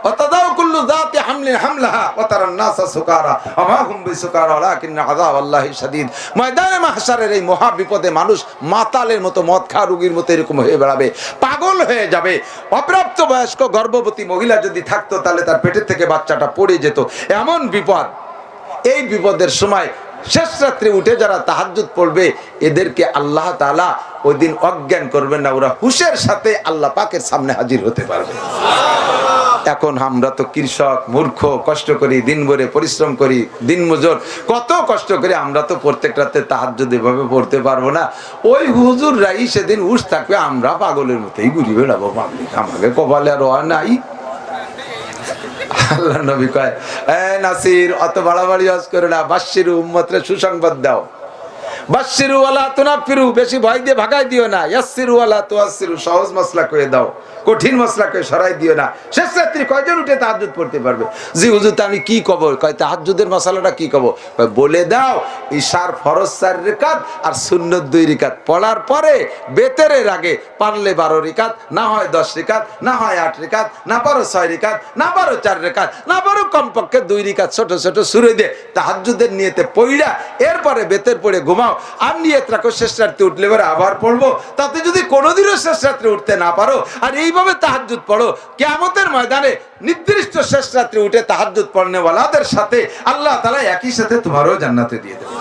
A: ওয়া তাদাউ কুল্লু যাতি হামলিন হামলাহা ওয়া তারান নাসা সুকারা ওয়া মা হুম বিসুকারা ওয়ালাকিন্না আযাবাল্লাহি শাদীদ। ময়দানে মাহশারের এই মহা বিপদে মানুষ মাতালের মতো, মদ খা রোগীর মতো এরকম হয়ে বেড়াবে, পাগল হয়ে যাবে। অপ্রাপ্ত বয়স্ক গর্ভবতী মহিলা যদি থাকতো তাহলে তার পেটের থেকে বাচ্চাটা পড়ে যেত, এমন বিপদ। এই বিপদের সময় শেষ রাত্রে উঠে যারা তাহাজ্জুদ পড়বে, এদেরকে আল্লাহ তাআলা ওই দিন অজ্ঞান করবেন না, ওরা হুশের সাথে আল্লাহ পাকের সামনে হাজির হতে পারবে। এখন আমরা তো কৃষক, মূর্খ, কষ্ট করি, দিন ভরে পরিশ্রম করি, দিন মজুর, কত কষ্ট করে আমরা তো প্রত্যেক রাতে তাহাজ্জুদ এভাবে পড়তে পারবো না। ওই হুজুররাই সেদিন উঠ থাকবে, আমরা পাগলের মতোই ঘুরি বেড়াবো। পাবলিক আমাকে কপালে আর নাই। আল্লাহ নবী কয়, এ নাসির, অত বাড়াবাড়ি ওয়াজ করে না, বাশশিরু উম্মতরে সুসংবাদ দাও। বাশশিরু ওয়ালা তুনাফিরু, বেশি ভয় দিয়ে ভাগাই দিও না। ইয়াসসিরু ওয়ালা তুয়াসসিরু, সহজ মাসলা করে দাও, কঠিন মাসলা করে সরাই দিও না। শেষ রাত্রি কয়জন উঠে তাহাজ্জুদ পড়তে পারবে? জি হুজুর, তা আমি কি কব? কয় তাহাজ্জুদের মাসালাটা কি কব? কয় বলে দাও, ইশার ফরজ 4 রাকাত আর সুন্নত 2 রাকাত পড়ার পরে বেতেরের আগে পারলে 12 রাকাত, না হয় 10 রাকাত, না হয় 8 রাকাত, না পারো 6 রাকাত, না পারো 4 রাকাত, না পারো কমপক্ষে 2 রাকাত ছোট ছোট সূরা দিয়ে তাহাজ্জুদের নিয়তে পড়া, এরপরে বেতের পড়ে ঘুমাও। আর নিয়ত রাখো শেষ রাত্রে উঠলে এবারে আবার পড়বো। তাতে যদি কোনোদিনও শেষ রাত্রে উঠতে না পারো আর এইভাবে তাহাজ্জুদ পড়ো, কিয়ামতের ময়দানে নির্দিষ্ট শেষ রাত্রে উঠে তাহাজ্জুদ পড়নেওয়ালাদের সাথে আল্লাহ তাআলা একই সাথে তোমারও জান্নাতে দিয়ে দেবে।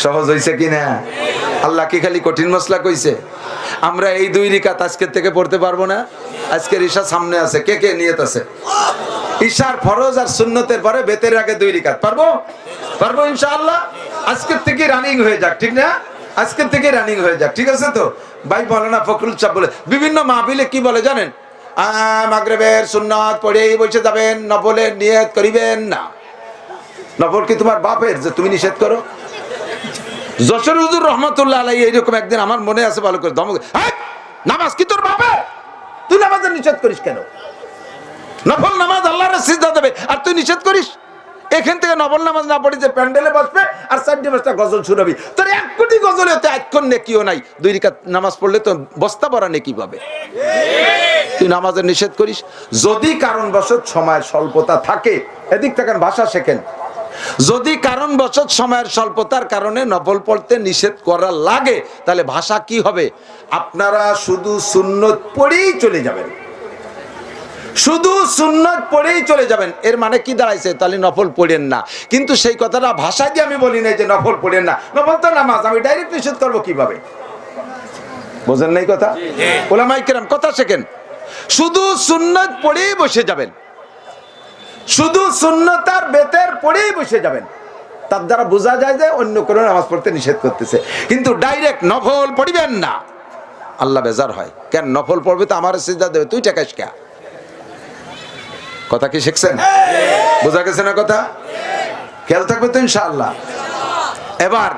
A: সহজ হইছে কিনা? আল্লাহ কি খালি কঠিন মসলা কইছে? আমরা এই 2 রাকাত আজকের থেকে পড়তে পারবো না? আজকের ঈশা সামনে আছে, কে কে নিয়ত আছে? ঈশার ফরজ আর সুন্নতের পরে বেতের আগে 2 রাকাত পারবো? পারবো ইনশাআল্লাহ। আজকের থেকে রানিং হয়ে যাক, ঠিক না? আজকের থেকে রানিং হয়ে যাক, ঠিক আছে তো? ভাই মাওলানা ফখরুল সাহেব বলে, বিভিন্ন মাহফিলে কি বলে জানেন? মাগরিবের সুন্নাত পড়েই বসে যাবেন, নফলের নিয়ত করিবেন না। নফল কি তোমার বাপের যে তুমি নিষেধ করো? যশোর হুজুর রহমাতুল্লাহ আলাইহি এইরকম একদিন আমার মনে আছে ভালো করে ধমক, নামাজ কি তোর বাপের? তুই নামাজের নিষেধ করিস কেন? নফল নামাজ আল্লাহর সিজদা দেবে আর তুই নিষেধ করিস? এখান থেকে নফল নামাজ না পড়ে যে প্যান্ডেলে বসবে আর 4-5টা গজল শুনাবি, তোর 1 কোটি গজলে তো আজক্ষণ নেকিও নাই। 2 রাকাত নামাজ পড়লে তো বস্তা ভরা নেকি পাবে। তুই নামাজের নিষেধ করিস। যদি কারণবশত সময়ের স্বল্পতা থাকে, এদিক থেকে ভাষা শেখেন, যদি কারণবশত সময়ের স্বল্পতার কারণে নফল পড়তে নিষেধ করা লাগে, তাহলে ভাষা কি হবে? আপনারা শুধু সুন্নত পড়েই চলে যাবেন, শুধু সুন্নত পড়েই চলে যাবেন। এর মানে কি দাঁড়াইছে? তাহলে নফল পড়েন না। কিন্তু সেই কথাটা ভাষা দিয়ে আমি বলি নাই যে নফল পড়েন না। নফল তো নামাজ, আমি ডাইরেক্ট নিষেধ করবো কিভাবে? বোঝেন নাই কথা? ওলামায়ে কেরাম কথা শেখেন। শুধু সুন্নত পড়েই বসে যাবেন, শুধু সুন্নত আর বেতের পড়েই বসে যাবেন। তার দ্বারা বোঝা যায় যে অন্য কোনো নামাজ পড়তে নিষেধ করতেছে। কিন্তু ডাইরেক্ট নফল পড়িবেন না, আল্লাহ বেজার হয়। কেন? নফল পড়বে তো আমার সিজদা দেবে, তুই টাকাস কে? কথা কি শিখছেন? বোঝা গেছে না কথা? খেয়াল থাকবে তো ইনশাআল্লাহ। এবার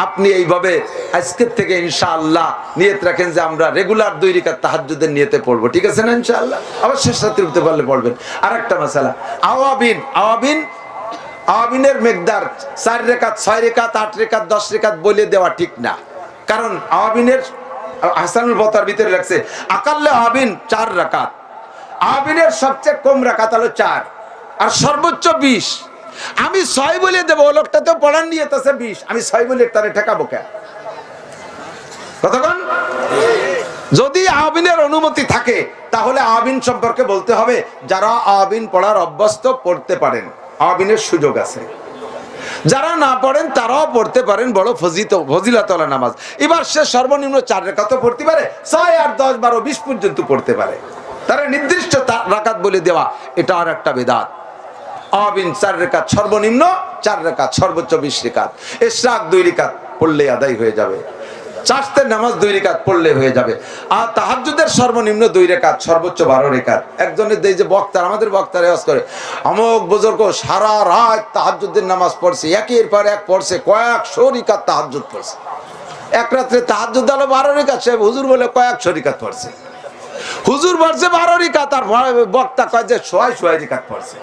A: আপনি এইভাবে আজকের থেকে ইনশাআল্লাহ নিয়ত রাখেন যে আমরা রেগুলার 2 রাকাত তাহাজ্জুদের নিয়তে পড়বো, ঠিক আছে না? ইনশাআল্লাহ। আবার শেষ রাতে উঠতে পারলে পড়বেন। আরেকটা মাসালা, আওয়াবিনের মিকদার 4 রাকাত, 6 রাকাত, 8 রাকাত, 10 রাকাত বলে দেওয়া ঠিক না। কারণ আওয়াবিনের হাসানুল বতার ভিতরে লাগছে আকাল্লে আওয়াবিন 4 রাকাত। আওয়াবিনের সবচেয়ে কম রাকাত হলো 4 আর সর্বোচ্চ 20। আমি 6 বলে দেবো, লোকটা তো পড়ার নিয়ত আছে 20, আমি 6 বলে তারে ঠেকাবো কেন? কতক্ষণ? যদি আওয়াবিনের অনুমতি থাকে তাহলে আওয়াবিন সম্পর্কে বলতে হবে যারা আওয়াবিন পড়ার অভ্যস্ত পড়তে পারেন, আওয়াবিনের সুযোগ আছে। যারা না পড়েন তারাও পড়তে পারেন, বড় ফজিলতওয়ালা নামাজ। এবার সে সর্বনিম্ন 4 রাকাত পড়তে পারে, 6, 8, 10, 12, 20 পর্যন্ত পড়তে পারে। তারা নির্দিষ্ট রাকাত বলে দেওয়া, এটা আর একটা বিদআত। আওয়াবিন 4 রাকাত সর্বনিম্ন, 4 রাকাত সর্বোচ্চ 20 রাকাত। ইশরাক 2 রাকাত পড়লে আদায় হয়ে যাবে। চাষতের নামাজ 2 রাকাত পড়লে হয়ে যাবে। আর তাহাজ্জুদের সর্বনিম্ন 2 রাকাত, সর্বোচ্চ 12 রাকাত। একজনের এই যে বক্তার, আমাদের বক্তার ওয়াজ করে, অমুক বুজুর্গ সারা রাত তাহাজ্জুদের নামাজ পড়ছে, একের পর এক পড়ছে, কয়েকশো রাকাত তাহাজ্জুদ পড়ছে। এক রাত্রে তাহাজ্জুদ হলো 12 রাকাত, সে হুজুর বলে কয়েকশো রাকাত পড়ছে। হুজুর পড়ছে 12 রাকাত আর বক্তা কয় যে শোয় রাকাত পড়ছে।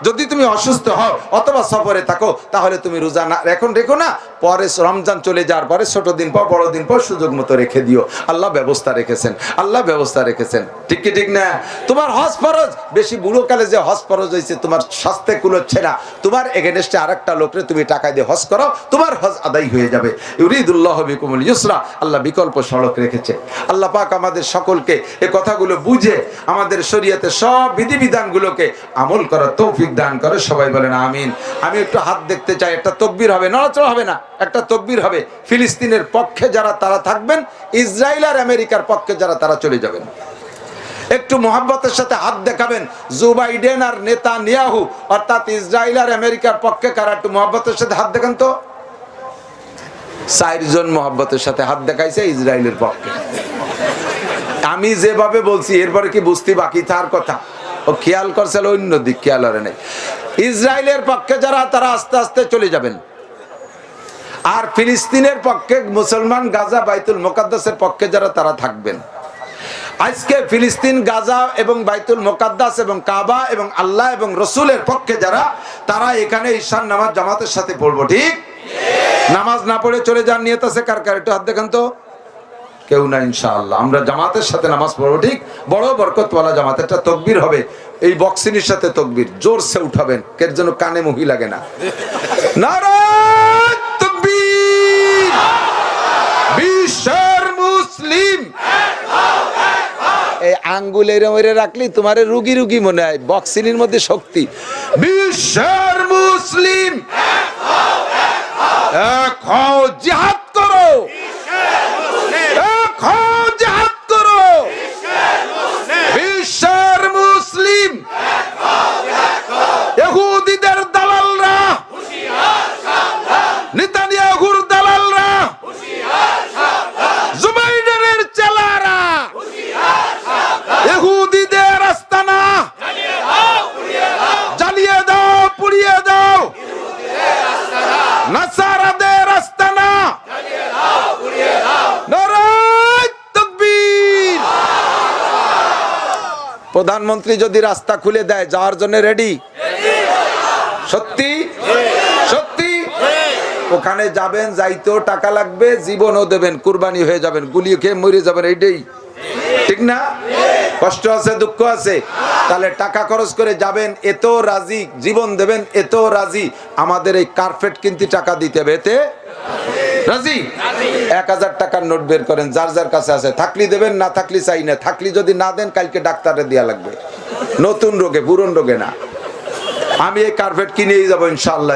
A: যদি তুমি অসুস্থ হও অথবা সফরে থাকো তাহলে তুমি রোজা না এখন রেখো না, পরে রমজান চলে যাওয়ার পরে ছোট দিন পর বড় দিন পর সুযোগ মতো রেখে দিও। আল্লাহ ব্যবস্থা রেখেছেন, আল্লাহ ব্যবস্থা রেখেছেন। ঠিক কি ঠিক না? তোমার হজ ফরজ, বেশি বুড়ো কালে যে হজ ফরজ হয়েছে তোমার স্বাস্থ্যে কুলোচ্ছে না, তোমার এগেনস্টে আরেকটা লোকরে তুমি টাকা দিয়ে হজ করো, তোমার হজ আদায় হয়ে যাবে। ইউরিদুল্লাহু বিকুমুল ইউসরা, আল্লাহ বিকল্প সড়ক রেখেছে। আল্লাহ পাক আমাদের সকলকে এই কথাগুলো বুঝে আমাদের শরীয়তে সব বিধিবিধানগুলোকে আমল করার তৌফিক দান করে। সবাই বলেন আমিন। আমি একটু হাত দেখতে চাই, একটা তাকবীর হবে, নড়াচড়া হবে না, একটা তাকবীর হবে। ফিলিস্তিনের পক্ষে যারা তারা থাকবেন, ইসরায়েল আর আমেরিকার পক্ষে যারা তারা চলে যাবেন। একটু মোহাব্বতের সাথে হাত দেখাবেন। জো বাইডেন আর নেতানিয়াহু অর্থাৎ ইসরায়েল আর আমেরিকার পক্ষে কারা, একটু মোহাব্বতের সাথে হাত দেখান তো। 4 জন মোহাব্বতের সাথে হাত দেখাইছে ইসরায়েলের পক্ষে। আমি যেভাবে বলছি এরপরে কি বুঝতে বাকি তার কথা, ও খেয়াল করছিল অন্য দিক, খেয়াল করে নাই। ইসরায়েলের পক্ষে যারা তারা আস্তে আস্তে চলে যাবেন, আর ফিলিস্তিনের পক্ষে মুসলমান গাজা বাইতুল মুকাদ্দাসের পক্ষে যারা তারা থাকবেন। আজকে ফিলিস্তিন, গাজা এবং বাইতুল মুকাদ্দাস এবং কাবা এবং আল্লাহ এবং রসুলের পক্ষে যারা, তারা এখানে ঈশান নামাজ জামাতের সাথে পড়বো, ঠিক? নামাজ না পড়ে চলে যান নিয়ত আছে কার কার, একটু হাত দেখান তো। কেউ না, ইনশাআল্লাহ আমরা জামাতের সাথে নামাজ পড়বো, ঠিক? বড় বরকতওয়ালা জামাত। একটা তকবীর হবে, এই বক্সিনির সাথে তকবীর জোরসে উঠাবেন, এর জন্য কানে মুহি লাগে না। নারায়ে তাকবীর। বিশ্বের মুসলিম, এই আঙ্গুলের মধ্যে রাখলি তোমারে রুগী রুগী মনে হয়, বক্সিনির মধ্যে শক্তি। বিশ্বের মুসলিম এক হও, জিহাদ করো, এক হও, জিহাদ করো। বিশ্বের মুসলিম, ইহুদিদের দালালরা, নেতানিয়াহুর দালালরা, জো বাইডেনের চেলারা, ইহুদিদের আস্তানা জ্বালিয়ে দাও, পুড়িয়ে দাও। নাসারাদের আস্তানা নারায়ে তাকবীর। প্রধানমন্ত্রী যদি রাস্তা খুলে দেয় যাওয়ার জন্য রেডি? সত্যি সত্যি? ওখানে যাবেন, যাইতেও টাকা লাগবে, জীবনও দেবেন, কুরবানি হয়ে যাবেন, গুলি খেয়ে মরে যাবেন, এইটাই ঠিক না? কষ্ট আছে, দুঃখ আছে, তাহলে টাকা খরচ করে যাবেন, এত রাজি, জীবন দেবেন, এত রাজি। আমাদের এই কার্পেট কিনতে টাকা দিতে হবে, এতে রাজি? 1000 টাকার নোট বের করেন, যার যার কাছে আছে, থাকলি দেবেন, না থাকলি চাই না। থাকলি যদি না দেন, কালকে ডাক্তারে দেয়া লাগবে, নতুন রোগে, পুরন রোগে না। আমি এই কার্পেট কিনেই যাবো ইনশাআল্লাহ।